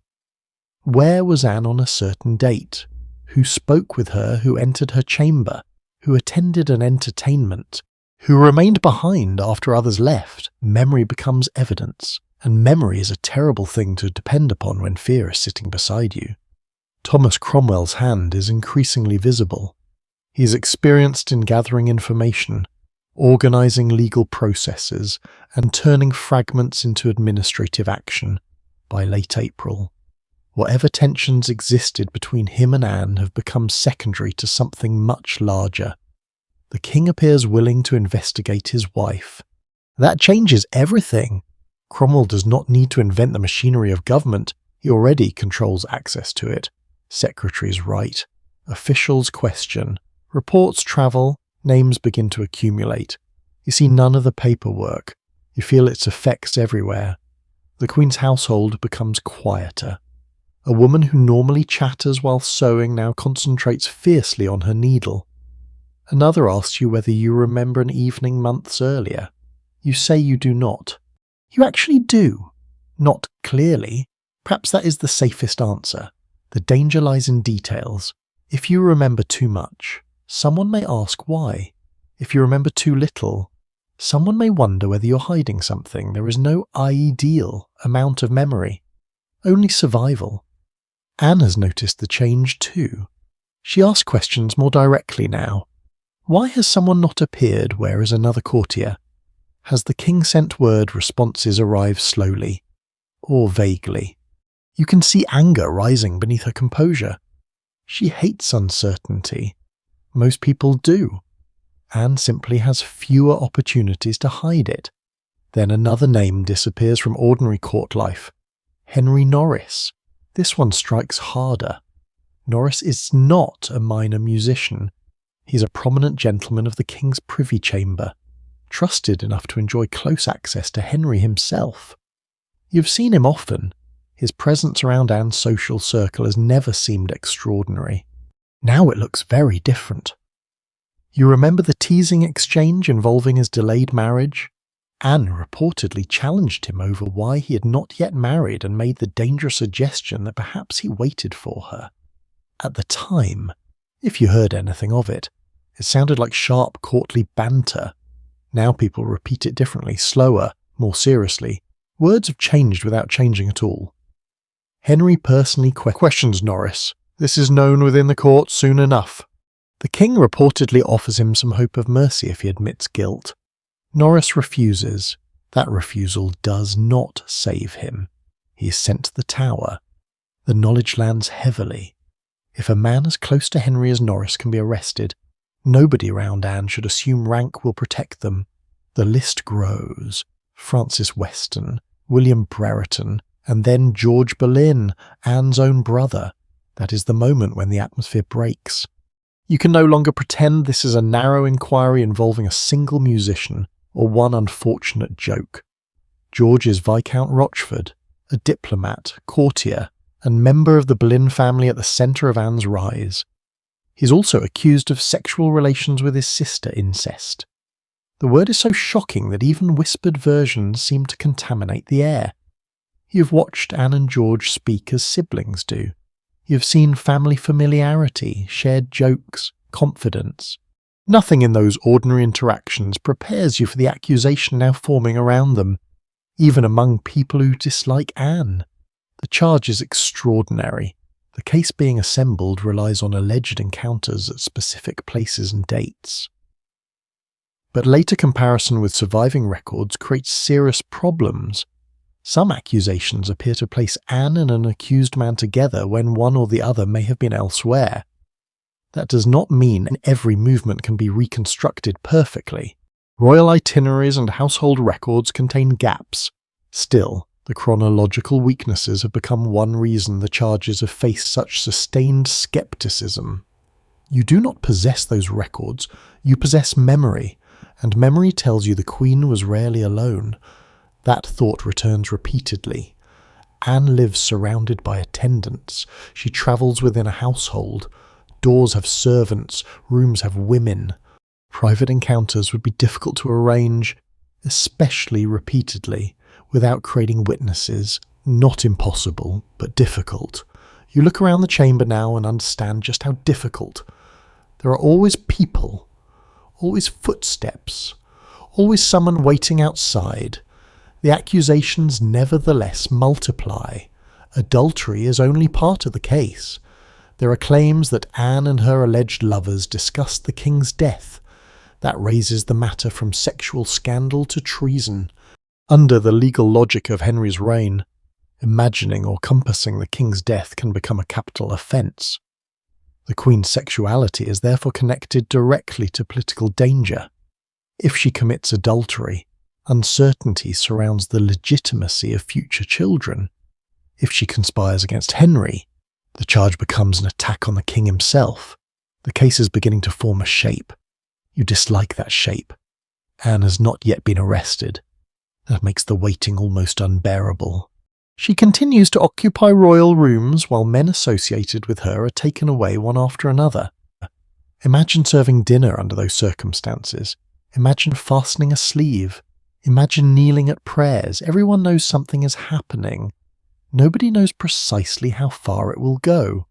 Where was Anne on a certain date? Who spoke with her? Who entered her chamber? Who attended an entertainment? Who remained behind after others left? Memory becomes evidence, and memory is a terrible thing to depend upon when fear is sitting beside you. Thomas Cromwell's hand is increasingly visible. He is experienced in gathering information, organising legal processes, and turning fragments into administrative action. By late April, whatever tensions existed between him and Anne have become secondary to something much larger. The king appears willing to investigate his wife. That changes everything. Cromwell does not need to invent the machinery of government. He already controls access to it. Secretaries write. Officials question. Reports travel. Names begin to accumulate. You see none of the paperwork. You feel its effects everywhere. The Queen's household becomes quieter. A woman who normally chatters while sewing now concentrates fiercely on her needle. Another asks you whether you remember an evening months earlier. You say you do not. You actually do. Not clearly. Perhaps that is the safest answer. The danger lies in details. If you remember too much, someone may ask why. If you remember too little, someone may wonder whether you're hiding something. There is no ideal amount of memory, only survival. Anne has noticed the change too. She asks questions more directly now. Why has someone not appeared? Where is another courtier? Has the king sent word? Responses arrive slowly, or vaguely. You can see anger rising beneath her composure. She hates uncertainty. Most people do. Anne simply has fewer opportunities to hide it. Then another name disappears from ordinary court life. Henry Norris. This one strikes harder. Norris is not a minor musician. He's a prominent gentleman of the king's privy chamber. trusted enough to enjoy close access to Henry himself. You've seen him often. His presence around Anne's social circle has never seemed extraordinary. Now it looks very different. You remember the teasing exchange involving his delayed marriage? Anne reportedly challenged him over why he had not yet married and made the dangerous suggestion that perhaps he waited for her. At the time, if you heard anything of it, it sounded like sharp, courtly banter. Now people repeat it differently, slower, more seriously. Words have changed without changing at all. Henry personally questions Norris. This is known within the court soon enough. The king reportedly offers him some hope of mercy if he admits guilt. Norris refuses. That refusal does not save him. He is sent to the Tower. The knowledge lands heavily. If a man as close to Henry as Norris can be arrested, nobody around Anne should assume rank will protect them. The list grows. Francis Weston, William Brereton, and then George Boleyn, Anne's own brother. That is the moment when the atmosphere breaks. You can no longer pretend this is a narrow inquiry involving a single musician or one unfortunate joke. George is Viscount Rochford, a diplomat, courtier, and member of the Boleyn family at the centre of Anne's rise. He's also accused of sexual relations with his sister incest. The word is so shocking that even whispered versions seem to contaminate the air. You've watched Anne and George speak as siblings do. You've seen family familiarity, shared jokes, confidence. Nothing in those ordinary interactions prepares you for the accusation now forming around them, even among people who dislike Anne. The charge is extraordinary. The case being assembled relies on alleged encounters at specific places and dates. But later comparison with surviving records creates serious problems. Some accusations appear to place Anne and an accused man together when one or the other may have been elsewhere. That does not mean every movement can be reconstructed perfectly. Royal itineraries and household records contain gaps. Still, the chronological weaknesses have become one reason the charges have faced such sustained skepticism. You do not possess those records, you possess memory, and memory tells you the Queen was rarely alone. That thought returns repeatedly. Anne lives surrounded by attendants. She travels within a household. Doors have servants, rooms have women. Private encounters would be difficult to arrange, especially repeatedly, without creating witnesses. Not impossible, but difficult. You look around the chamber now and understand just how difficult. There are always people, always footsteps, always someone waiting outside. The accusations nevertheless multiply. Adultery is only part of the case. There are claims that Anne and her alleged lovers discussed the king's death. That raises the matter from sexual scandal to treason. Under the legal logic of Henry's reign, imagining or compassing the king's death can become a capital offence. The Queen's sexuality is therefore connected directly to political danger. If she commits adultery, uncertainty surrounds the legitimacy of future children. If she conspires against Henry, the charge becomes an attack on the king himself. The case is beginning to form a shape. You dislike that shape. Anne has not yet been arrested. That makes the waiting almost unbearable. She continues to occupy royal rooms while men associated with her are taken away one after another. Imagine serving dinner under those circumstances. Imagine fastening a sleeve. Imagine kneeling at prayers. Everyone knows something is happening. Nobody knows precisely how far it will go.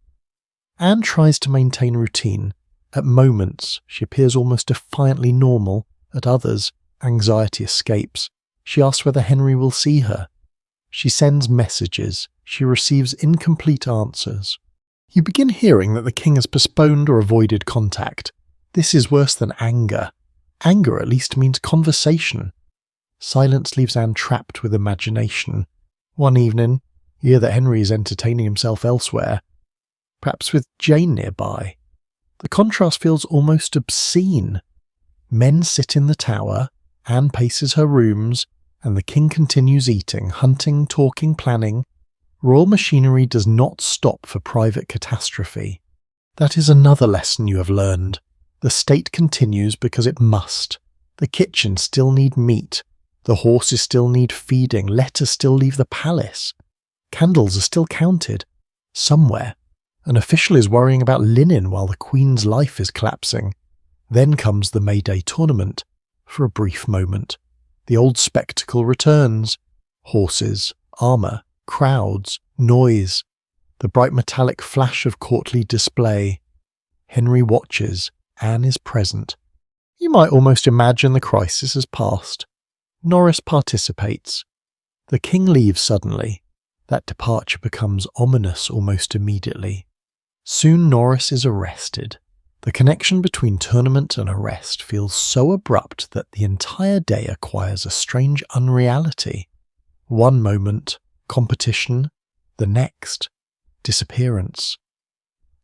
Anne tries to maintain routine. At moments, she appears almost defiantly normal. At others, anxiety escapes. She asks whether Henry will see her. She sends messages. She receives incomplete answers. You begin hearing that the king has postponed or avoided contact. This is worse than anger. Anger at least means conversation. Silence leaves Anne trapped with imagination. One evening, you hear that Henry is entertaining himself elsewhere, perhaps with Jane nearby. The contrast feels almost obscene. Men sit in the tower, Anne paces her rooms, and the king continues eating, hunting, talking, planning. Royal machinery does not stop for private catastrophe. That is another lesson you have learned. The state continues because it must. The kitchens still need meat. The horses still need feeding. Letters still leave the palace. Candles are still counted. Somewhere, an official is worrying about linen while the Queen's life is collapsing. Then comes the May Day tournament. For a brief moment, the old spectacle returns. Horses, armour, crowds, noise, the bright metallic flash of courtly display. Henry watches. Anne is present. You might almost imagine the crisis has passed. Norris participates. The king leaves suddenly. That departure becomes ominous almost immediately. Soon Norris is arrested. The connection between tournament and arrest feels so abrupt that the entire day acquires a strange unreality. One moment, competition. The next, disappearance.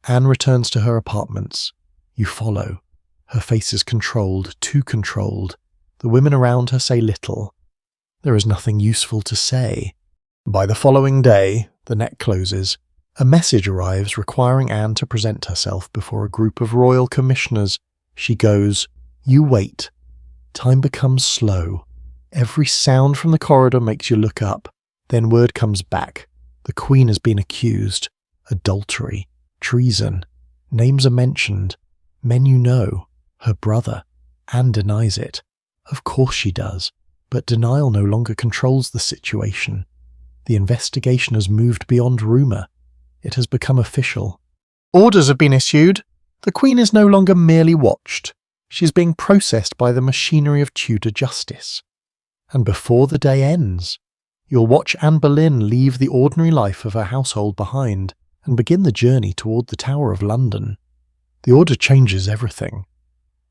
Anne returns to her apartments. You follow. Her face is controlled, too controlled. The women around her say little. There is nothing useful to say. By the following day, the net closes. A message arrives requiring Anne to present herself before a group of royal commissioners. She goes. You wait. Time becomes slow. Every sound from the corridor makes you look up. Then word comes back. The Queen has been accused. Adultery. Treason. Names are mentioned. Men you know. Her brother. Anne denies it. Of course she does. But denial no longer controls the situation. The investigation has moved beyond rumour. It has become official. Orders have been issued. The Queen is no longer merely watched. She is being processed by the machinery of Tudor justice. And before the day ends, you'll watch Anne Boleyn leave the ordinary life of her household behind and begin the journey toward the Tower of London. The order changes everything.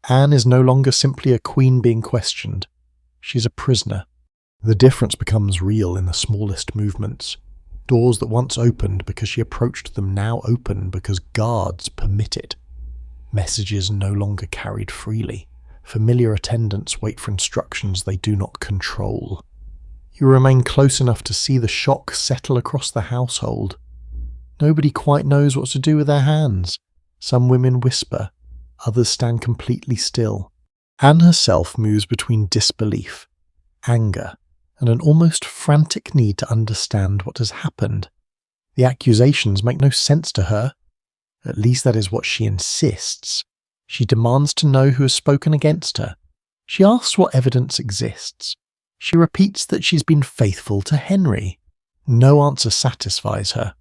Anne is no longer simply a queen being questioned. She's a prisoner. The difference becomes real in the smallest movements. Doors that once opened because she approached them now open because guards permit it. Messages no longer carried freely. Familiar attendants wait for instructions they do not control. You remain close enough to see the shock settle across the household. Nobody quite knows what to do with their hands. Some women whisper, others stand completely still. Anne herself moves between disbelief, anger, and an almost frantic need to understand what has happened. The accusations make no sense to her. At least that is what she insists. She demands to know who has spoken against her. She asks what evidence exists. She repeats that she's been faithful to Henry. No answer satisfies her.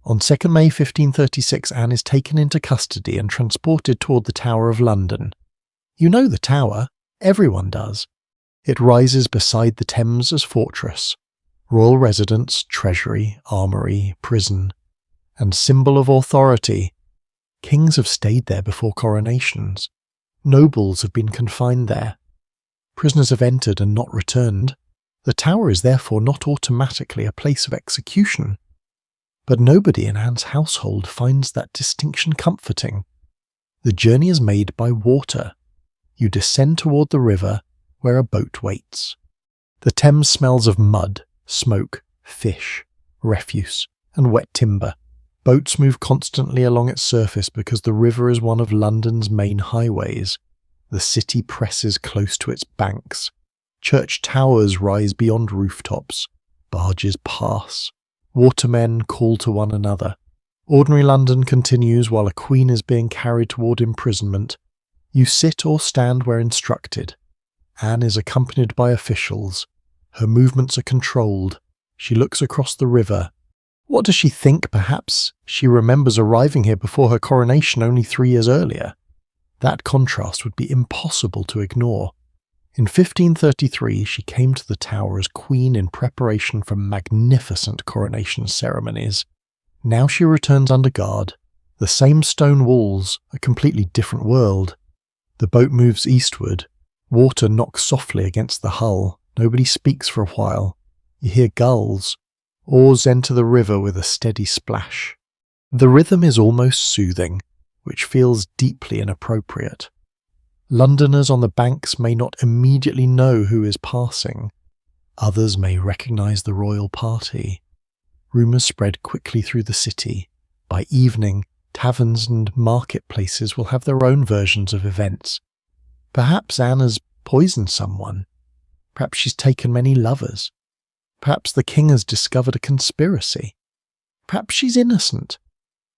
On 2nd May 1536, Anne is taken into custody and transported toward the Tower of London. You know the Tower. Everyone does. It rises beside the Thames as fortress, royal residence, treasury, armoury, prison, and symbol of authority. Kings have stayed there before coronations. Nobles have been confined there. Prisoners have entered and not returned. The Tower is therefore not automatically a place of execution. But nobody in Anne's household finds that distinction comforting. The journey is made by water. You descend toward the river, where a boat waits. The Thames smells of mud, smoke, fish, refuse, and wet timber. Boats move constantly along its surface because the river is one of London's main highways. The city presses close to its banks. Church towers rise beyond rooftops. Barges pass. Watermen call to one another. Ordinary London continues while a queen is being carried toward imprisonment. You sit or stand where instructed. Anne is accompanied by officials. Her movements are controlled. She looks across the river. What does she think? Perhaps she remembers arriving here before her coronation only 3 years earlier. That contrast would be impossible to ignore. In 1533, she came to the Tower as queen in preparation for magnificent coronation ceremonies. Now she returns under guard. The same stone walls, a completely different world. The boat moves eastward. Water knocks softly against the hull. Nobody speaks for a while. You hear gulls. Oars enter the river with a steady splash. The rhythm is almost soothing, which feels deeply inappropriate. Londoners on the banks may not immediately know who is passing. Others may recognise the royal party. Rumours spread quickly through the city. By evening, taverns and marketplaces will have their own versions of events. Perhaps Anne has poisoned someone. Perhaps she's taken many lovers. Perhaps the king has discovered a conspiracy. Perhaps she's innocent.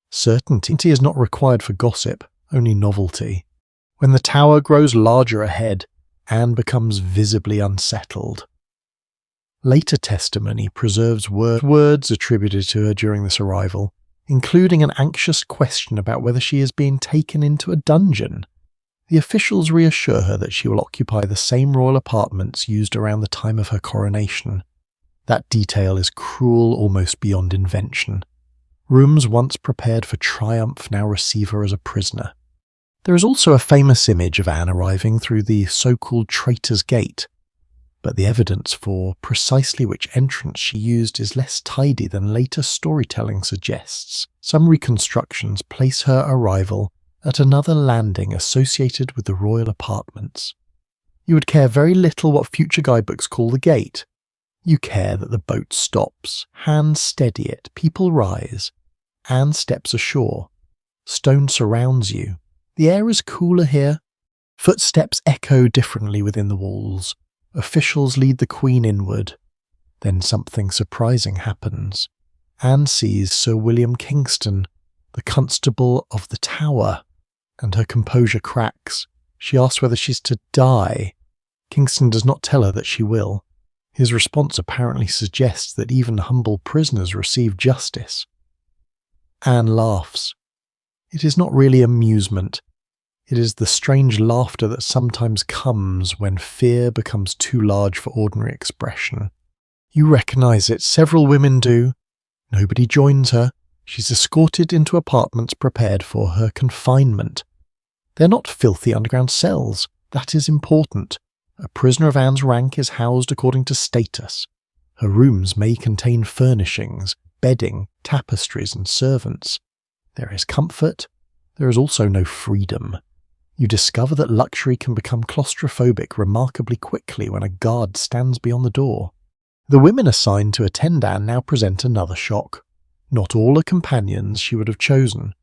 Certainty is not required for gossip, only novelty. When the tower grows larger ahead, Anne becomes visibly unsettled. Later testimony preserves words attributed to her during this arrival, including an anxious question about whether she is being taken into a dungeon. The officials reassure her that she will occupy the same royal apartments used around the time of her coronation. That detail is cruel almost beyond invention. Rooms once prepared for triumph now receive her as a prisoner. There is also a famous image of Anne arriving through the so-called Traitor's Gate, but the evidence for precisely which entrance she used is less tidy than later storytelling suggests. Some reconstructions place her arrival at another landing associated with the royal apartments. You would care very little what future guidebooks call the gate. You care that the boat stops, hands steady it, people rise. Anne steps ashore. Stone surrounds you. The air is cooler here. Footsteps echo differently within the walls. Officials lead the Queen inward. Then something surprising happens. Anne sees Sir William Kingston, the Constable of the Tower, and her composure cracks. She asks whether she's to die. Kingston does not tell her that she will. His response apparently suggests that even humble prisoners receive justice. Anne laughs. It is not really amusement. It is the strange laughter that sometimes comes when fear becomes too large for ordinary expression. You recognize it. Several women do. Nobody joins her. She's escorted into apartments prepared for her confinement. They're not filthy underground cells. That is important. A prisoner of Anne's rank is housed according to status. Her rooms may contain furnishings, bedding, tapestries, and servants. There is comfort. There is also no freedom. You discover that luxury can become claustrophobic remarkably quickly when a guard stands beyond the door. The women assigned to attend Anne now present another shock. Not all are companions she would have chosen.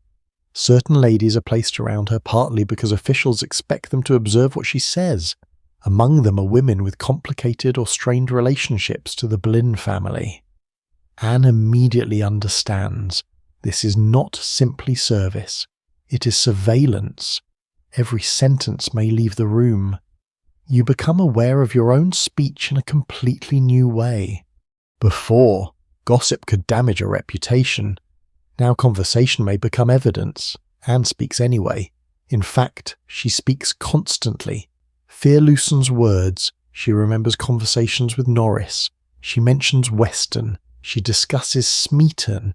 Certain ladies are placed around her partly because officials expect them to observe what she says. Among them are women with complicated or strained relationships to the Boleyn family. Anne immediately understands. This is not simply service. It is surveillance. Every sentence may leave the room. You become aware of your own speech in a completely new way. Before, gossip could damage a reputation. Now conversation may become evidence. Anne speaks anyway. In fact, she speaks constantly. Fear loosens words. She remembers conversations with Norris. She mentions Weston. She discusses Smeaton.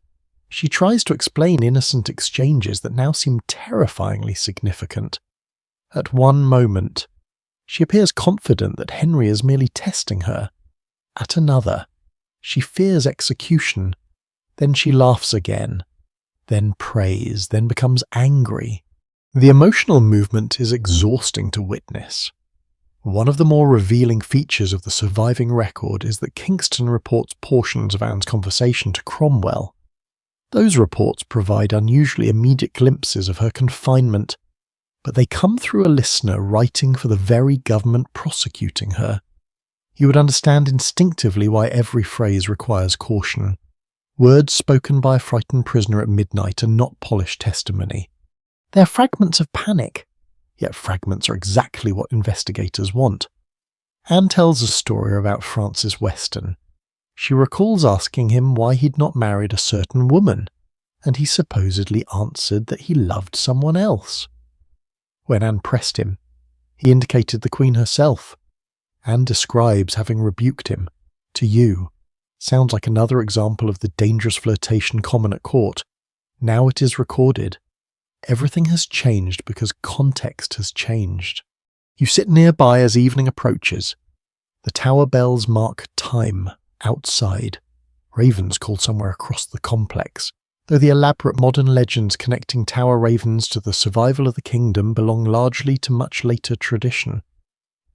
She tries to explain innocent exchanges that now seem terrifyingly significant. At one moment, she appears confident that Henry is merely testing her. At another, she fears execution. Then she laughs again. Then prays, then becomes angry. The emotional movement is exhausting to witness. One of the more revealing features of the surviving record is that Kingston reports portions of Anne's conversation to Cromwell. Those reports provide unusually immediate glimpses of her confinement, but they come through a listener writing for the very government prosecuting her. You would understand instinctively why every phrase requires caution. Words spoken by a frightened prisoner at midnight are not polished testimony. They are fragments of panic, yet fragments are exactly what investigators want. Anne tells a story about Francis Weston. She recalls asking him why he'd not married a certain woman, and he supposedly answered that he loved someone else. When Anne pressed him, he indicated the Queen herself. Anne describes having rebuked him. To you, sounds like another example of the dangerous flirtation common at court. Now it is recorded. Everything has changed because context has changed. You sit nearby as evening approaches. The tower bells mark time outside. Ravens call somewhere across the complex, though the elaborate modern legends connecting tower ravens to the survival of the kingdom belong largely to much later tradition.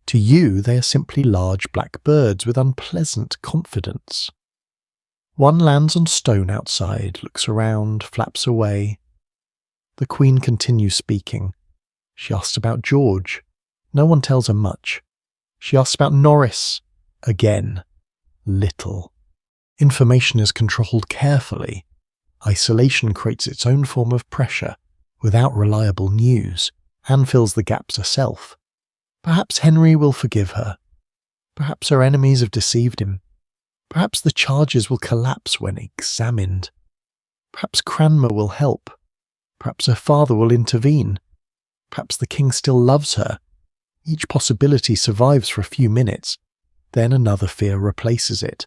To you, they are simply large black birds with unpleasant confidence. One lands on stone outside, looks around, flaps away. The Queen continues speaking. She asks about George. No one tells her much. She asks about Norris. Again. Little. Information is controlled carefully. Isolation creates its own form of pressure. Without reliable news, Anne fills the gaps herself. Perhaps Henry will forgive her. Perhaps her enemies have deceived him. Perhaps the charges will collapse when examined. Perhaps Cranmer will help. Perhaps her father will intervene. Perhaps the king still loves her. Each possibility survives for a few minutes. Then another fear replaces it.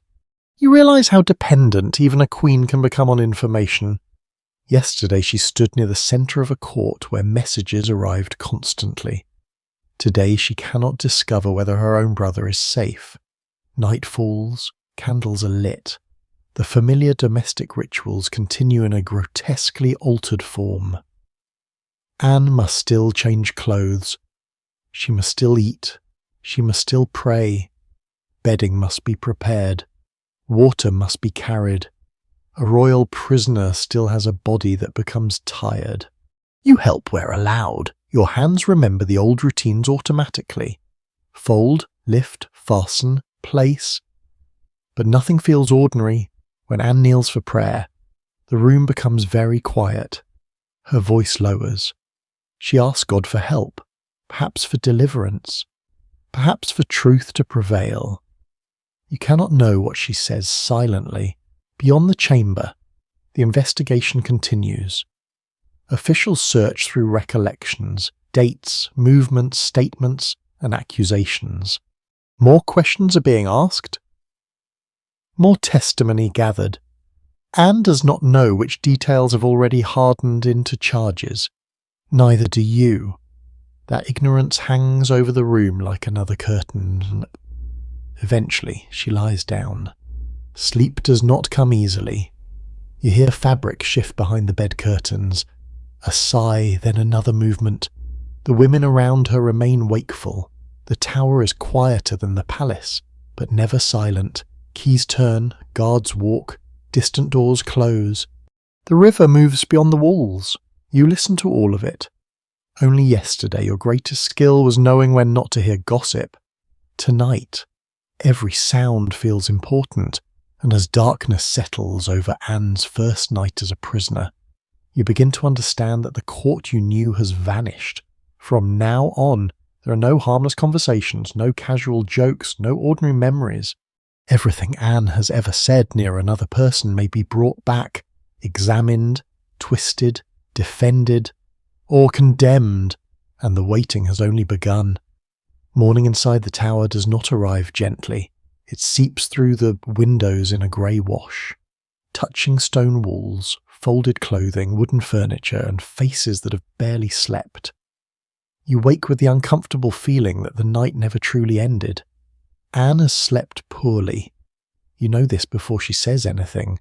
You realise how dependent even a queen can become on information. Yesterday she stood near the centre of a court where messages arrived constantly. Today she cannot discover whether her own brother is safe. Night falls, candles are lit. The familiar domestic rituals continue in a grotesquely altered form. Anne must still change clothes. She must still eat. She must still pray. Bedding must be prepared. Water must be carried. A royal prisoner still has a body that becomes tired. You help where allowed. Your hands remember the old routines automatically. Fold, lift, fasten, place. But nothing feels ordinary when Anne kneels for prayer. The room becomes very quiet. Her voice lowers. She asks God for help, perhaps for deliverance, perhaps for truth to prevail. You cannot know what she says silently. Beyond the chamber, the investigation continues. Officials search through recollections, dates, movements, statements, and accusations. More questions are being asked. More testimony gathered. Anne does not know which details have already hardened into charges. Neither do you. That ignorance hangs over the room like another curtain. Eventually, she lies down. Sleep does not come easily. You hear fabric shift behind the bed curtains. A sigh, then another movement. The women around her remain wakeful. The tower is quieter than the palace, but never silent. Keys turn, guards walk, distant doors close. The river moves beyond the walls. You listen to all of it. Only yesterday your greatest skill was knowing when not to hear gossip. Tonight, every sound feels important, and as darkness settles over Anne's first night as a prisoner, you begin to understand that the court you knew has vanished. From now on, there are no harmless conversations, no casual jokes, no ordinary memories. Everything Anne has ever said near another person may be brought back, examined, twisted, defended, or condemned, and the waiting has only begun. Morning inside the tower does not arrive gently. It seeps through the windows in a grey wash, touching stone walls, folded clothing, wooden furniture, and faces that have barely slept. You wake with the uncomfortable feeling that the night never truly ended. Anne has slept poorly. You know this before she says anything.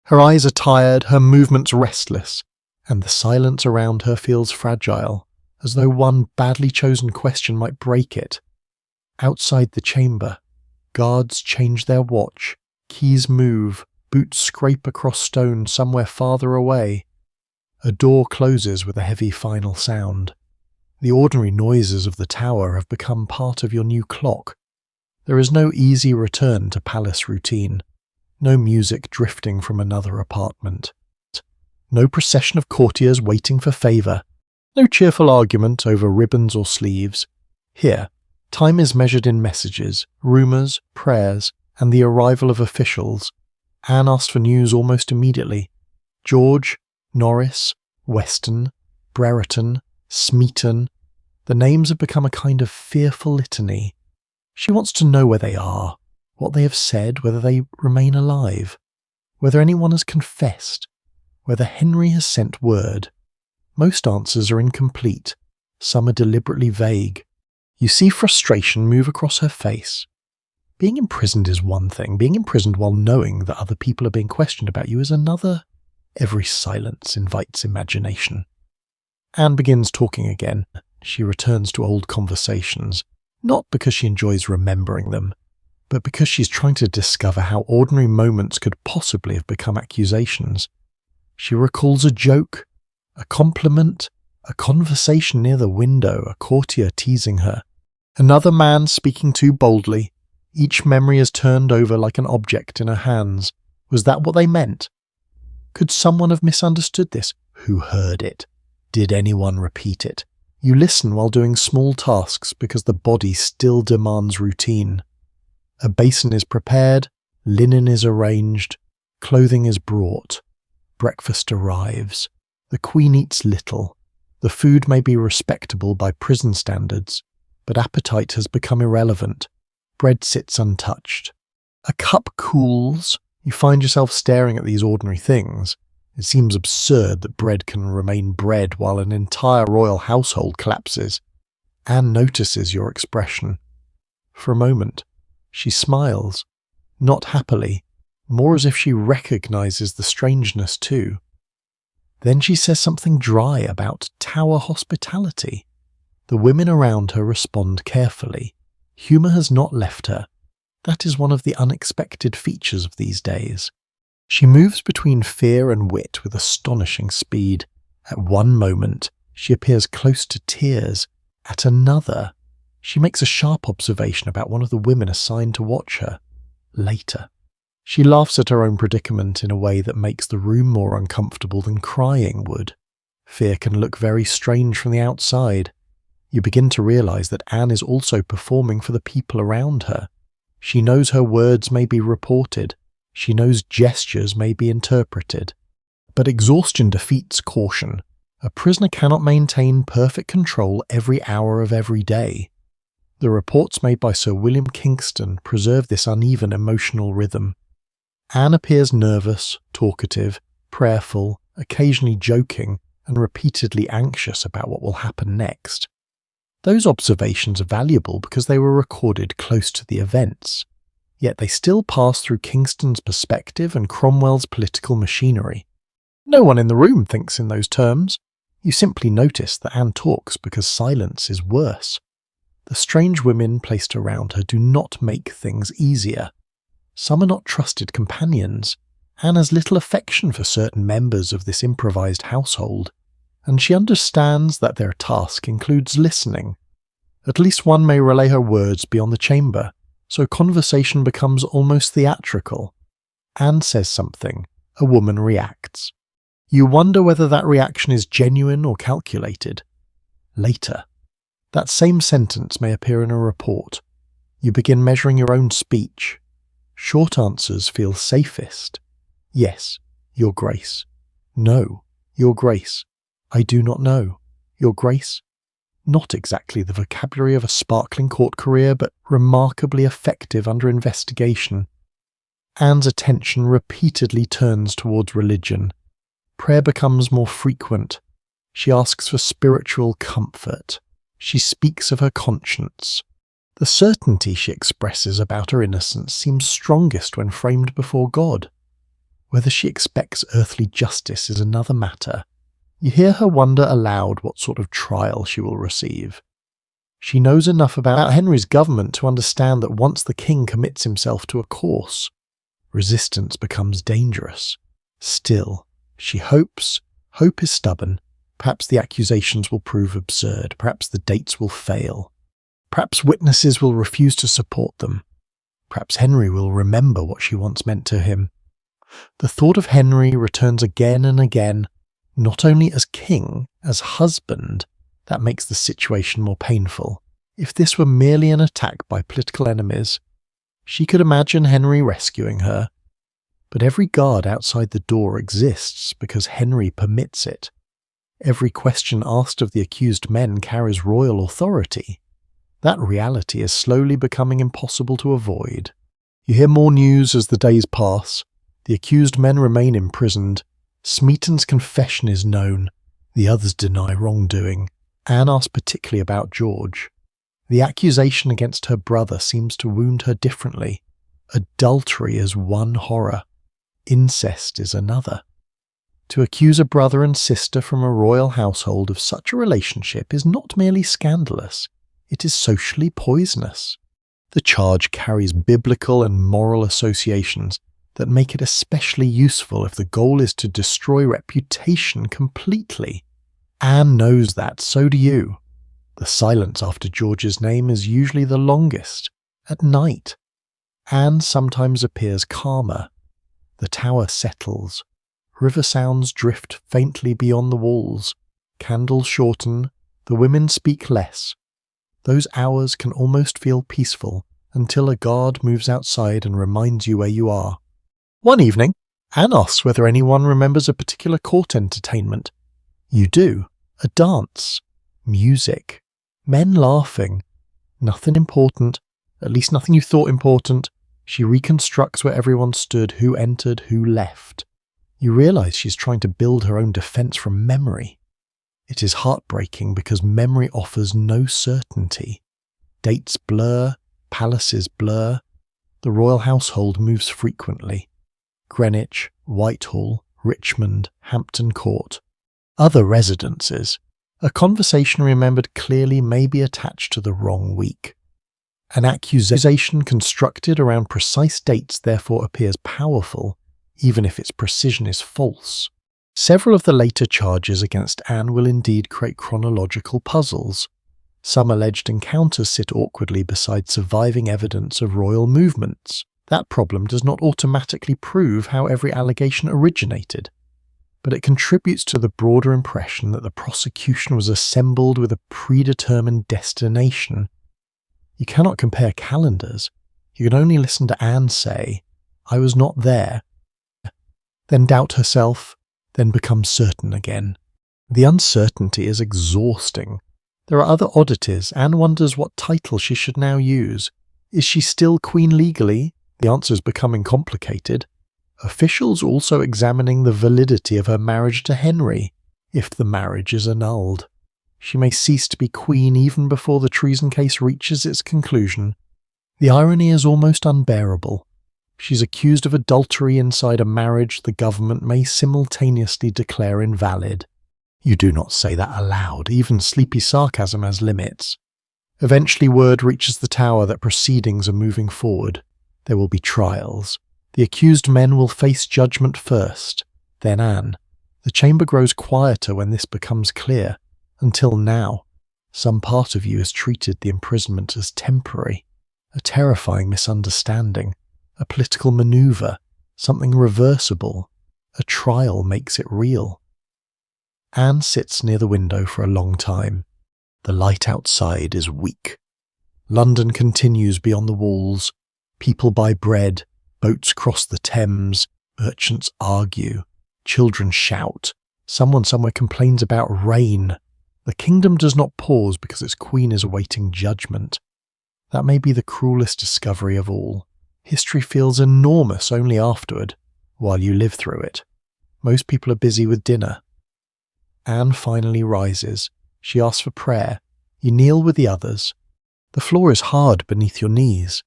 Her eyes are tired, her movements restless, and the silence around her feels fragile, as though one badly chosen question might break it. Outside the chamber, guards change their watch, keys move, boots scrape across stone somewhere farther away. A door closes with a heavy final sound. The ordinary noises of the tower have become part of your new clock. There is no easy return to palace routine, no music drifting from another apartment, no procession of courtiers waiting for favour, no cheerful argument over ribbons or sleeves. Here, time is measured in messages, rumours, prayers, and the arrival of officials. Anne asked for news almost immediately. George, Norris, Weston, Brereton, Smeaton. The names have become a kind of fearful litany. She wants to know where they are, what they have said, whether they remain alive, whether anyone has confessed, whether Henry has sent word. Most answers are incomplete. Some are deliberately vague. You see frustration move across her face. Being imprisoned is one thing. Being imprisoned while knowing that other people are being questioned about you is another. Every silence invites imagination. Anne begins talking again. She returns to old conversations, not because she enjoys remembering them, but because she's trying to discover how ordinary moments could possibly have become accusations. She recalls a joke, a compliment, a conversation near the window, a courtier teasing her. Another man speaking too boldly. Each memory is turned over like an object in her hands. Was that what they meant? Could someone have misunderstood this? Who heard it? Did anyone repeat it? You listen while doing small tasks because the body still demands routine. A basin is prepared, linen is arranged, clothing is brought. Breakfast arrives. The queen eats little. The food may be respectable by prison standards, but appetite has become irrelevant. Bread sits untouched. A cup cools. You find yourself staring at these ordinary things. It seems absurd that bread can remain bread while an entire royal household collapses. Anne notices your expression. For a moment, she smiles. Not happily, more as if she recognizes the strangeness too. Then she says something dry about Tower hospitality. The women around her respond carefully. Humour has not left her. That is one of the unexpected features of these days. She moves between fear and wit with astonishing speed. At one moment, she appears close to tears. At another, she makes a sharp observation about one of the women assigned to watch her. Later, she laughs at her own predicament in a way that makes the room more uncomfortable than crying would. Fear can look very strange from the outside. You begin to realise that Anne is also performing for the people around her. She knows her words may be reported. She knows gestures may be interpreted. But exhaustion defeats caution. A prisoner cannot maintain perfect control every hour of every day. The reports made by Sir William Kingston preserve this uneven emotional rhythm. Anne appears nervous, talkative, prayerful, occasionally joking, and repeatedly anxious about what will happen next. Those observations are valuable because they were recorded close to the events, yet they still pass through Kingston's perspective and Cromwell's political machinery. No one in the room thinks in those terms. You simply notice that Anne talks because silence is worse. The strange women placed around her do not make things easier. Some are not trusted companions. Anne has little affection for certain members of this improvised household, and she understands that their task includes listening. At least one may relay her words beyond the chamber, so conversation becomes almost theatrical. Anne says something. A woman reacts. You wonder whether that reaction is genuine or calculated. Later, that same sentence may appear in a report. You begin measuring your own speech. Short answers feel safest. Yes, Your Grace. No, Your Grace. I do not know. Your Grace? Not exactly the vocabulary of a sparkling court career, but remarkably effective under investigation. Anne's attention repeatedly turns towards religion. Prayer becomes more frequent. She asks for spiritual comfort. She speaks of her conscience. The certainty she expresses about her innocence seems strongest when framed before God. Whether she expects earthly justice is another matter. You hear her wonder aloud what sort of trial she will receive. She knows enough about Henry's government to understand that once the king commits himself to a course, resistance becomes dangerous. Still, she hopes. Hope is stubborn. Perhaps the accusations will prove absurd. Perhaps the dates will fail. Perhaps witnesses will refuse to support them. Perhaps Henry will remember what she once meant to him. The thought of Henry returns again and again, not only as king, as husband. That makes the situation more painful. If this were merely an attack by political enemies, she could imagine Henry rescuing her. But every guard outside the door exists because Henry permits it. Every question asked of the accused men carries royal authority. That reality is slowly becoming impossible to avoid. You hear more news as the days pass. The accused men remain imprisoned. Smeaton's confession is known. The others deny wrongdoing. Anne asks particularly about George. The accusation against her brother seems to wound her differently. Adultery is one horror. Incest is another. To accuse a brother and sister from a royal household of such a relationship is not merely scandalous, it is socially poisonous. The charge carries biblical and moral associations that make it especially useful if the goal is to destroy reputation completely. Anne knows that, so do you. The silence after George's name is usually the longest, at night. Anne sometimes appears calmer. The tower settles. River sounds drift faintly beyond the walls. Candles shorten. The women speak less. Those hours can almost feel peaceful until a guard moves outside and reminds you where you are. One evening, Anne asks whether anyone remembers a particular court entertainment. You do. A dance. Music. Men laughing. Nothing important. At least nothing you thought important. She reconstructs where everyone stood, who entered, who left. You realise she's trying to build her own defence from memory. It is heartbreaking because memory offers no certainty. Dates blur, palaces blur. The royal household moves frequently. Greenwich, Whitehall, Richmond, Hampton Court. Other residences. A conversation remembered clearly may be attached to the wrong week. An accusation constructed around precise dates therefore appears powerful, even if its precision is false. Several of the later charges against Anne will indeed create chronological puzzles. Some alleged encounters sit awkwardly beside surviving evidence of royal movements. That problem does not automatically prove how every allegation originated, but it contributes to the broader impression that the prosecution was assembled with a predetermined destination. You cannot compare calendars. You can only listen to Anne say, "I was not there," then doubt herself, then become certain again. The uncertainty is exhausting. There are other oddities. Anne wonders what title she should now use. Is she still queen legally? The answer is becoming complicated. Officials also examining the validity of her marriage to Henry, if the marriage is annulled. She may cease to be queen even before the treason case reaches its conclusion. The irony is almost unbearable. She's accused of adultery inside a marriage the government may simultaneously declare invalid. You do not say that aloud. Even sleepy sarcasm has limits. Eventually word reaches the tower that proceedings are moving forward. There will be trials. The accused men will face judgment first, then Anne. The chamber grows quieter when this becomes clear. Until now, some part of you has treated the imprisonment as temporary, a terrifying misunderstanding, a political maneuver, something reversible. A trial makes it real. Anne sits near the window for a long time. The light outside is weak. London continues beyond the walls. People buy bread, boats cross the Thames, merchants argue, children shout, someone somewhere complains about rain. The kingdom does not pause because its queen is awaiting judgment. That may be the cruelest discovery of all. History feels enormous only afterward, while you live through it. Most people are busy with dinner. Anne finally rises. She asks for prayer. You kneel with the others. The floor is hard beneath your knees.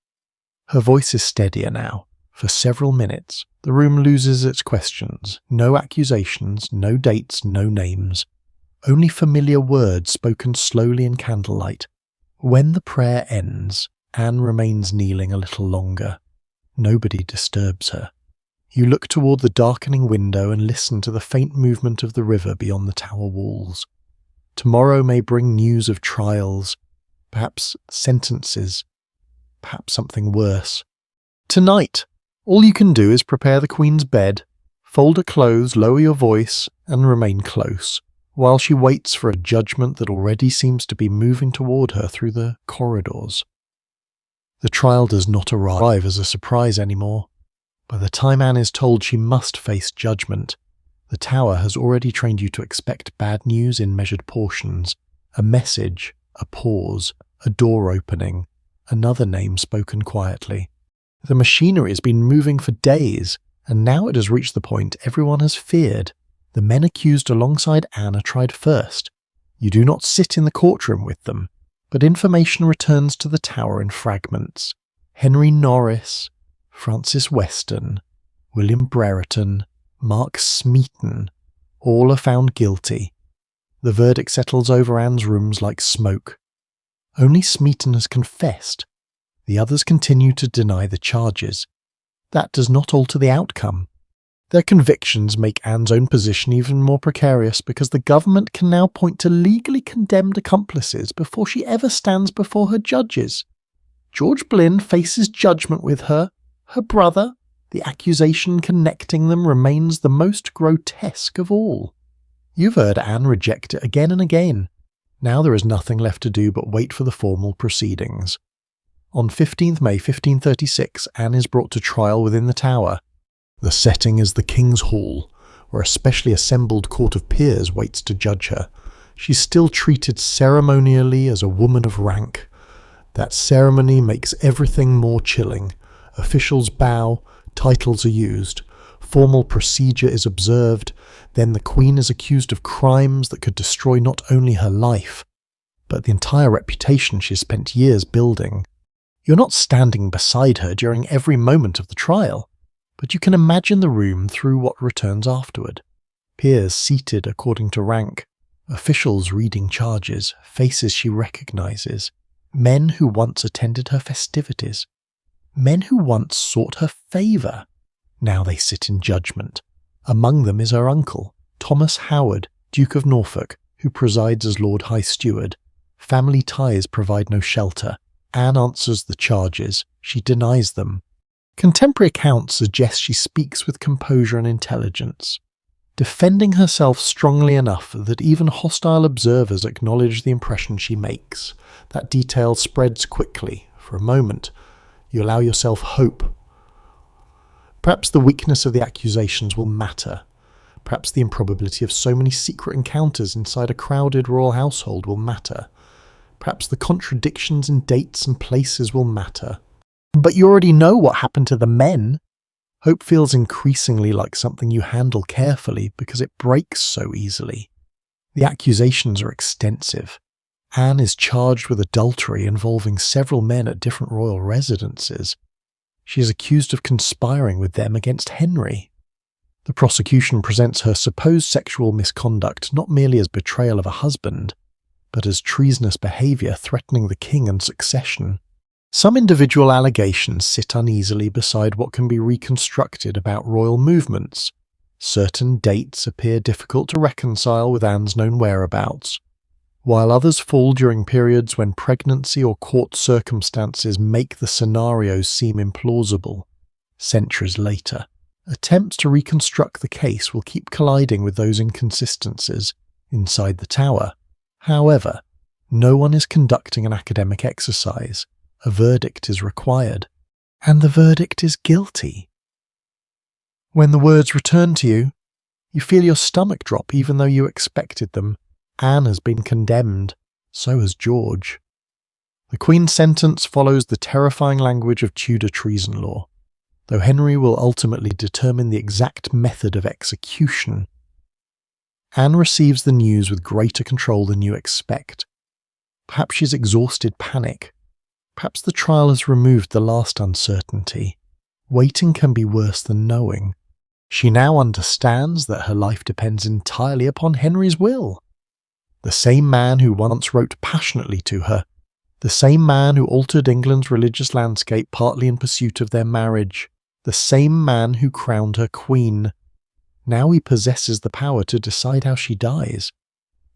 Her voice is steadier now. For several minutes, the room loses its questions. No accusations, no dates, no names. Only familiar words spoken slowly in candlelight. When the prayer ends, Anne remains kneeling a little longer. Nobody disturbs her. You look toward the darkening window and listen to the faint movement of the river beyond the tower walls. Tomorrow may bring news of trials, perhaps sentences, perhaps something worse. Tonight, all you can do is prepare the Queen's bed, fold her clothes, lower your voice, and remain close, while she waits for a judgment that already seems to be moving toward her through the corridors. The trial does not arrive as a surprise anymore. By the time Anne is told she must face judgment, the tower has already trained you to expect bad news in measured portions. A message, a pause, a door opening, another name spoken quietly. The machinery has been moving for days, and now it has reached the point everyone has feared. The men accused alongside Anne are tried first. You do not sit in the courtroom with them, but information returns to the tower in fragments. Henry Norris, Francis Weston, William Brereton, Mark Smeaton, all are found guilty. The verdict settles over Anne's rooms like smoke. Only Smeaton has confessed. The others continue to deny the charges. That does not alter the outcome. Their convictions make Anne's own position even more precarious because the government can now point to legally condemned accomplices before she ever stands before her judges. George Boleyn faces judgment with her brother. The accusation connecting them remains the most grotesque of all. You've heard Anne reject it again and again. Now there is nothing left to do but wait for the formal proceedings. On 15th May 1536, Anne is brought to trial within the Tower. The setting is the King's Hall, where a specially assembled court of peers waits to judge her. She's still treated ceremonially as a woman of rank. That ceremony makes everything more chilling. Officials bow, titles are used, formal procedure is observed, then the Queen is accused of crimes that could destroy not only her life, but the entire reputation she's spent years building. You're not standing beside her during every moment of the trial, but you can imagine the room through what returns afterward. Peers seated according to rank, officials reading charges, faces she recognizes, men who once attended her festivities, men who once sought her favour. Now they sit in judgment. Among them is her uncle, Thomas Howard, Duke of Norfolk, who presides as Lord High Steward. Family ties provide no shelter. Anne answers the charges. She denies them. Contemporary accounts suggest she speaks with composure and intelligence, defending herself strongly enough that even hostile observers acknowledge the impression she makes. That detail spreads quickly. For a moment, you allow yourself hope. Perhaps the weakness of the accusations will matter. Perhaps the improbability of so many secret encounters inside a crowded royal household will matter. Perhaps the contradictions in dates and places will matter. But you already know what happened to the men. Hope feels increasingly like something you handle carefully because it breaks so easily. The accusations are extensive. Anne is charged with adultery involving several men at different royal residences. She is accused of conspiring with them against Henry. The prosecution presents her supposed sexual misconduct not merely as betrayal of a husband, but as treasonous behaviour threatening the king and succession. Some individual allegations sit uneasily beside what can be reconstructed about royal movements. Certain dates appear difficult to reconcile with Anne's known whereabouts, while others fall during periods when pregnancy or court circumstances make the scenarios seem implausible. Centuries later, attempts to reconstruct the case will keep colliding with those inconsistencies inside the Tower. However, no one is conducting an academic exercise. A verdict is required, and the verdict is guilty. When the words return to you, you feel your stomach drop even though you expected them. Anne has been condemned, so has George. The Queen's sentence follows the terrifying language of Tudor treason law, though Henry will ultimately determine the exact method of execution. Anne receives the news with greater control than you expect. Perhaps she's exhausted panic. Perhaps the trial has removed the last uncertainty. Waiting can be worse than knowing. She now understands that her life depends entirely upon Henry's will. The same man who once wrote passionately to her, the same man who altered England's religious landscape partly in pursuit of their marriage, the same man who crowned her queen. Now he possesses the power to decide how she dies.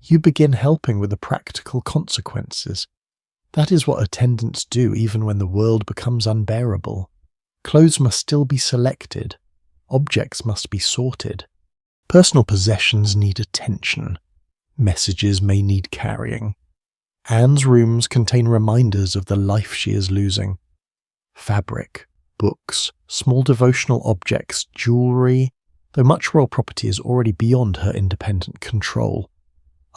You begin helping with the practical consequences. That is what attendants do even when the world becomes unbearable. Clothes must still be selected. Objects must be sorted. Personal possessions need attention. Messages may need carrying. Anne's rooms contain reminders of the life she is losing. Fabric, books, small devotional objects, jewellery, though much royal property is already beyond her independent control.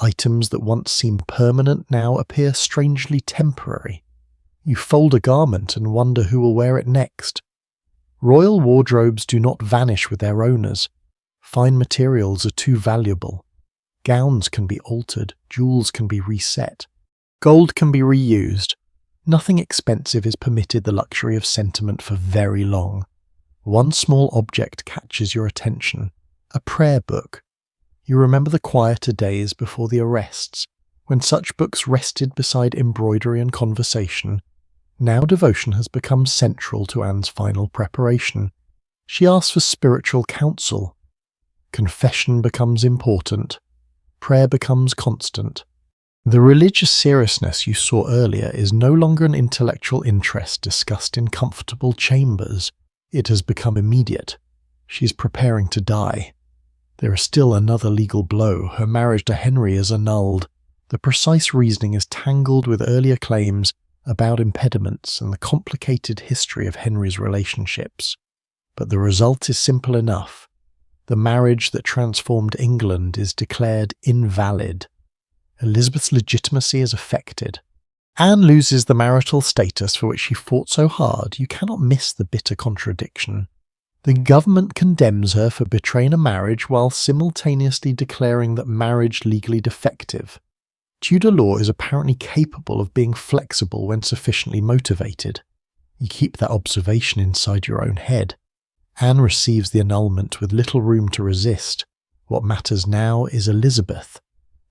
Items that once seemed permanent now appear strangely temporary. You fold a garment and wonder who will wear it next. Royal wardrobes do not vanish with their owners. Fine materials are too valuable. Gowns can be altered, jewels can be reset. Gold can be reused. Nothing expensive is permitted the luxury of sentiment for very long. One small object catches your attention, a prayer book. You remember the quieter days before the arrests, when such books rested beside embroidery and conversation. Now devotion has become central to Anne's final preparation. She asks for spiritual counsel. Confession becomes important. Prayer becomes constant. The religious seriousness you saw earlier is no longer an intellectual interest discussed in comfortable chambers. It has become immediate. She is preparing to die. There is still another legal blow. Her marriage to Henry is annulled. The precise reasoning is tangled with earlier claims about impediments and the complicated history of Henry's relationships. But the result is simple enough. The marriage that transformed England is declared invalid. Elizabeth's legitimacy is affected. Anne loses the marital status for which she fought so hard. You cannot miss the bitter contradiction. The government condemns her for betraying a marriage while simultaneously declaring that marriage legally defective. Tudor law is apparently capable of being flexible when sufficiently motivated. You keep that observation inside your own head. Anne receives the annulment with little room to resist. What matters now is Elizabeth.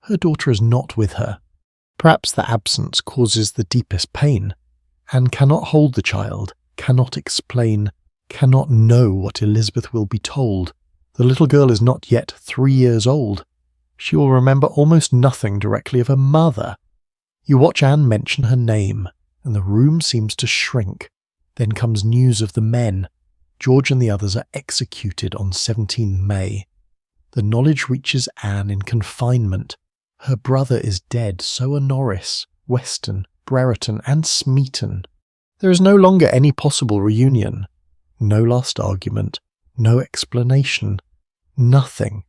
Her daughter is not with her. Perhaps the absence causes the deepest pain. Anne cannot hold the child, cannot explain, cannot know what Elizabeth will be told. The little girl is not yet 3 years old. She will remember almost nothing directly of her mother. You watch Anne mention her name, and the room seems to shrink. Then comes news of the men. George and the others are executed on 17 May. The knowledge reaches Anne in confinement. Her brother is dead, so are Norris, Weston, Brereton, and Smeaton. There is no longer any possible reunion. No last argument, no explanation, nothing.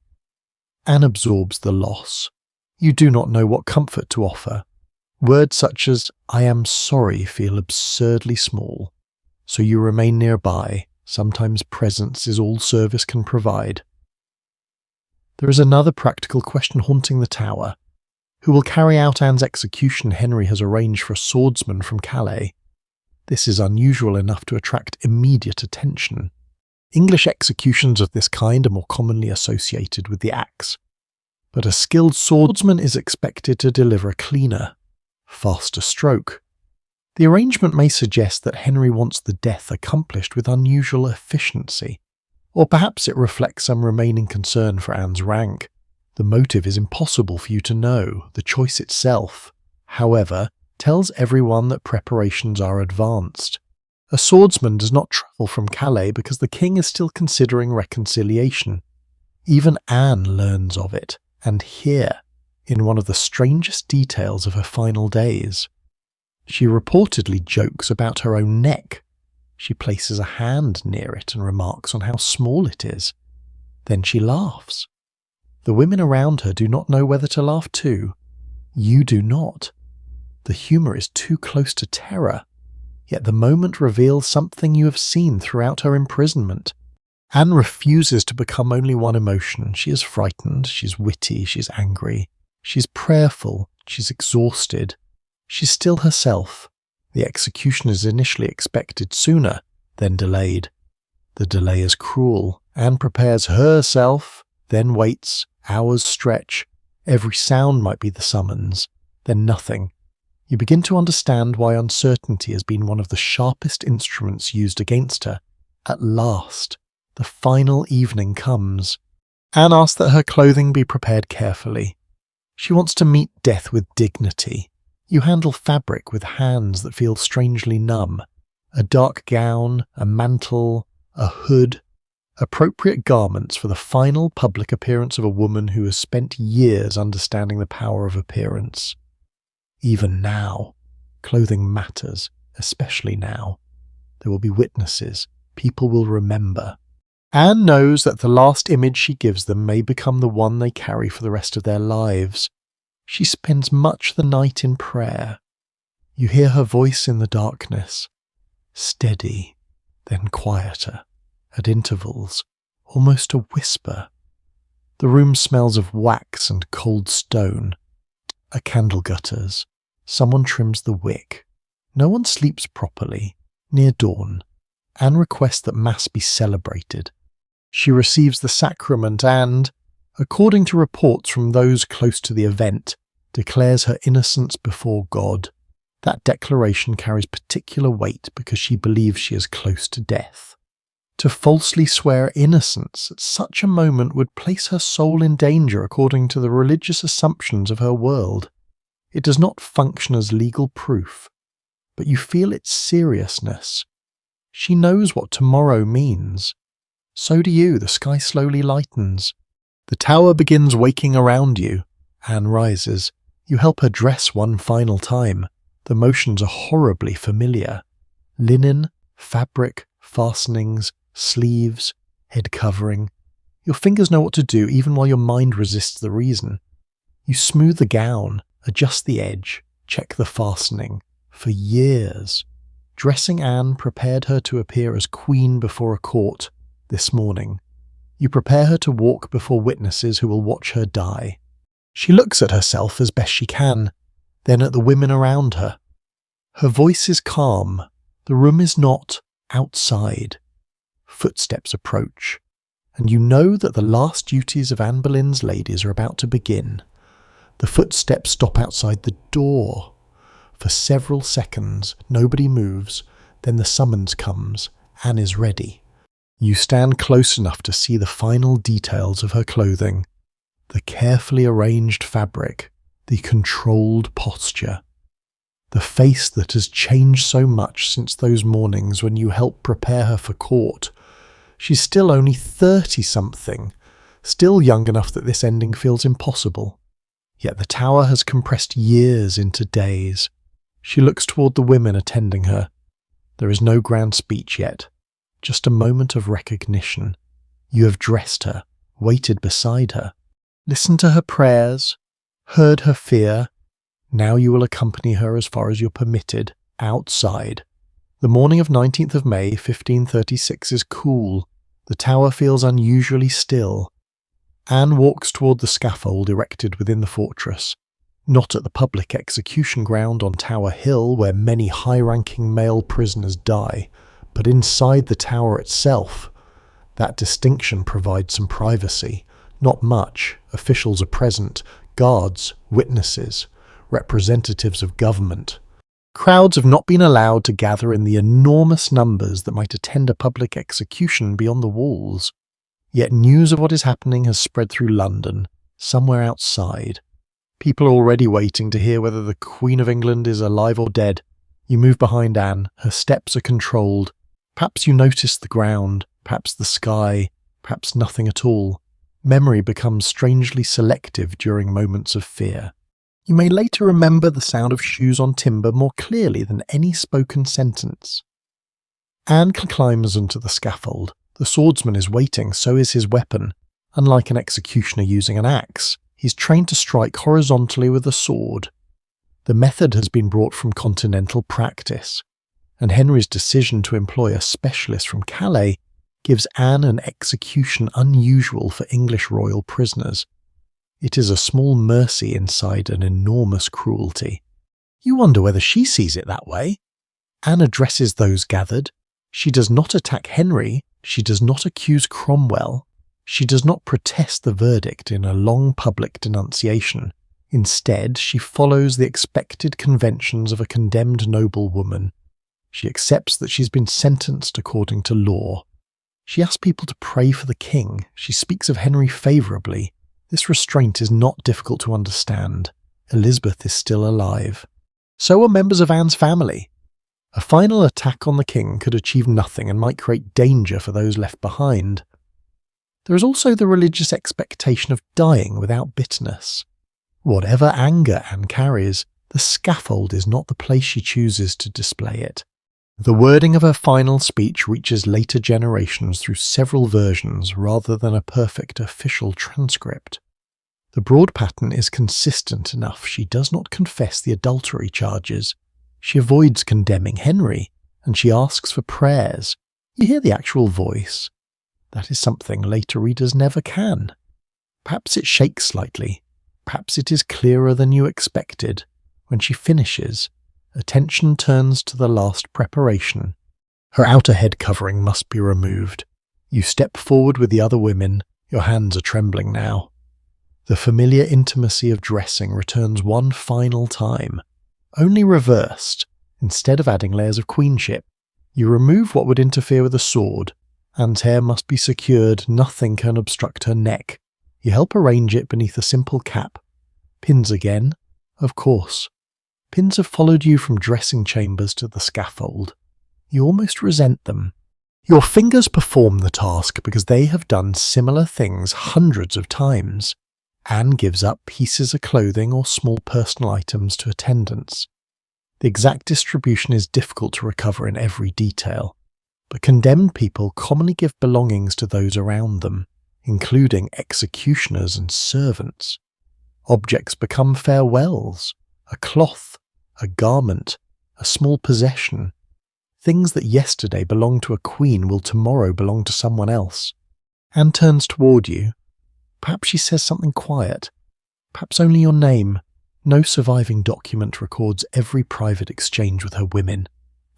Anne absorbs the loss. You do not know what comfort to offer. Words such as, "I am sorry," feel absurdly small. So you remain nearby. Sometimes presence is all service can provide. There is another practical question haunting the tower. Who will carry out Anne's execution? Henry has arranged for a swordsman from Calais. This is unusual enough to attract immediate attention. English executions of this kind are more commonly associated with the axe. But a skilled swordsman is expected to deliver a cleaner, faster stroke. The arrangement may suggest that Henry wants the death accomplished with unusual efficiency, or perhaps it reflects some remaining concern for Anne's rank. The motive is impossible for you to know. The choice itself, however, tells everyone that preparations are advanced. A swordsman does not travel from Calais because the king is still considering reconciliation. Even Anne learns of it, and here, in one of the strangest details of her final days. She reportedly jokes about her own neck. She places a hand near it and remarks on how small it is. Then she laughs. The women around her do not know whether to laugh too. You do not. The humour is too close to terror. Yet the moment reveals something you have seen throughout her imprisonment. Anne refuses to become only one emotion. She is frightened, she's witty, she's angry, she's prayerful, she's exhausted. She's still herself. The execution is initially expected sooner, then delayed. The delay is cruel. Anne prepares herself, then waits. Hours stretch. Every sound might be the summons. Then nothing. You begin to understand why uncertainty has been one of the sharpest instruments used against her. At last, the final evening comes. Anne asks that her clothing be prepared carefully. She wants to meet death with dignity. You handle fabric with hands that feel strangely numb. A dark gown, a mantle, a hood. Appropriate garments for the final public appearance of a woman who has spent years understanding the power of appearance. Even now, clothing matters, especially now. There will be witnesses. People will remember. Anne knows that the last image she gives them may become the one they carry for the rest of their lives. She spends much the night in prayer. You hear her voice in the darkness, steady, then quieter, at intervals, almost a whisper. The room smells of wax and cold stone. A candle gutters. Someone trims the wick. No one sleeps properly. Near dawn, Anne requests that Mass be celebrated. She receives the sacrament and, according to reports from those close to the event, declares her innocence before God. That declaration carries particular weight because she believes she is close to death. To falsely swear innocence at such a moment would place her soul in danger according to the religious assumptions of her world. It does not function as legal proof, but you feel its seriousness. She knows what tomorrow means. So do you. The sky slowly lightens. The tower begins waking around you. Anne rises. You help her dress one final time. The motions are horribly familiar. Linen, fabric, fastenings, sleeves, head covering. Your fingers know what to do even while your mind resists the reason. You smooth the gown, adjust the edge, check the fastening. For years. Dressing Anne prepared her to appear as queen before a court. This morning, you prepare her to walk before witnesses who will watch her die. She looks at herself as best she can, then at the women around her. Her voice is calm. The room is not outside. Footsteps approach, and you know that the last duties of Anne Boleyn's ladies are about to begin. The footsteps stop outside the door. For several seconds, nobody moves, then the summons comes. Anne is ready. You stand close enough to see the final details of her clothing. The carefully arranged fabric, the controlled posture. The face that has changed so much since those mornings when you helped prepare her for court. She's still only 30-something, still young enough that this ending feels impossible. Yet the tower has compressed years into days. She looks toward the women attending her. There is no grand speech yet, just a moment of recognition. You have dressed her, waited beside her, listened to her prayers, heard her fear. Now you will accompany her as far as you're permitted, outside. The morning of 19th of May, 1536 is cool. The tower feels unusually still. Anne walks toward the scaffold erected within the fortress. Not at the public execution ground on Tower Hill where many high-ranking male prisoners die, but inside the tower itself. That distinction provides some privacy. Not much. Officials are present, guards, witnesses, representatives of government. Crowds have not been allowed to gather in the enormous numbers that might attend a public execution beyond the walls. Yet news of what is happening has spread through London, somewhere outside. People are already waiting to hear whether the Queen of England is alive or dead. You move behind Anne. Her steps are controlled. Perhaps you notice the ground, perhaps the sky, perhaps nothing at all. Memory becomes strangely selective during moments of fear. You may later remember the sound of shoes on timber more clearly than any spoken sentence. Anne climbs onto the scaffold. The swordsman is waiting, so is his weapon. Unlike an executioner using an axe, he's trained to strike horizontally with a sword. The method has been brought from continental practice, and Henry's decision to employ a specialist from Calais gives Anne an execution unusual for English royal prisoners. It is a small mercy inside an enormous cruelty. You wonder whether she sees it that way. Anne addresses those gathered. She does not attack Henry. She does not accuse Cromwell. She does not protest the verdict in a long public denunciation. Instead, she follows the expected conventions of a condemned noblewoman. She accepts that she's been sentenced according to law. She asks people to pray for the king. She speaks of Henry favourably. This restraint is not difficult to understand. Elizabeth is still alive. So are members of Anne's family. A final attack on the king could achieve nothing and might create danger for those left behind. There is also the religious expectation of dying without bitterness. Whatever anger Anne carries, the scaffold is not the place she chooses to display it. The wording of her final speech reaches later generations through several versions rather than a perfect official transcript. The broad pattern is consistent enough. She does not confess the adultery charges. She avoids condemning Henry, and she asks for prayers. You hear the actual voice. That is something later readers never can. Perhaps it shakes slightly. Perhaps it is clearer than you expected. When she finishes, attention turns to the last preparation. Her outer head covering must be removed. You step forward with the other women. Your hands are trembling now. The familiar intimacy of dressing returns one final time, only reversed. Instead of adding layers of queenship, you remove what would interfere with a sword, Anne's hair must be secured, nothing can obstruct her neck. You help arrange it beneath a simple cap. Pins again? Of course. Pins have followed you from dressing chambers to the scaffold. You almost resent them. Your fingers perform the task because they have done similar things hundreds of times. Anne gives up pieces of clothing or small personal items to attendants. The exact distribution is difficult to recover in every detail, but condemned people commonly give belongings to those around them, including executioners and servants. Objects become farewells, a cloth, a garment, a small possession. Things that yesterday belonged to a queen will tomorrow belong to someone else. Anne turns toward you. Perhaps she says something quiet. Perhaps only your name. No surviving document records every private exchange with her women.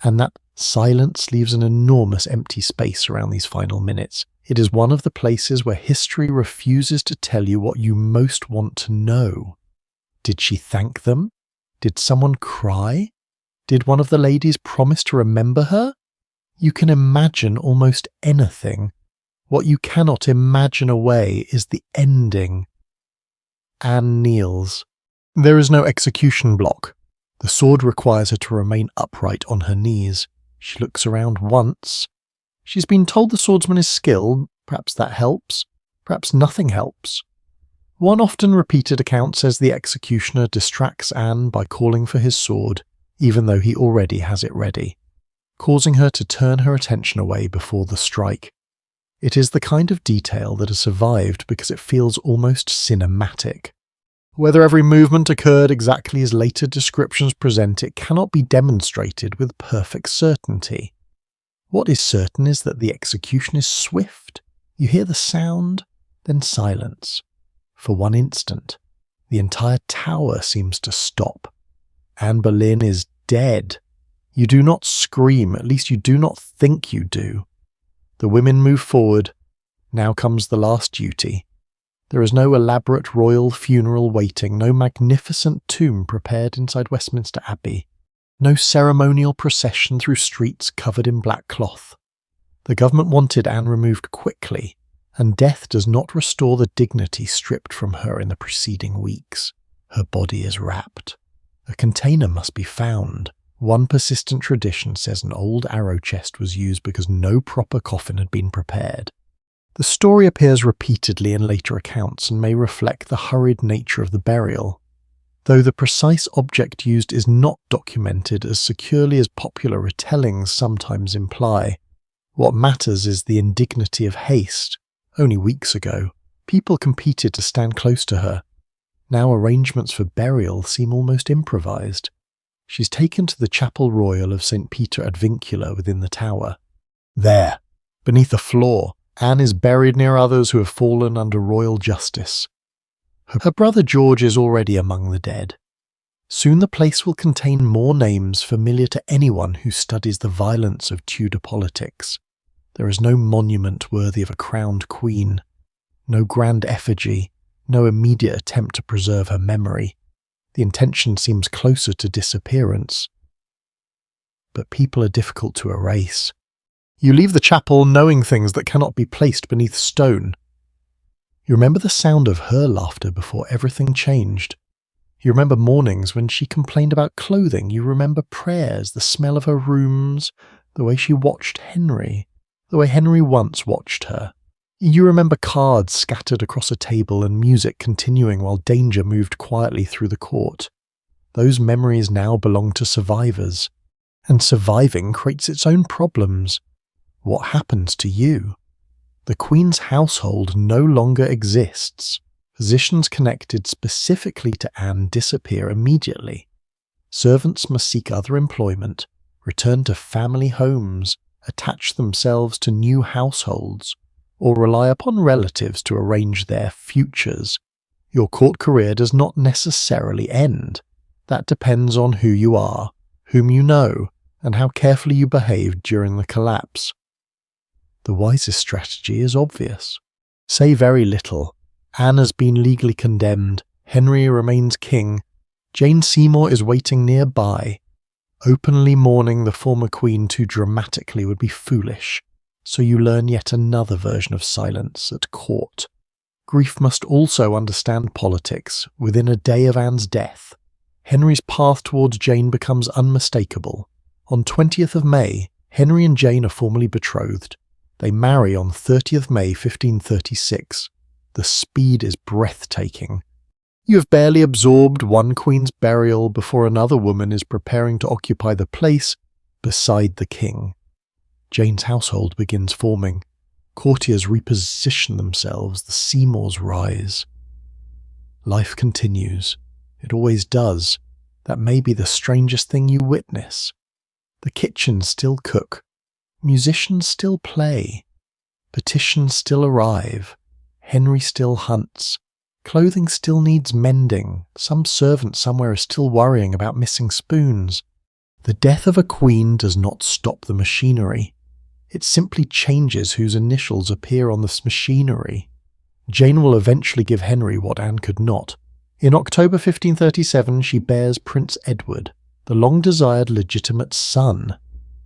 And that silence leaves an enormous empty space around these final minutes. It is one of the places where history refuses to tell you what you most want to know. Did she thank them? Did someone cry? Did one of the ladies promise to remember her? You can imagine almost anything. What you cannot imagine away is the ending. Anne kneels. There is no execution block. The sword requires her to remain upright on her knees. She looks around once. She's been told the swordsman is skilled. Perhaps that helps. Perhaps nothing helps. One often repeated account says the executioner distracts Anne by calling for his sword, even though he already has it ready, causing her to turn her attention away before the strike. It is the kind of detail that has survived because it feels almost cinematic. Whether every movement occurred exactly as later descriptions present it cannot be demonstrated with perfect certainty. What is certain is that the execution is swift. You hear the sound, then silence. For one instant, the entire tower seems to stop. Anne Boleyn is dead. You do not scream, at least you do not think you do. The women move forward. Now comes the last duty. There is no elaborate royal funeral waiting, no magnificent tomb prepared inside Westminster Abbey, no ceremonial procession through streets covered in black cloth. The government wanted Anne removed quickly, and death does not restore the dignity stripped from her in the preceding weeks. Her body is wrapped. A container must be found. One persistent tradition says an old arrow chest was used because no proper coffin had been prepared. The story appears repeatedly in later accounts and may reflect the hurried nature of the burial, though the precise object used is not documented as securely as popular retellings sometimes imply. What matters is the indignity of haste. Only weeks ago, people competed to stand close to her. Now arrangements for burial seem almost improvised. She's taken to the Chapel Royal of St. Peter ad Vincula within the tower. There, beneath the floor, Anne is buried near others who have fallen under royal justice. Her brother George is already among the dead. Soon the place will contain more names familiar to anyone who studies the violence of Tudor politics. There is no monument worthy of a crowned queen, no grand effigy, no immediate attempt to preserve her memory. The intention seems closer to disappearance. But people are difficult to erase. You leave the chapel knowing things that cannot be placed beneath stone. You remember the sound of her laughter before everything changed. You remember mornings when she complained about clothing. You remember prayers, the smell of her rooms, the way she watched Henry, the way Henry once watched her. You remember cards scattered across a table and music continuing while danger moved quietly through the court. Those memories now belong to survivors, and surviving creates its own problems. What happens to you? The Queen's household no longer exists. Positions connected specifically to Anne disappear immediately. Servants must seek other employment, return to family homes, attach themselves to new households, or rely upon relatives to arrange their futures. Your court career does not necessarily end. That depends on who you are, whom you know, and how carefully you behaved during the collapse. The wisest strategy is obvious. Say very little. Anne has been legally condemned. Henry remains king. Jane Seymour is waiting nearby. Openly mourning the former queen too dramatically would be foolish. So you learn yet another version of silence at court. Grief must also understand politics. Within a day of Anne's death, Henry's path towards Jane becomes unmistakable. On 20th of May, Henry and Jane are formally betrothed. They marry on 30th May 1536. The speed is breathtaking. You have barely absorbed one queen's burial before another woman is preparing to occupy the place beside the king. Jane's household begins forming. Courtiers reposition themselves, the Seymours rise. Life continues. It always does. That may be the strangest thing you witness. The kitchens still cook. Musicians still play. Petitions still arrive. Henry still hunts. Clothing still needs mending. Some servant somewhere is still worrying about missing spoons. The death of a queen does not stop the machinery. It simply changes whose initials appear on this machinery. Jane will eventually give Henry what Anne could not. In October 1537, she bears Prince Edward, the long-desired legitimate son.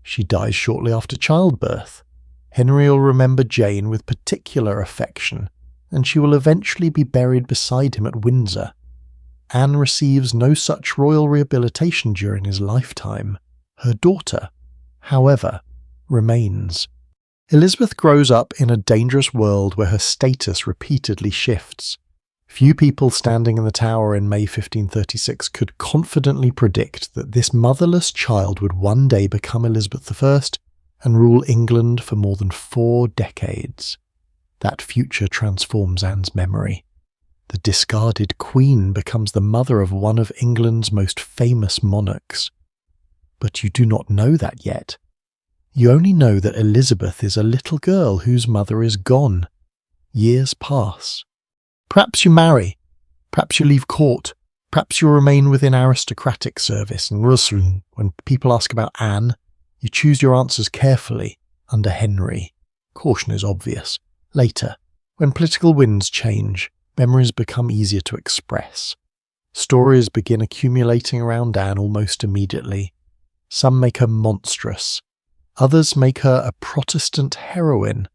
She dies shortly after childbirth. Henry will remember Jane with particular affection, and she will eventually be buried beside him at Windsor. Anne receives no such royal rehabilitation during his lifetime. Her daughter, however, remains. Elizabeth grows up in a dangerous world where her status repeatedly shifts. Few people standing in the Tower in May 1536 could confidently predict that this motherless child would one day become Elizabeth I and rule England for more than 4 decades. That future transforms Anne's memory. The discarded queen becomes the mother of one of England's most famous monarchs. But you do not know that yet. You only know that Elizabeth is a little girl whose mother is gone. Years pass. Perhaps you marry. Perhaps you leave court. Perhaps you remain within aristocratic service. And when people ask about Anne, you choose your answers carefully under Henry. Caution is obvious. Later, when political winds change, memories become easier to express. Stories begin accumulating around Anne almost immediately. Some make her monstrous. Others make her a Protestant heroine.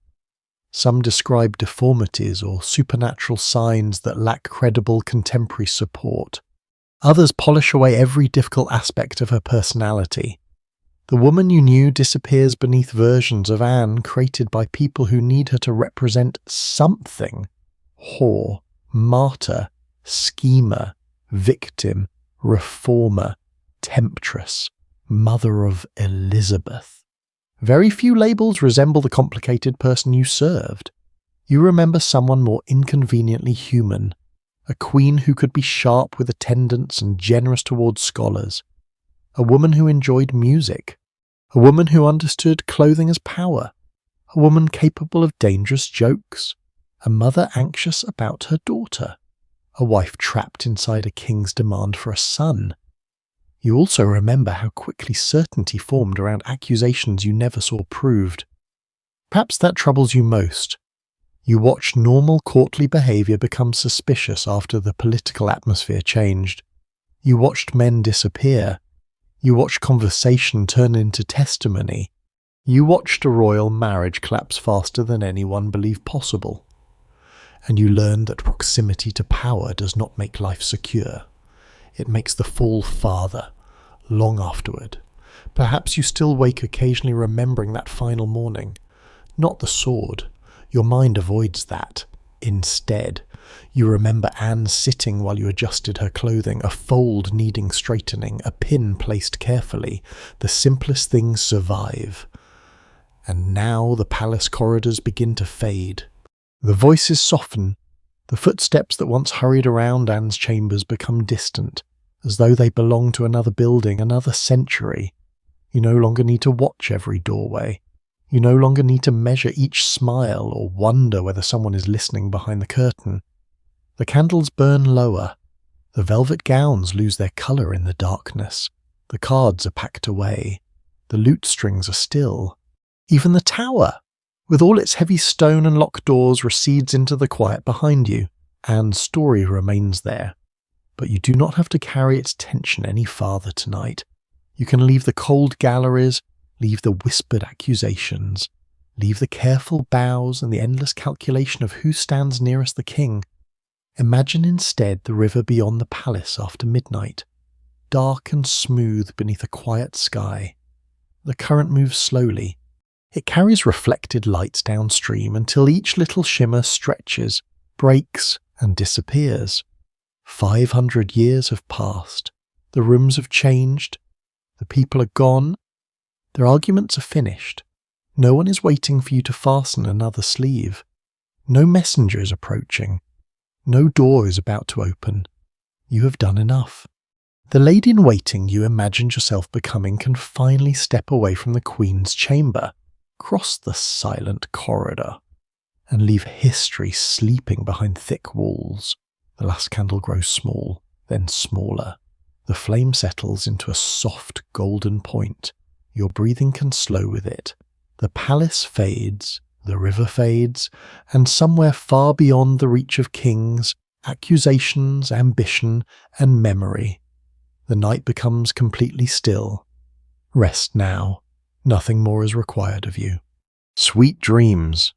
Some describe deformities or supernatural signs that lack credible contemporary support. Others polish away every difficult aspect of her personality. The woman you knew disappears beneath versions of Anne created by people who need her to represent something. Whore, martyr, schemer, victim, reformer, temptress, mother of Elizabeth. Very few labels resemble the complicated person you served. You remember someone more inconveniently human, a queen who could be sharp with attendants and generous towards scholars, a woman who enjoyed music, a woman who understood clothing as power, a woman capable of dangerous jokes, a mother anxious about her daughter, a wife trapped inside a king's demand for a son. You also remember how quickly certainty formed around accusations you never saw proved. Perhaps that troubles you most. You watched normal courtly behaviour become suspicious after the political atmosphere changed. You watched men disappear. You watched conversation turn into testimony. You watched a royal marriage collapse faster than anyone believed possible. And you learned that proximity to power does not make life secure. It makes the fall farther, long afterward. Perhaps you still wake occasionally remembering that final morning. Not the sword. Your mind avoids that. Instead, you remember Anne sitting while you adjusted her clothing, a fold needing straightening, a pin placed carefully. The simplest things survive. And now the palace corridors begin to fade. The voices soften. The footsteps that once hurried around Anne's chambers become distant, as though they belong to another building, another century. You no longer need to watch every doorway. You no longer need to measure each smile or wonder whether someone is listening behind the curtain. The candles burn lower. The velvet gowns lose their colour in the darkness. The cards are packed away. The lute strings are still. Even the tower, with all its heavy stone and locked doors, recedes into the quiet behind you. Anne's story remains there. But you do not have to carry its tension any farther tonight. You can leave the cold galleries, leave the whispered accusations. Leave the careful bows and the endless calculation of who stands nearest the king. Imagine instead the river beyond the palace after midnight, dark and smooth beneath a quiet sky. The current moves slowly. It carries reflected lights downstream until each little shimmer stretches, breaks, and disappears. 500 years have passed. The rooms have changed. The people are gone. Their arguments are finished. No one is waiting for you to fasten another sleeve. No messenger is approaching. No door is about to open. You have done enough. The lady in waiting you imagined yourself becoming can finally step away from the Queen's chamber, cross the silent corridor, and leave history sleeping behind thick walls. The last candle grows small, then smaller. The flame settles into a soft golden point. Your breathing can slow with it. The palace fades, the river fades, and somewhere far beyond the reach of kings, accusations, ambition, and memory, the night becomes completely still. Rest now. Nothing more is required of you. Sweet dreams.